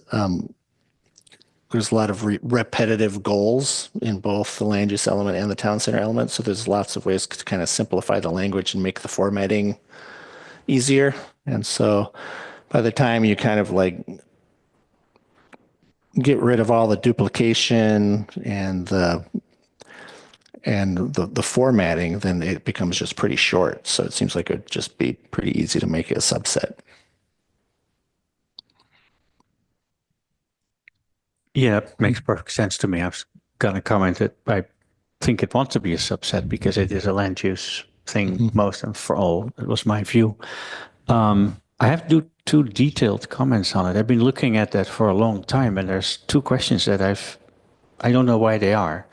there's a lot of repetitive goals in both the land use element and the town center element. So there's lots of ways to kind of simplify the language and make the formatting easier. And so by the time you kind of like get rid of all the duplication and the formatting, then it becomes just pretty short. So it seems like it would just be pretty easy to make it a subset. Yeah, it makes perfect sense to me. I was going to comment that I think it wants to be a subset because it is a land use thing most and for all. That was my view. I have to do 2 detailed comments on it. I've been looking at that for a long time, and there's 2 questions that I don't know why they are.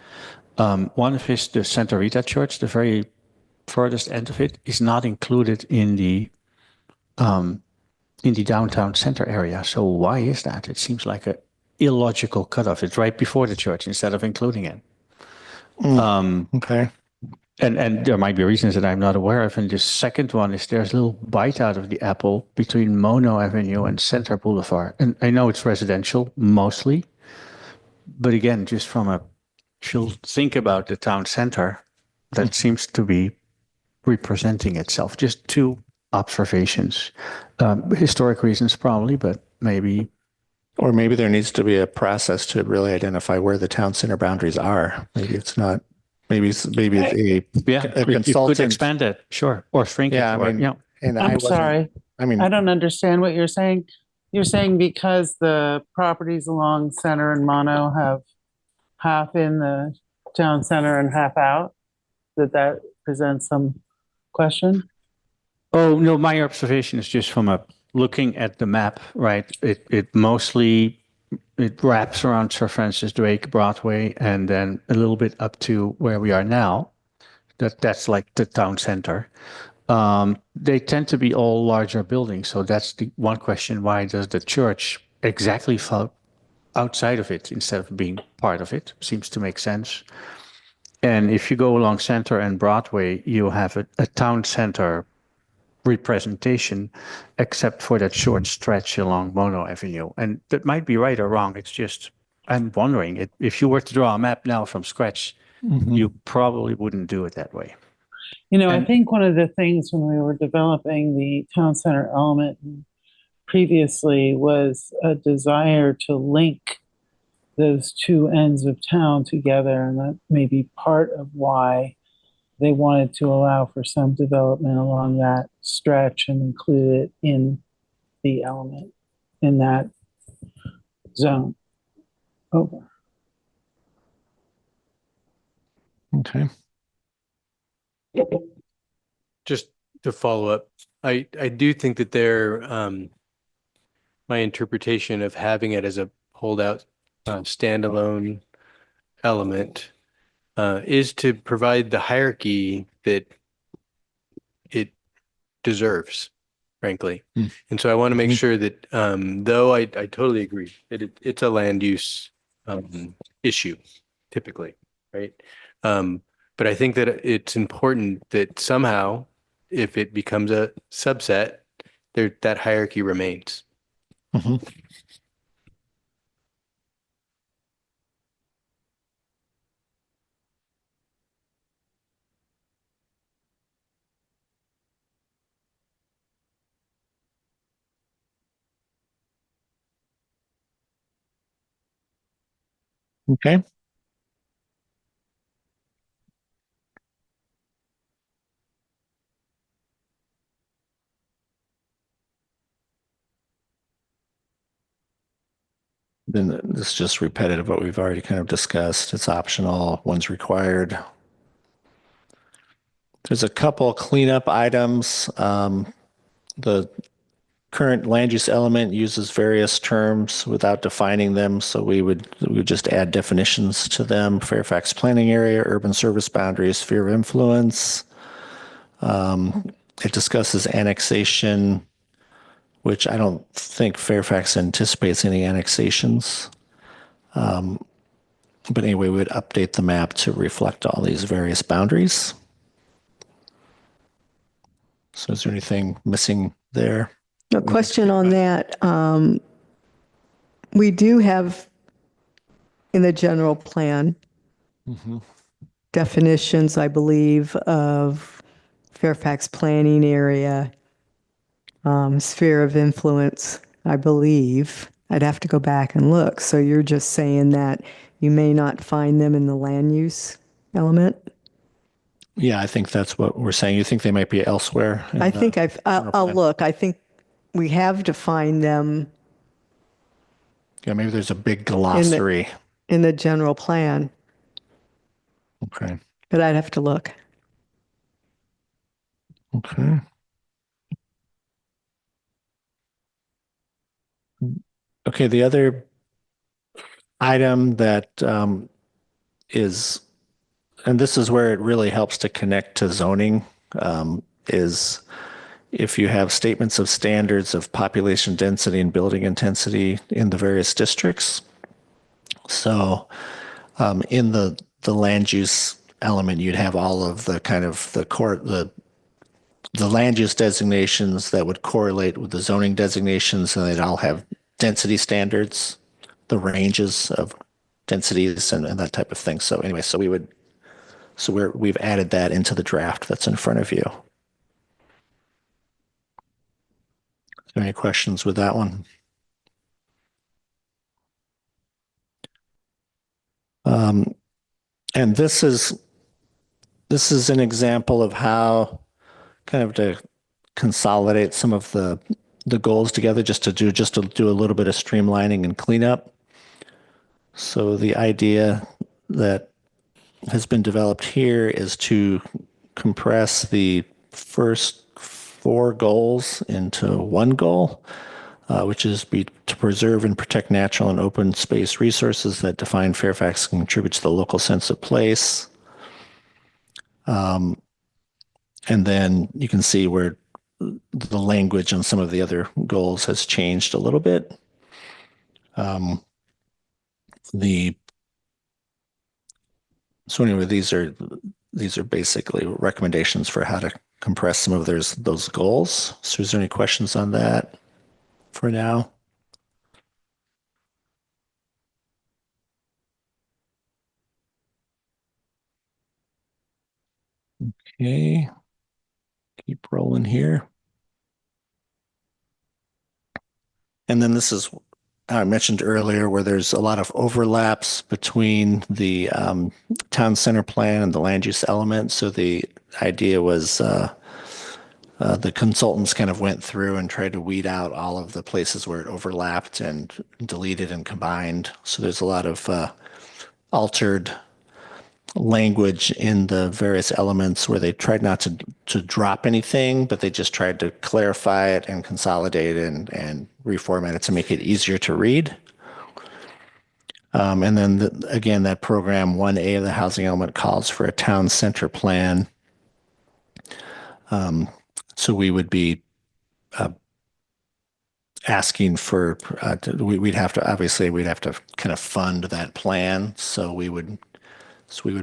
One is the Santa Rita Church, the very furthest end of it, is not included in the downtown center area. So why is that? It seems like a illogical cutoff. It's right before the church instead of including it. Okay. And there might be reasons that I'm not aware of. And the second one is there's a little bite out of the apple between Mono Avenue and Center Boulevard. And I know it's residential mostly, but again, just if you think about the town center, that seems to be representing itself. Just 2 observations. Historic reasons probably, but maybe. Or maybe there needs to be a process to really identify where the town center boundaries are. Maybe it's not. Maybe a You could consultant. expand it, sure, or shrink Yeah, it. I mean, and I'm sorry. I mean, I don't understand what you're saying. You're saying because the properties along Center and Mono have half in the town center and half out, that presents some question? Oh, no, my observation is just from looking at the map, right? It mostly, it wraps around Sir Francis Drake Broadway and then a little bit up to where we are now. That's like the town center. They tend to be all larger buildings. So that's the one question. Why does the church exactly fall outside of it instead of being part of it? Seems to make sense. And if you go along Center and Broadway, you have a town center representation, except for that short stretch along Mono Avenue. And that might be right or wrong. It's just, I'm wondering, if you were to draw a map now from scratch, you probably wouldn't do it that way. You know, I And- think one of the things when we were developing the town center element previously was a desire to link those 2 ends of town together. And that may be part of why they wanted to allow for some development along that stretch and include it in the element in that zone. Over. okay. Just to follow up, I do think that my interpretation of having it as a holdout standalone element is to provide the hierarchy that it deserves, frankly. And so I want to make sure that though I totally agree that it's a land use issue typically, right? But I think that it's important that somehow, if it becomes a subset, that hierarchy remains. Okay. Then this is just repetitive what we've already kind of discussed. It's optional, one's required. There's a couple cleanup items. The current land use element uses various terms without defining them, so we would just add definitions to them. Fairfax planning area, urban service boundaries, sphere of influence. It discusses annexation, which I don't think Fairfax anticipates any annexations. But anyway, we would update the map to reflect all these various boundaries. So is there anything missing there? A question on that. We do have in the general plan, definitions, I believe, of Fairfax planning area, sphere of influence, I believe. I'd have to go back and look. So you're just saying that you may not find them in the land use element? Yeah, I think that's what we're saying. You think they might be elsewhere? I think I'll plan. look. I think we have defined them Yeah, maybe there's a big glossary. in the general plan, Okay. but I'd have to look. Okay. Okay, the other item that is, and this is where it really helps to connect to zoning, is if you have statements of standards of population density and building intensity in the various districts. So in the land use element, you'd have all of the kind of the land use designations that would correlate with the zoning designations, and they'd all have density standards, the ranges of densities and that type of thing. So anyway, we've added that into the draft that's in front of you. Is there any questions with that one? And this is an example of how kind of to consolidate some of the goals together, just to do a little bit of streamlining and cleanup. So the idea that has been developed here is to compress the first 4 goals into one goal, which is to preserve and protect natural and open space resources that define Fairfax and contribute to the local sense of place. And then you can see where the language on some of the other goals has changed a little bit. So anyway, these are basically recommendations for how to compress some of those goals. So is there any questions on that for now? Okay, keep rolling here. And then this is, I mentioned earlier, where there's a lot of overlaps between the town center plan and the land use element. So the idea was the consultants kind of went through and tried to weed out all of the places where it overlapped and deleted and combined. So there's a lot of altered language in the various elements where they tried not to drop anything, but they just tried to clarify it and consolidate it and reformat it to make it easier to read. And then again, that program 1A of the housing element calls for a town center plan. So we would be asking for, we'd have to kind of fund that plan. So we would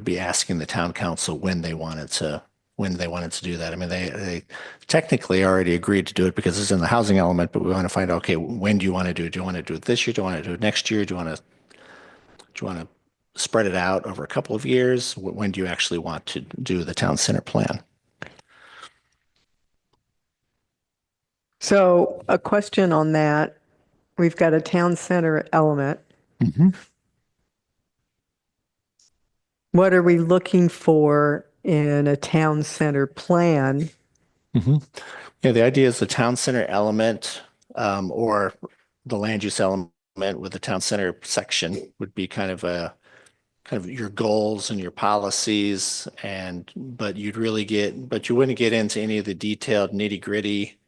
be asking the town council when they wanted to do that. I mean, they technically already agreed to do it because it's in the housing element, but we want to find out, okay, when do you want to do it? Do you want to do it this year? Do you want to do it next year? Do you want to spread it out over a couple of years? When do you actually want to do the town center plan? So a question on that. We've got a town center element. What are we looking for in a town center plan? Yeah, the idea is the town center element or the land use element with the town center section would be kind of your goals and your policies, but you wouldn't get into any of the detailed nitty-gritty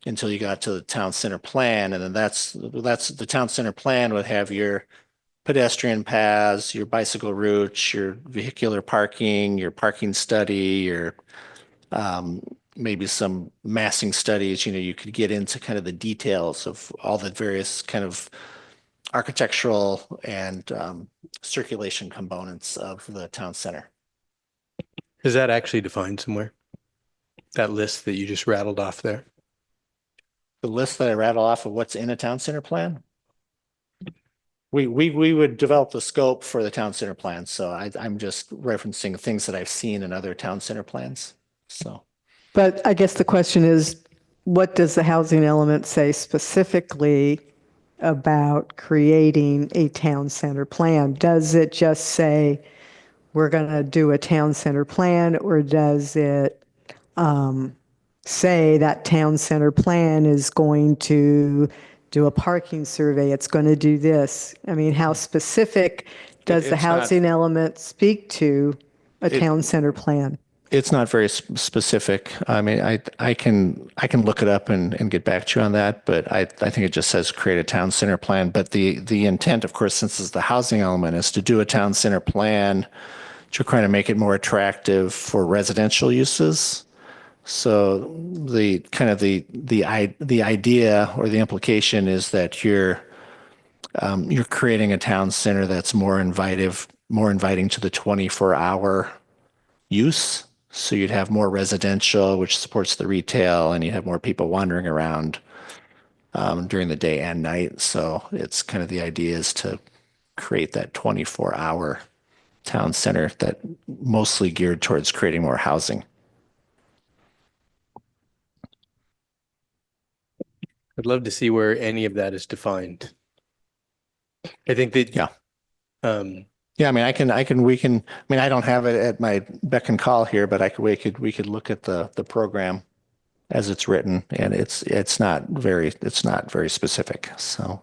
until you got to the town center plan. And then that's the town center plan would have your pedestrian paths, your bicycle routes, your vehicular parking, your parking study, your maybe some massing studies. You could get into kind of the details of all the various kind of architectural and circulation components of the town center. Is that actually defined somewhere? That list that you just rattled off there? The list that I rattle off of what's in a town center plan? we would develop the scope for the town center plan. So I'm just referencing things that I've seen in other town center plans. So. But I guess the question is, what does the housing element say specifically about creating a town center plan? Does it just say, we're going to do a town center plan, or does it say that town center plan is going to do a parking survey, it's going to do this? I mean, how specific does the It's not- housing element speak to a town center plan? It's not very specific. I mean, I can look it up and get back to you on that, but I think it just says create a town center plan. But the intent, of course, since it's the housing element, is to do a town center plan to kind of make it more attractive for residential uses. So the kind of the idea or the implication is that you're creating a town center that's more inviting to the 24-hour use. So you'd have more residential, which supports the retail, and you have more people wandering around during the day and night. So it's kind of the idea is to create that 24-hour town center that mostly geared towards creating more housing. I'd love to see where any of that is defined. I think that Yeah. Um, Yeah, I mean, I mean, I don't have it at my beck and call here, but we could look at the program as it's written, and it's not very specific. So,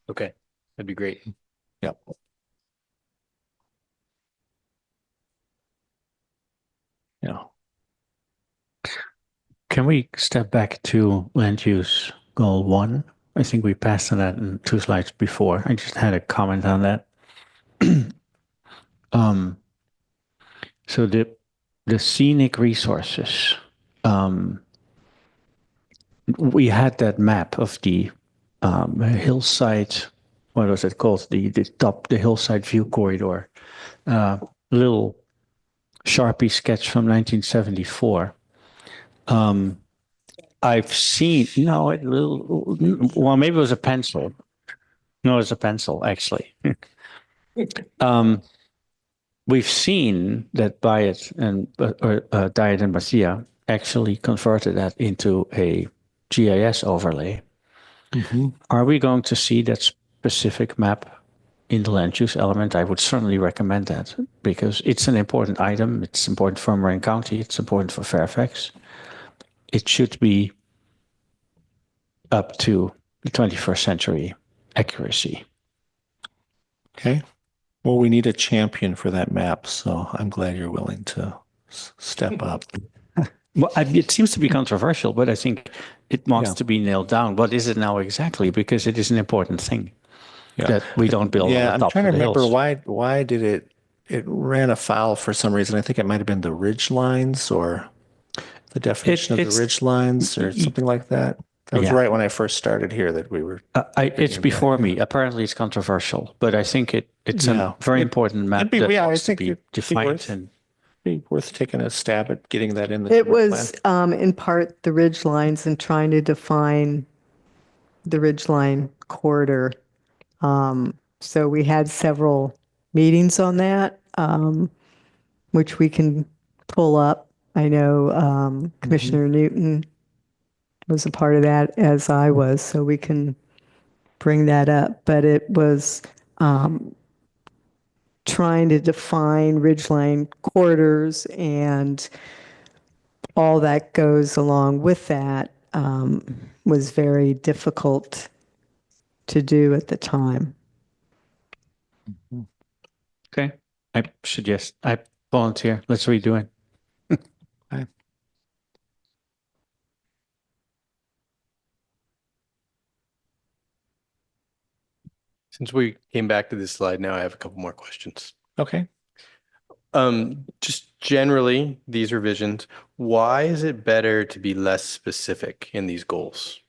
okay, that'd be great. yep. Yeah. Can we step back to land use goal 1? I think we passed on that in 2 slides before. I just had a comment on that. So the scenic resources, we had that map of the hillside, what was it called? The hillside view corridor, little Sharpie sketch from 1974. I've seen, well, maybe it was a pencil. No, it was a pencil, actually. We've seen that Diet and Basia actually converted that into a GIS overlay. Mm-hmm. Are we going to see that specific map in the land use element? I would certainly recommend that because it's an important item. It's important for Marin County. It's important for Fairfax. It should be up to the 21st century accuracy. Okay. Well, we need a champion for that map, so I'm glad you're willing to step up. Well, it seems to be controversial, but I think it wants to be nailed down. What is it now exactly? Because it is an important thing that we don't build. Yeah, on the I'm top trying of to the remember hills. why did it ran afoul for some reason. I think it might have been the ridge lines or the definition of the ridge lines or something like that. That was right when I first started here that we were. It's before me. Apparently, it's controversial, but I think it's a very important map that wants to be defined. And be worth taking a stab at getting that in the. It was in part the ridge lines and trying to define the ridgeline corridor. So we had several meetings on that, which we can pull up. I know Commissioner Newton was a part of that, as I was, so we can bring that up. But it was trying to define ridgeline corridors and all that goes along with that was very difficult to do at the time. okay, I volunteer. Let's redo it. Since we came back to this slide, now I have a couple more questions. Okay. Just generally, these revisions, why is it better to be less specific in these goals?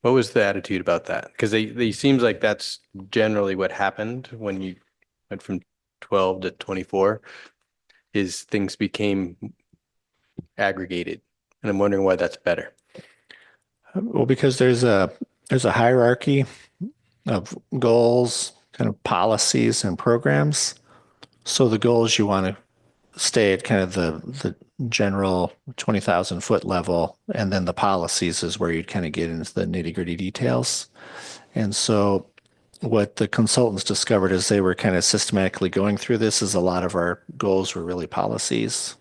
What was the attitude about that? Because they seems like that's generally what happened when you went from 12 to 24, is things became aggregated. And I'm wondering why that's better. Well, because there's there's a hierarchy of goals, kind of policies and programs. So the goals you want to stay at kind of the general 20,000 foot level, and then the policies is where you'd kind of get into the nitty gritty details. And so what the consultants discovered as they were kind of systematically going through this is a lot of our goals were really policies.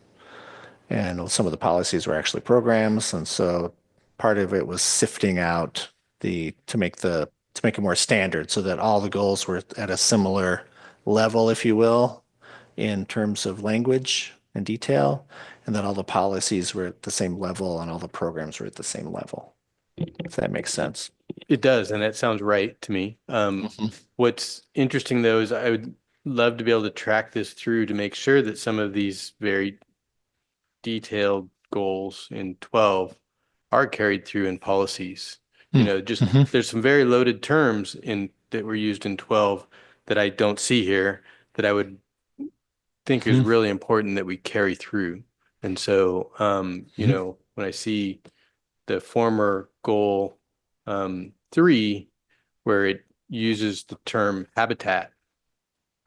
And some of the policies were actually programs. And so part of it was sifting out to make it more standard so that all the goals were at a similar level, if you will, in terms of language and detail, and that all the policies were at the same level and all the programs were at the same level. If that makes sense. It does, and that sounds right to me. What's interesting though is I would love to be able to track this through to make sure that some of these very detailed goals in 12 are carried through in policies. You know, just there's some very loaded terms that were used in 12 that I don't see here that I would think is really important that we carry through. And so, you know, when I see the former goal 3, where it uses the term habitat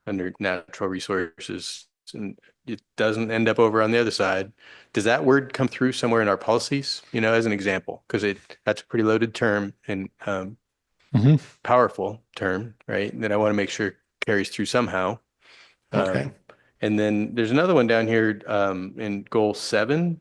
under natural resources, and it doesn't end up over on the other side. Does that word come through somewhere in our policies, you know, as an example? Because that's a pretty loaded term and powerful term, right? That I want to make sure carries through somehow. Okay. And then there's another one down here in goal 7.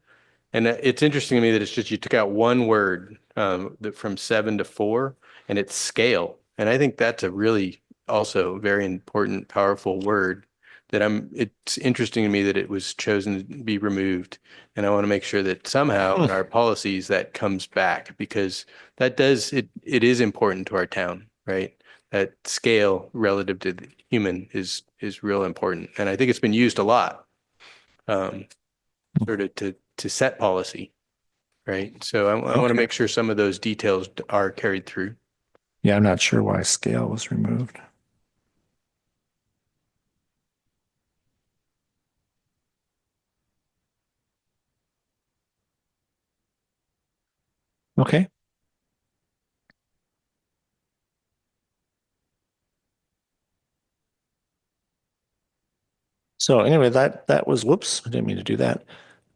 And it's interesting to me that it's just you took out one word from 7 to 4, and it's scale. And I think that's a really also very important, powerful word that it's interesting to me that it was chosen to be removed. And I want to make sure that somehow in our policies that comes back, because it is important to our town, right? That scale relative to the human is real important. And I think it's been used a lot sort of to set policy, right? So I want to make sure some of those details are carried through. Yeah, I'm not sure why scale was removed. Okay. So anyway, that was, whoops, I didn't mean to do that.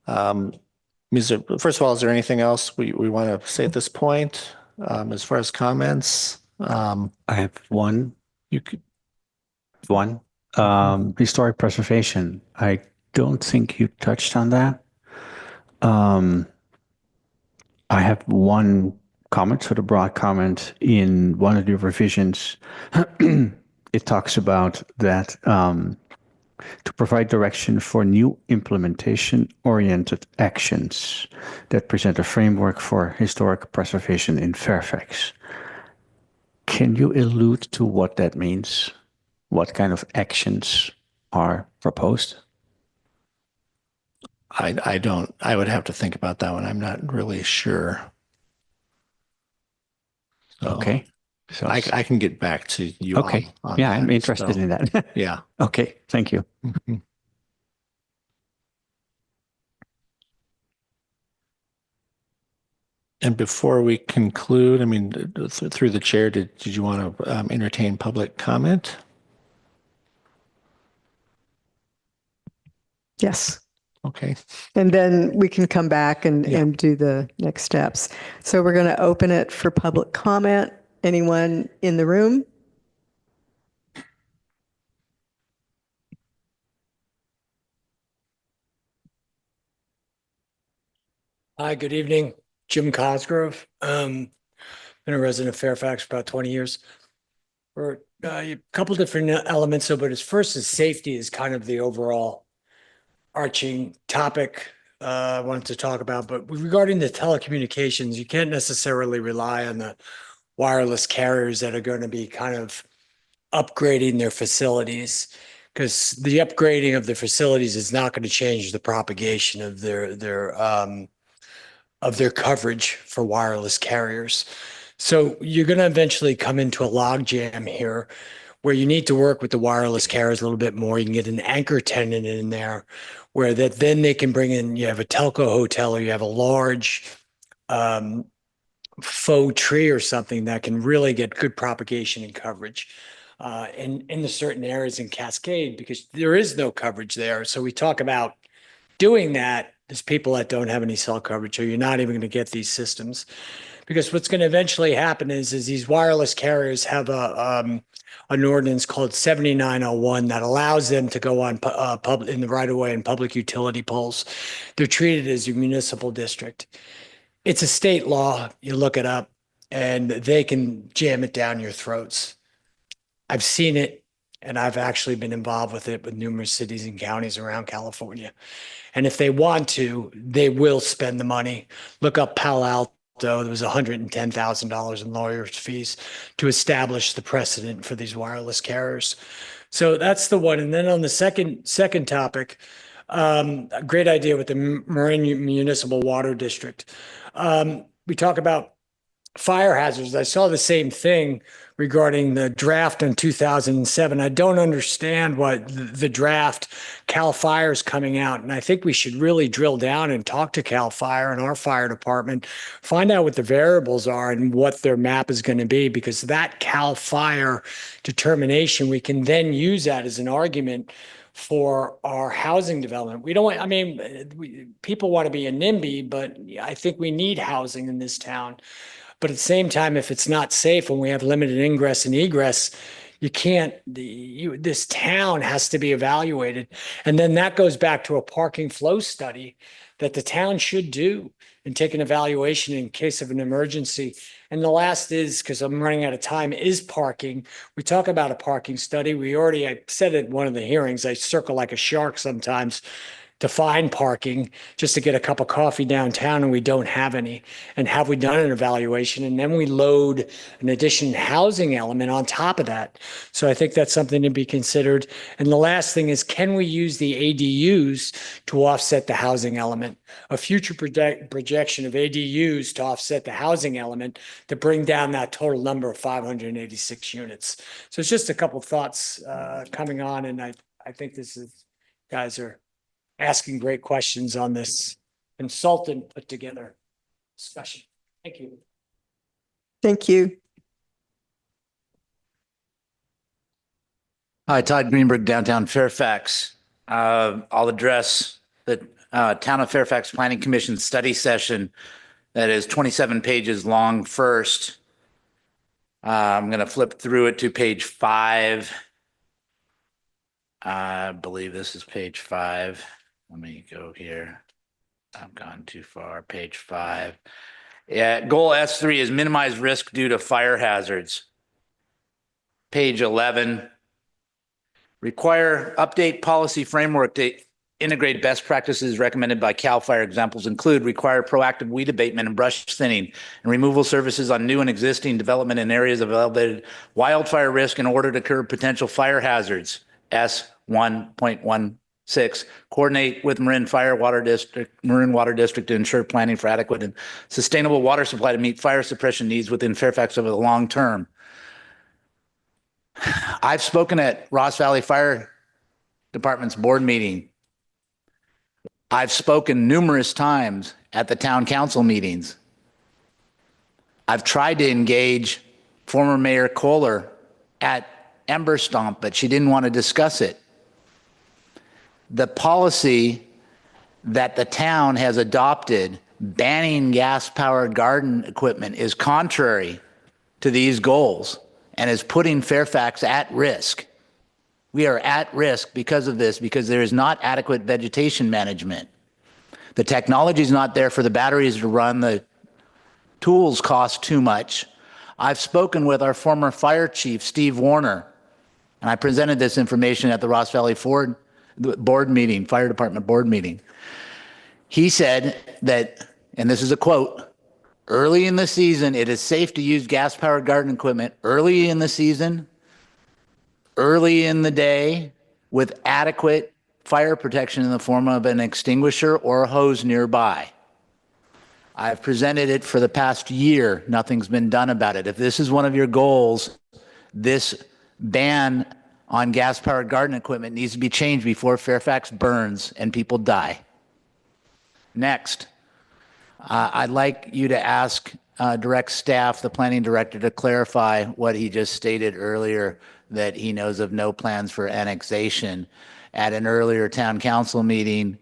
First of all, is there anything else we want to say at this point as far as comments? I have one. You could, Historic preservation. I don't think you touched on that. I have one comment, sort of broad comment in one of the revisions. It talks about that to provide direction for new implementation-oriented actions that present a framework for historic preservation in Fairfax. Can you allude to what that means? What kind of actions are proposed? I don't, I would have to think about that one. I'm not really sure. So Okay. So I can get back to you. okay. On Yeah, that. I'm interested in that. Yeah. Okay. Thank you. Mhm. And before we conclude, I mean, through the chair, did you want to entertain public comment? Yes. Okay. And then we can come back and do the next steps. So we're going to open it for public comment. Anyone in the room? Hi, good evening. Jim Cosgrove. Been a resident of Fairfax for about 20 years. For a couple different elements, but as first as safety is kind of the overall arching topic I wanted to talk about. But regarding the telecommunications, you can't necessarily rely on the wireless carriers that are going to be kind of upgrading their facilities, because the upgrading of the facilities is not going to change the propagation of their coverage for wireless carriers. So you're going to eventually come into a logjam here where you need to work with the wireless carriers a little bit more. You can get an anchor tenant in there where then they can bring in, you have a telco hotel or you have a large faux tree or something that can really get good propagation and coverage in the certain areas in Cascade, because there is no coverage there. So we talk about doing that. There's people that don't have any cell coverage, so you're not even going to get these systems. Because what's going to eventually happen is these wireless carriers have an ordinance called 7901 that allows them to go on public in the right of way and public utility poles. They're treated as a municipal district. It's a state law. You look it up, and they can jam it down your throats. I've seen it, and I've actually been involved with it with numerous cities and counties around California. And if they want to, they will spend the money. Look up Palo Alto. There was $110,000 in lawyers' fees to establish the precedent for these wireless carriers. So that's the one. And then on the second topic, a great idea with the Marin Municipal Water District. We talk about fire hazards. I saw the same thing regarding the draft in 2007. I don't understand what the draft Cal Fire is coming out. And I think we should really drill down and talk to Cal Fire and our fire department, find out what the variables are and what their map is going to be, because that Cal Fire determination, we can then use that as an argument for our housing development. We don't want, I mean, people want to be a NIMBY, but I think we need housing in this town. But at the same time, if it's not safe and we have limited ingress and egress, you can't, this town has to be evaluated. And then that goes back to a parking flow study that the town should do and take an evaluation in case of an emergency. And the last is, because I'm running out of time, is parking. We talk about a parking study. I said at one of the hearings, I circle like a shark sometimes to find parking just to get a cup of coffee downtown, and we don't have any. And have we done an evaluation? And then we load an additional housing element on top of that. So I think that's something to be considered. And the last thing is, can we use the ADUs to offset the housing element? A future projection of ADUs to offset the housing element to bring down that total number of 586 units. So it's just a couple thoughts coming on, and I think guys are asking great questions on this consultant put together discussion. Thank you. Thank you. Hi, Todd Greenberg, downtown Fairfax. I'll address the Town of Fairfax Planning Commission study session that is 27 pages long first. I'm going to flip through it to page 5. I believe this is page 5. Let me go here. I've gone too far. Page 5. Yeah, goal S3 is minimize risk due to fire hazards. Page 11. Require update policy framework to integrate best practices recommended by CAL FIRE. Examples include require proactive weed abatement and brush thinning and removal services on new and existing development in areas of elevated wildfire risk in order to curb potential fire hazards. S1.16. Coordinate with Marin Water District to ensure planning for adequate and sustainable water supply to meet fire suppression needs within Fairfax over the long term. I've spoken at Ross Valley Fire Department's board meeting. I've spoken numerous times at the town council meetings. I've tried to engage former Mayor Kohler at Ember Stomp, but she didn't want to discuss it. The policy that the town has adopted banning gas-powered garden equipment is contrary to these goals and is putting Fairfax at risk. We are at risk because of this, because there is not adequate vegetation management. The technology is not there for the batteries to run. The tools cost too much. I've spoken with our former fire chief, Steve Warner, and I presented this information at the Ross Valley Ford board meeting, fire department board meeting. He said that, and this is a quote, early in the season, it is safe to use gas-powered garden equipment early in the season, early in the day, with adequate fire protection in the form of an extinguisher or a hose nearby. I've presented it for the past year. Nothing's been done about it. If this is one of your goals, this ban on gas-powered garden equipment needs to be changed before Fairfax burns and people die. Next, I'd like you to ask, direct staff, the planning director, to clarify what he just stated earlier, that he knows of no plans for annexation. At an earlier town council meeting,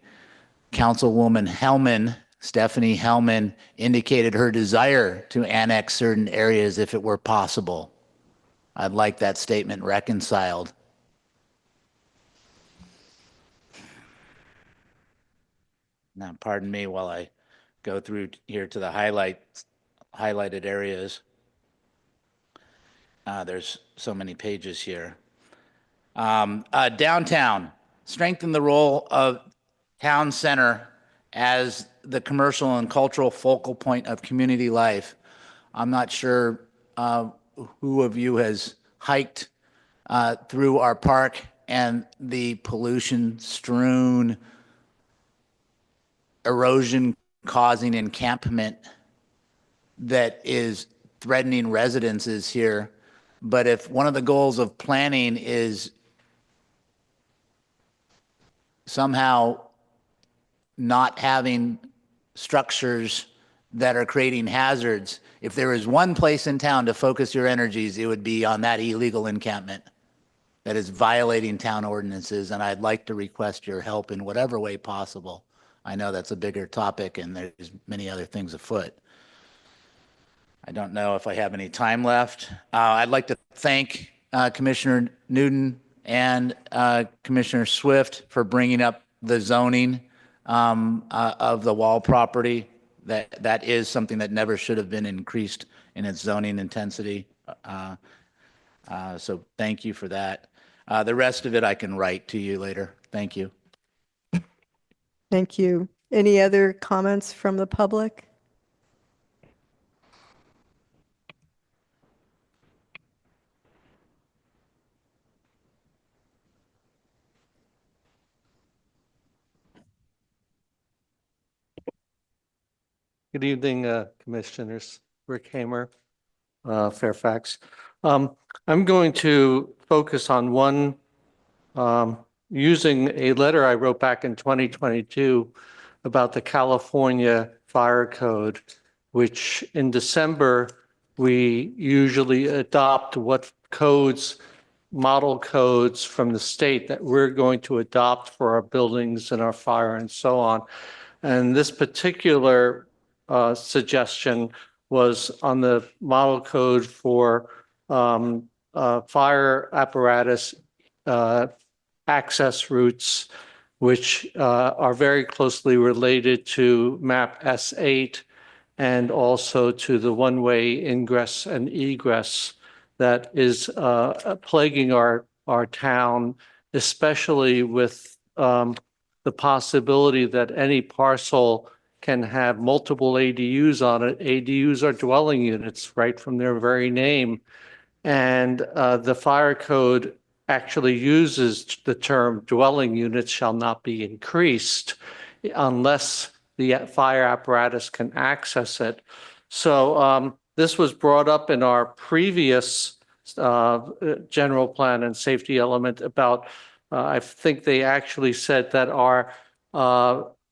Councilwoman Hellman, Stephanie Hellman, indicated her desire to annex certain areas if it were possible. I'd like that statement reconciled. Now, pardon me while I go through here to the highlighted areas. There's so many pages here. Downtown, strengthen the role of town center as the commercial and cultural focal point of community life. I'm not sure who of you has hiked through our park and the pollution-strewn, erosion-causing encampment that is threatening residences here. But if one of the goals of planning is somehow not having structures that are creating hazards, if there is one place in town to focus your energies, it would be on that illegal encampment that is violating town ordinances. And I'd like to request your help in whatever way possible. I know that's a bigger topic and there's many other things afoot. I don't know if I have any time left. I'd like to thank Commissioner Newton and Commissioner Swift for bringing up the zoning of the Wall property. That is something that never should have been increased in its zoning intensity. So thank you for that. The rest of it I can write to you later. Thank you. Thank you. Any other comments from the public? Good evening, Commissioners. Rick Hamer, Fairfax. I'm going to focus on one, using a letter I wrote back in 2022 about the California Fire Code, which in December, we usually adopt what codes, model codes from the state that we're going to adopt for our buildings and our fire and so on. And this particular suggestion was on the model code for fire apparatus access routes, which are very closely related to map S8 and also to the one-way ingress and egress that is plaguing our town, especially with the possibility that any parcel can have multiple ADUs on it. ADUs are dwelling units, right from their very name. And the fire code actually uses the term dwelling units shall not be increased unless the fire apparatus can access it. So this was brought up in our previous general plan and safety element about, I think they actually said that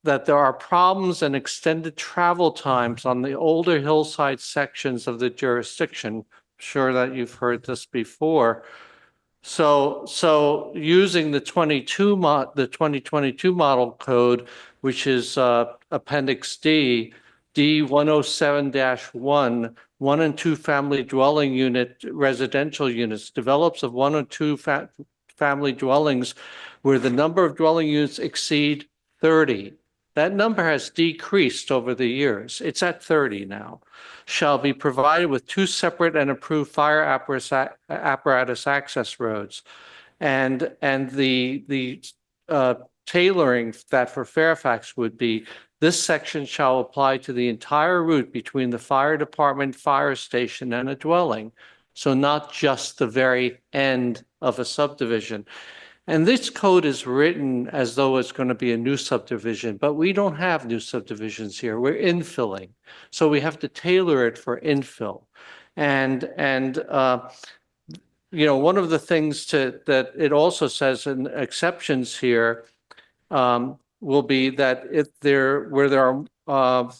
that there are problems and extended travel times on the older hillside sections of the jurisdiction. I'm sure that you've heard this before. So using the 2022 model code, which is Appendix D, D107-1, 1 and 2 family dwelling unit residential units, develops of 1 or 2 family dwellings where the number of dwelling units exceed 30. That number has decreased over the years. It's at 30 now. Shall be provided with 2 separate and approved fire apparatus access roads. And the tailoring that for Fairfax would be, this section shall apply to the entire route between the fire department, fire station, and a dwelling. So not just the very end of a subdivision. And this code is written as though it's going to be a new subdivision, but we don't have new subdivisions here. We're infilling. So we have to tailor it for infill. And you know, one of the things that it also says in exceptions here will be that where there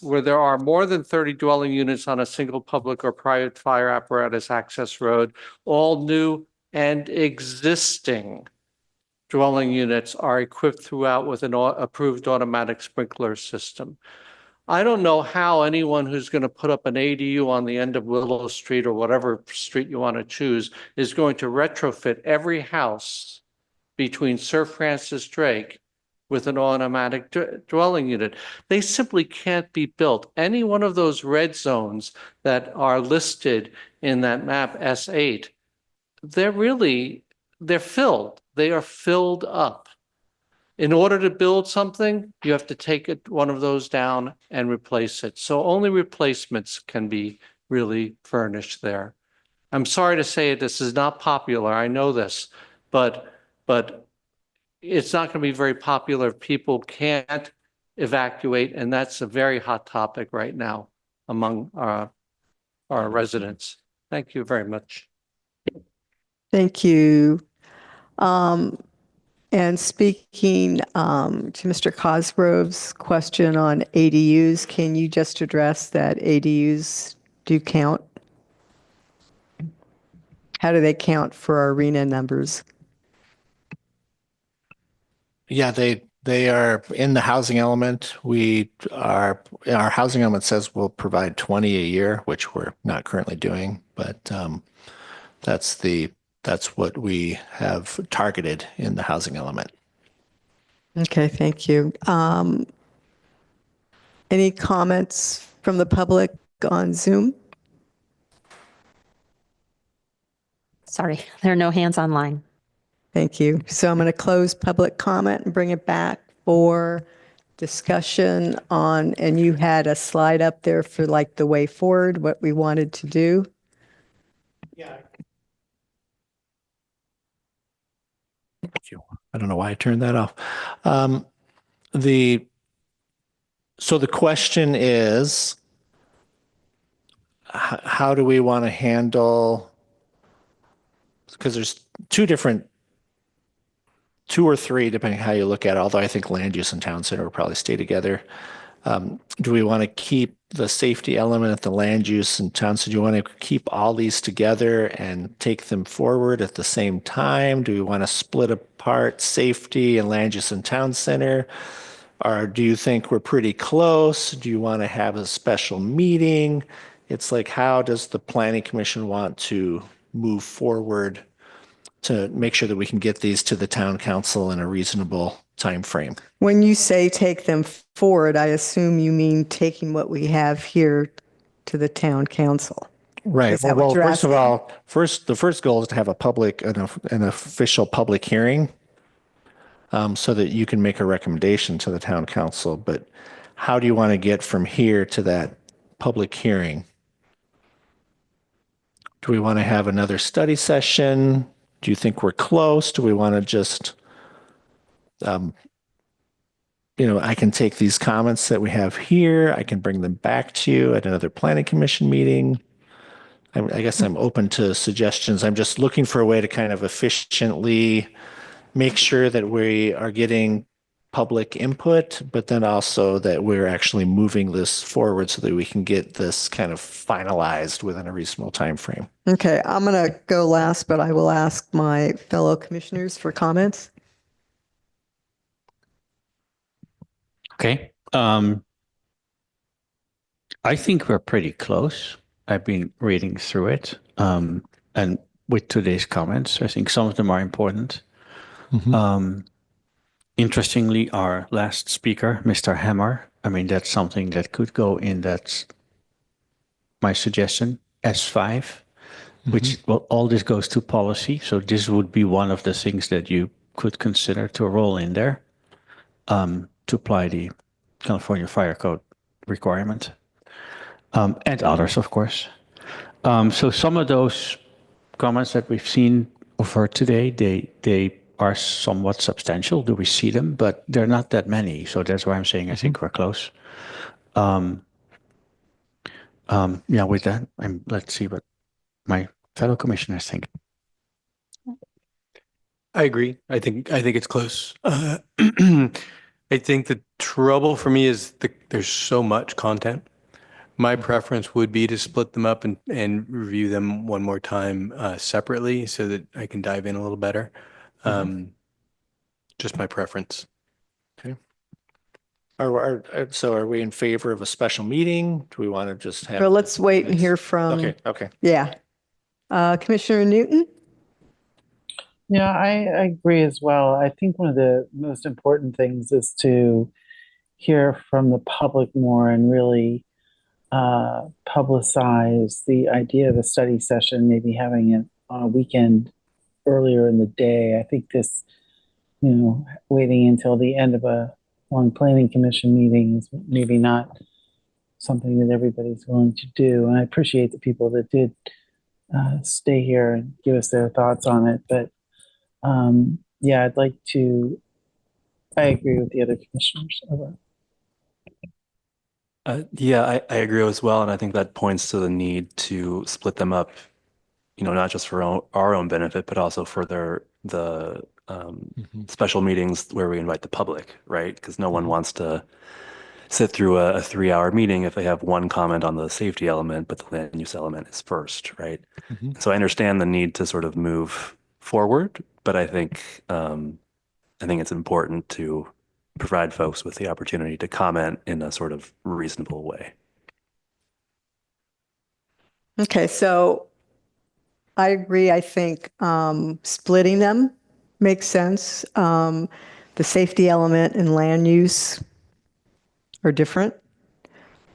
where there are more than 30 dwelling units on a single public or private fire apparatus access road, all new and existing dwelling units are equipped throughout with an approved automatic sprinkler system. I don't know how anyone who's going to put up an ADU on the end of Willow Street or whatever street you want to choose is going to retrofit every house between Sir Francis Drake with an automatic dwelling unit. They simply can't be built. Any one of those red zones that are listed in that map S8, they're filled. They are filled up. In order to build something, you have to take one of those down and replace it. So only replacements can be really furnished there. I'm sorry to say this is not popular. I know this, but it's not going to be very popular if people can't evacuate, and that's a very hot topic right now among our residents. Thank you very much. Thank you. And speaking to Mr. Cosgrove's question on ADUs, can you just address that ADUs do count? How do they count for our arena numbers? Yeah, they are in the housing element. Our housing element says we'll provide 20 a year, which we're not currently doing, but that's what we have targeted in the housing element. Okay, thank you. Any comments from the public on Zoom? Sorry, there are no hands online. Thank you. So I'm going to close public comment and bring it back for discussion on, and you had a slide up there for like the way forward, what we wanted to do. Yeah. Thank you. I don't know why I turned that off. So the question is, how do we want to handle, because there's two or three, depending how you look at it, although I think land use and town center will probably stay together. Do we want to keep the safety element at the land use and town center? Do you want to keep all these together and take them forward at the same time? Do we want to split apart safety and land use and town center? Or do you think we're pretty close? Do you want to have a special meeting? It's like, how does the planning commission want to move forward to make sure that we can get these to the town council in a reasonable time frame? When you say take them forward, I assume you mean taking what we have here to the town council. Right. Is that what you're First of asking? all, the first goal is to have an official public hearing, so that you can make a recommendation to the town council. But how do you want to get from here to that public hearing? Do we want to have another study session? Do you think we're close? Do we want to just, I can take these comments that we have here, I can bring them back to you at another planning commission meeting. I guess I'm open to suggestions. I'm just looking for a way to kind of efficiently make sure that we are getting public input, but then also that we're actually moving this forward so that we can get this kind of finalized within a reasonable time frame. Okay, I'm going to go last, but I will ask my fellow commissioners for comments. Okay. I think we're pretty close. I've been reading through it. And with today's comments, I think some of them are important. Interestingly, our last speaker, Mr. Hammer, I mean, that's something that could go in that, my suggestion, S5, which, well, all this goes to policy. So this would be one of the things that you could consider to roll in there, to apply the California Fire Code requirement, and others, of course. So some of those comments that we've seen or heard today, they are somewhat substantial. Do we see them? But they're not that many. So that's why I'm saying I think we're close. Yeah, with that, let's see what my fellow commissioners think. I agree. I think it's close. I think that trouble for me is there's so much content. My preference would be to split them up and review them one more time separately so that I can dive in a little better. Just my preference. So are we in favor of a special meeting? Do we want to just have? Well, let's wait and hear from. Okay. Yeah. Commissioner Newton? Yeah, I agree as well. I think one of the most important things is to hear from the public more and really publicize the idea of a study session, maybe having it on a weekend earlier in the day. I think this, waiting until the end of a long planning commission meeting is maybe not something that everybody's willing to do. And I appreciate the people that did stay here and give us their thoughts on it. But yeah, I agree with the other commissioners. Over. Yeah, I agree as well. And I think that points to the need to split them up, not just for our own benefit, but also for the special meetings where we invite the public, right? Because no one wants to sit through a 3-hour meeting if they have one comment on the safety element, but the land use element is first, right? So I understand the need to sort of move forward, but I think it's important to provide folks with the opportunity to comment in a sort of reasonable way. Okay, so I agree. I think splitting them makes sense. The safety element and land use are different.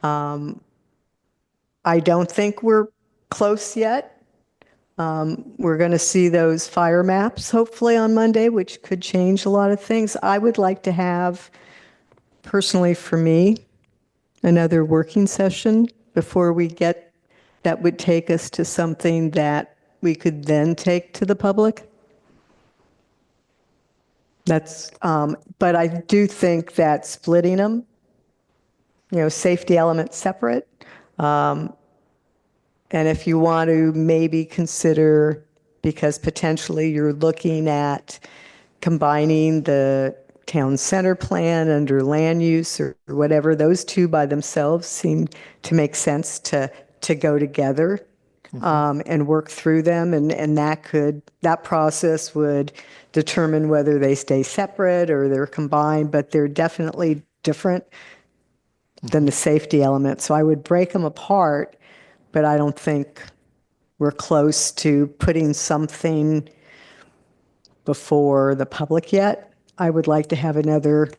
I don't think we're close yet. We're going to see those fire maps hopefully on Monday, which could change a lot of things. I would like to have, personally for me, another working session before we get, that would take us to something that we could then take to the public. But I do think that splitting them, safety elements separate. And if you want to maybe consider, because potentially you're looking at combining the town center plan under land use or whatever, those two by themselves seem to make sense to go together and work through them. And that process would determine whether they stay separate or they're combined, but they're definitely different than the safety element. So I would break them apart, but I don't think we're close to putting something before the public yet. I would like to have another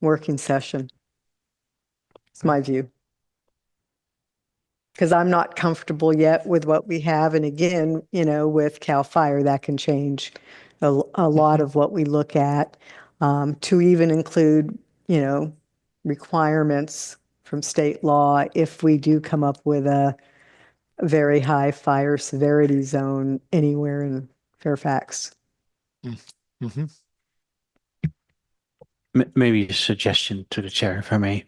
working session. It's my view. Because I'm not comfortable yet with what we have. And again, with CAL FIRE, that can change a lot of what we look at, to even include, requirements from state law if we do come up with a very high fire severity zone anywhere in Fairfax. Maybe a suggestion to the chair, if I may.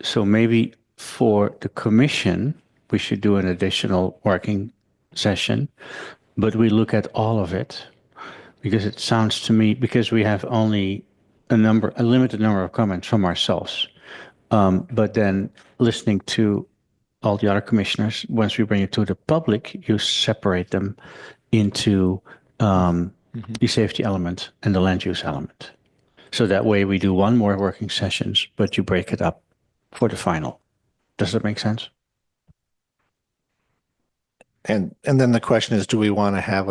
So maybe for the commission, we should do an additional working session, but we look at all of it, because it sounds to me, because we have only a limited number of comments from ourselves. But then listening to all the other commissioners, once we bring it to the public, you separate them into the safety element and the land use element. So that way we do one more working sessions, but you break it up for the final. Does that make sense? And then the question is, do we want to have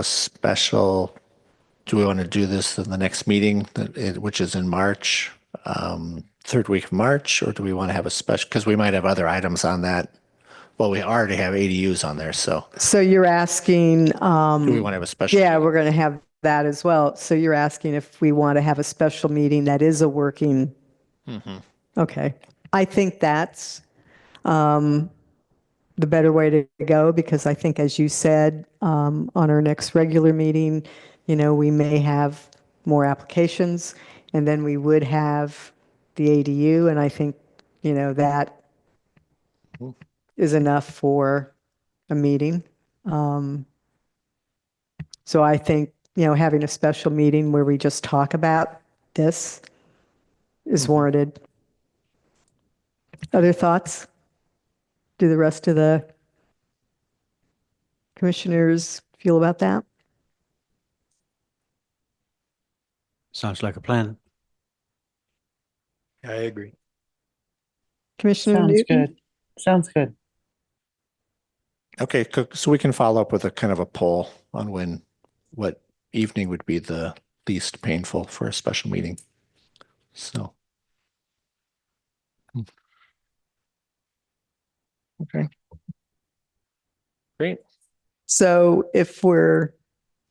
do we want to do this in the next meeting, which is in March, third week of March, or do we want to have a special, because we might have other items on that. Well, we already have ADUs on there, so. So you're asking. Do we want to have a special? Yeah, we're going to have that as well. So you're asking if we want to have a special meeting that is a working. Okay. I think that's the better way to go, because I think, as you said, on our next regular meeting, we may have more applications, and then we would have the ADU, and I think, that is enough for a meeting. So I think, having a special meeting where we just talk about this is warranted. Other thoughts? Do the rest of the commissioners feel about that? Sounds like a plan. I agree. Commissioner Sounds Newton? good. Sounds good. Okay, so we can follow up with a kind of a poll on what evening would be the least painful for a special meeting. So. Okay. Great. So if we're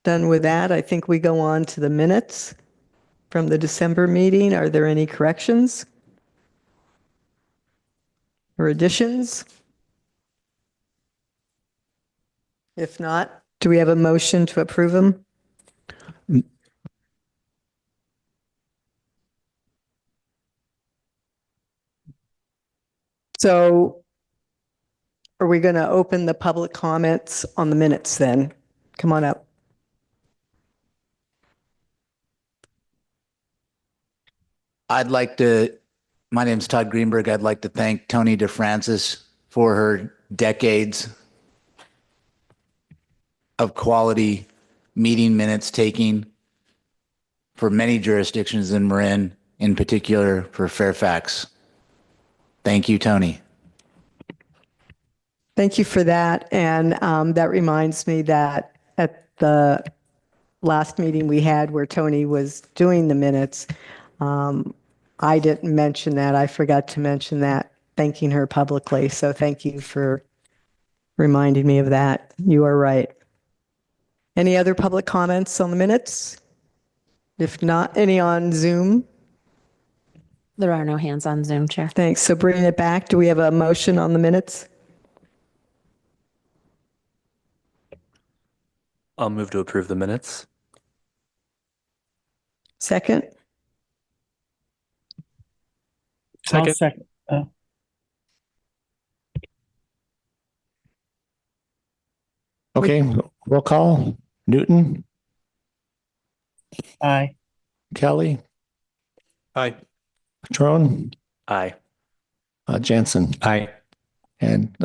done with that, I think we go on to the minutes from the December meeting. Are there any corrections or additions? If not, do we have a motion to approve them? So are we going to open the public comments on the minutes then? Come on up. My name's Todd Greenberg. I'd like to thank Tony DeFrancis for her decades of quality meeting minutes taking for many jurisdictions in Marin, in particular for Fairfax. Thank you, Tony. Thank you for that. And that reminds me that at the last meeting we had where Tony was doing the minutes, I didn't mention that. I forgot to mention that, thanking her publicly. So thank you for reminding me of that. You are right. Any other public comments on the minutes? If not, any on Zoom? There are no hands on Zoom, Chair. Thanks. So bringing it back, do we have a motion on the minutes? I'll move to approve the minutes. Second? I'll second. Oh, Okay, roll call. Newton, aye. Kelly, Aye. Patron, Aye. Jansen, Aye. and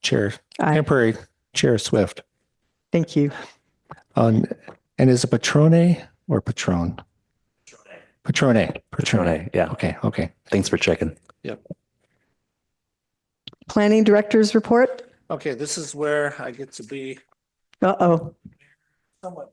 Chair, Aye. temporary Chair Swift. Thank you. And is it Patrone or Patron? Patrone. Patrone, yeah. Okay. Thanks for checking. Planning Director's report? Okay, this is where I get to be Uh-oh. somewhat.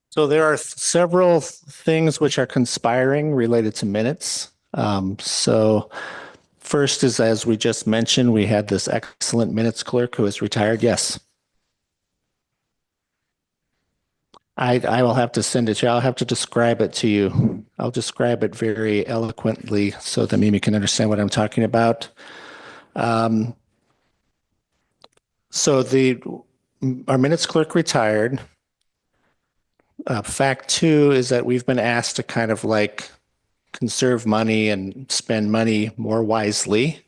So there are several things which are conspiring related to minutes. So first is, as we just mentioned, we had this excellent minutes clerk who is retired. Yes. I will have to send it to you. I'll have to describe it to you. I'll describe it very eloquently so that Mimi can understand what I'm talking about. So our minutes clerk retired. Fact two is that we've been asked to kind of like conserve money and spend money more wisely.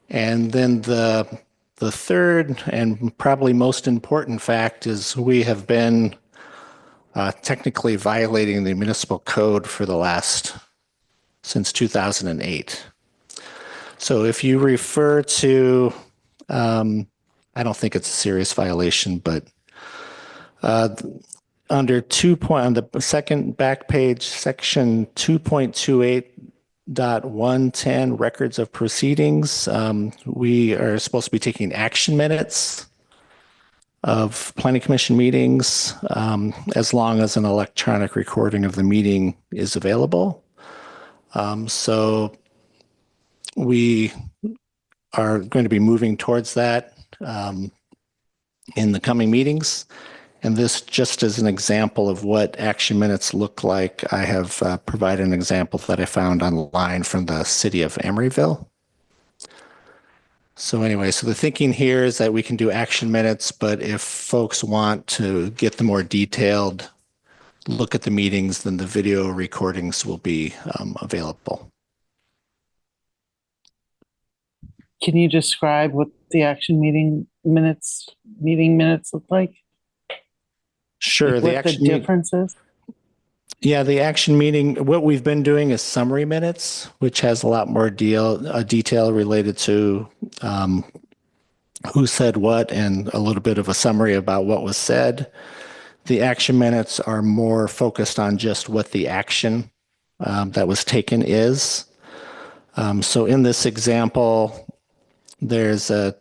And then the third and probably most important fact is we have been technically violating the municipal code for since 2008. So if you refer to, I don't think it's a serious violation, but under on the second back page, section 2.28.110, records of proceedings, we are supposed to be taking action minutes of planning commission meetings, as long as an electronic recording of the meeting is available. So we are going to be moving towards that in the coming meetings. And this just as an example of what action minutes look like, I have provided an example that I found online from the city of Emeryville. So anyway, so the thinking here is that we can do action minutes, but if folks want to get the more detailed look at the meetings, then the video recordings will be available. Can you describe what the action meeting minutes look like? Sure. Like The what action the difference is? Yeah, the action meeting, what we've been doing is summary minutes, which has a lot more detail related to who said what and a little bit of a summary about what was said. The action minutes are more focused on just what the action that was taken is. So in this example, there's a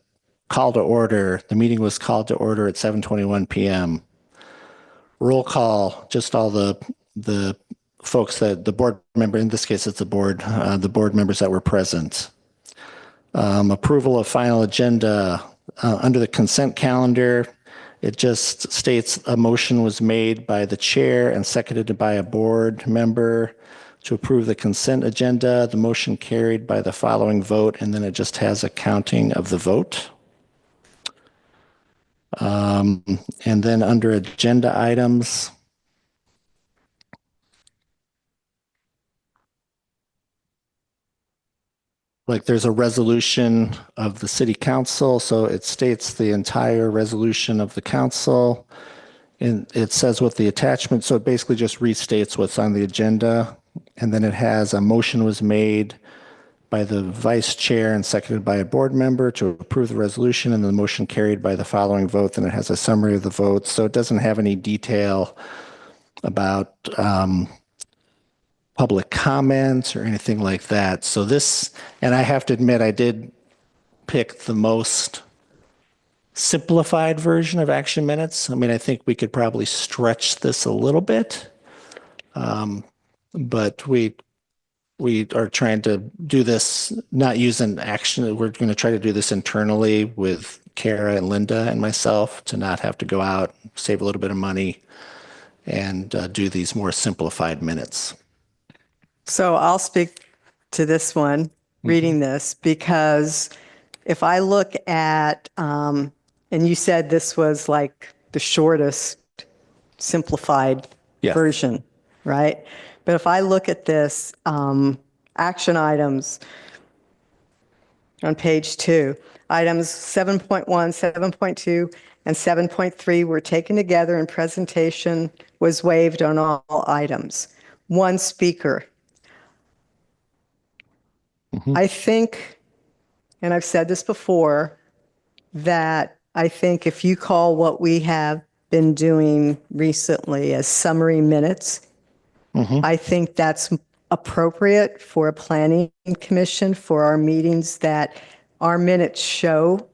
call to order. The meeting was called to order at 7:21 p.m. Roll call, just all the folks that the board member, in this case, it's the board members that were present. Approval of final agenda under the consent calendar. It just states a motion was made by the chair and seconded by a board member to approve the consent agenda. The motion carried by the following vote, and then it just has a counting of the vote. And then under agenda items, like there's a resolution of the city council, so it states the entire resolution of the council. And it says what the attachment, so it basically just restates what's on the agenda. And then it has a motion was made by the vice chair and seconded by a board member to approve the resolution, and the motion carried by the following vote. Then it has a summary of the votes. So it doesn't have any detail about public comments or anything like that. So this, and I have to admit, I did pick the most simplified version of action minutes. I mean, I think we could probably stretch this a little bit, but we are trying to do this, not using action. We're going to try to do this internally with Kara and Linda and myself to not have to go out, save a little bit of money, and do these more simplified minutes. So I'll speak to this one, reading this, because if I look at, and you said this was like the shortest simplified Yeah. version, right? But if I look at this, action items on page 2, items 7.1, 7.2, and 7.3 were taken together and presentation was waived on all items. One speaker. I think, and I've said this before, that I think if you call what we have been doing recently as summary minutes, I think that's appropriate for a planning commission for our meetings, that our minutes show,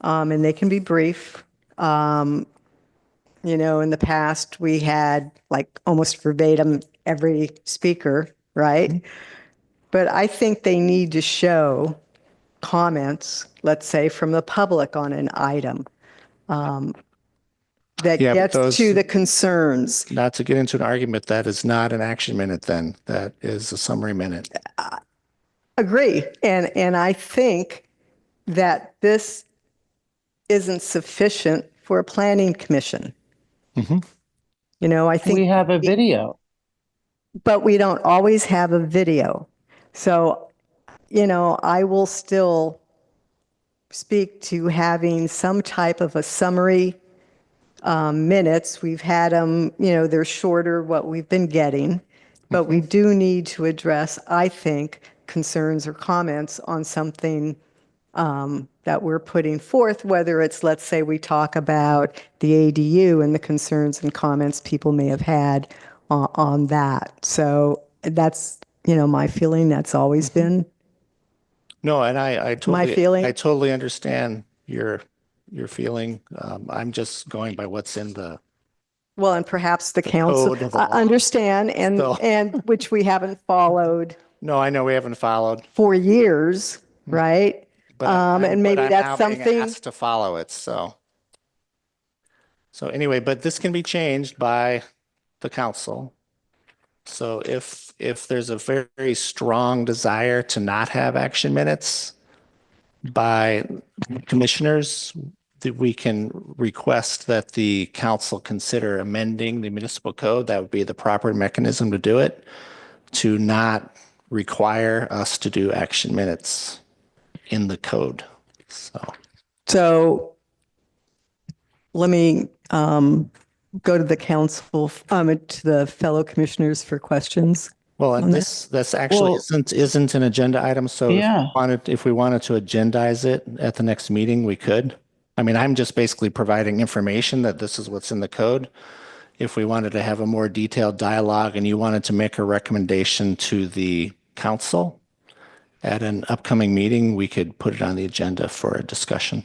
and they can be brief. You know, in the past, we had like almost verbatim every speaker, right? But I think they need to show comments, let's say, from the public on an item that Yeah, but gets to the concerns. Not to get into an argument, that is not an action minute then. That is a summary minute. Agree. And I think that this isn't sufficient for a planning commission. You know, I think. We have a video. But we don't always have a video. So, you know, I will still speak to having some type of a summary minutes. We've had them, you know, they're shorter what we've been getting, but we do need to address, I think, concerns or comments on something that we're putting forth, whether it's, let's say, we talk about the ADU and the concerns and comments people may have had on that. So that's, you know, my feeling. That's always been No, and I totally, my feeling. I totally understand your feeling. I'm just going by what's in the Well, and perhaps the council code of the law. understand So- and which we haven't followed No, I know we haven't followed, for years, right? but I'm- And maybe but I'm that's now being something. asked to follow it, so. So anyway, but this can be changed by the council. So if there's a very strong desire to not have action minutes by commissioners, that we can request that the council consider amending the municipal code. That would be the proper mechanism to do it, to not require us to do action minutes in the code. So let me go to the council, to the fellow commissioners for questions. Well, on this actually Well- isn't an agenda item, so Yeah. if we wanted to agendize it at the next meeting, we could. I mean, I'm just basically providing information that this is what's in the code. If we wanted to have a more detailed dialogue and you wanted to make a recommendation to the council at an upcoming meeting, we could put it on the agenda for a discussion.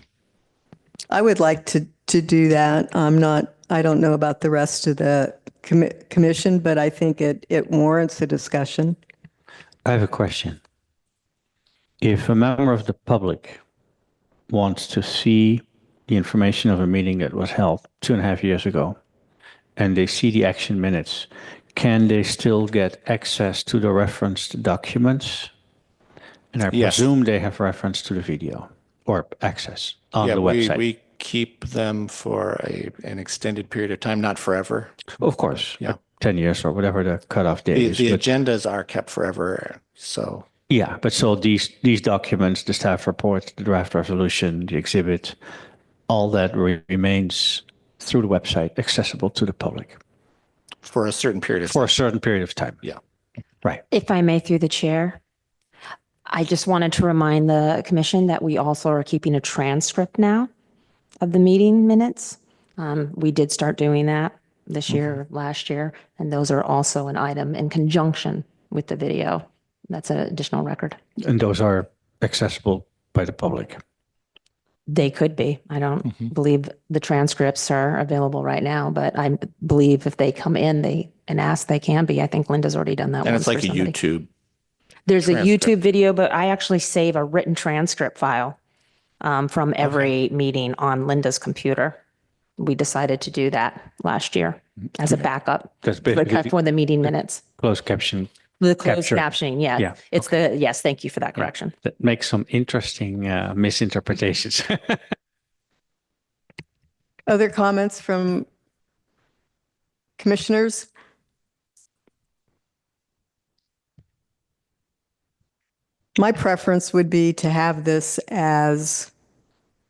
I would like to do that. I don't know about the rest of the commission, but I think it warrants a discussion. I have a question. If a member of the public wants to see the information of a meeting that was held 2.5 years ago, and they see the action minutes, can they still get access to the referenced documents? And I Yes. presume they have reference to the video or access on Yeah, the website. we keep them for an extended period of time, not forever. Of course, Yeah. 10 years or whatever the cutoff date The, is. the but- agendas are kept forever, so. Yeah, but so these documents, the staff report, the draft resolution, the exhibit, all that remains through the website, accessible to the public For a certain period of for time. a certain period of time. Yeah. Right. If I may, through the chair, I just wanted to remind the commission that we also are keeping a transcript now of the meeting minutes. We did start doing that this year, last year, and those are also an item in conjunction with the video. That's an additional record. And those are accessible by the public. They could be. I don't believe the transcripts are available right now, but I believe if they come in, and ask, they can be. I think Linda's already done that And once it's like for a somebody. YouTube. There's a transcript. YouTube video, but I actually save a written transcript file from every meeting on Linda's computer. We decided to do that last year as a backup That's basically for the meeting minutes. closed caption. The closed Capture. captioning, yeah. Yeah, It's yes, thank you for that correction. That makes some interesting misinterpretations. Other comments from commissioners? My preference would be to have this as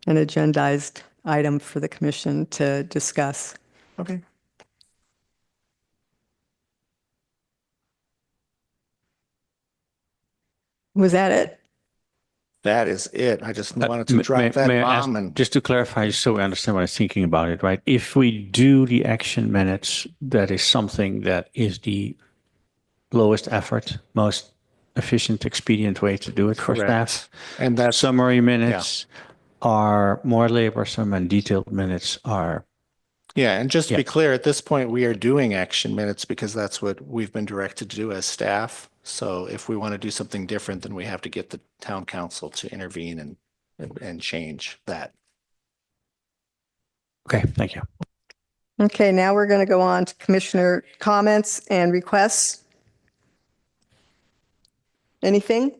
an agendized item for the commission to discuss. Okay. Was that it? That is it. I just wanted to May- drop that may I ask, bomb and just to clarify, so I understand what I'm thinking about it, right? If we do the action minutes, that is something that is the lowest effort, most efficient, expedient way to do it for staff. and that's Summary minutes are more laborsome and detailed minutes are, yeah, and just to be Yeah. clear, at this point, we are doing action minutes because that's what we've been directed to do as staff. So if we want to do something different, then we have to get the town council to intervene and change that. okay, thank you. Okay, now we're going to go on to commissioner comments and requests. Anything?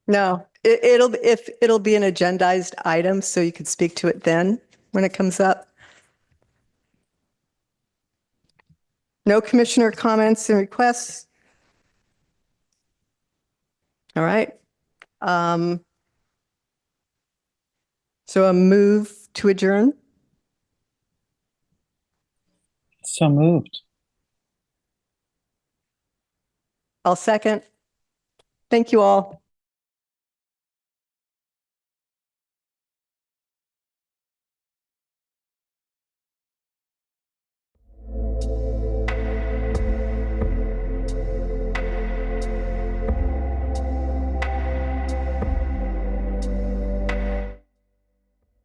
No, it'll be an agendized item, so you could speak to it then when it comes up. No commissioner comments and requests? All right. So a move to adjourn? So moved. I'll second. Thank you all.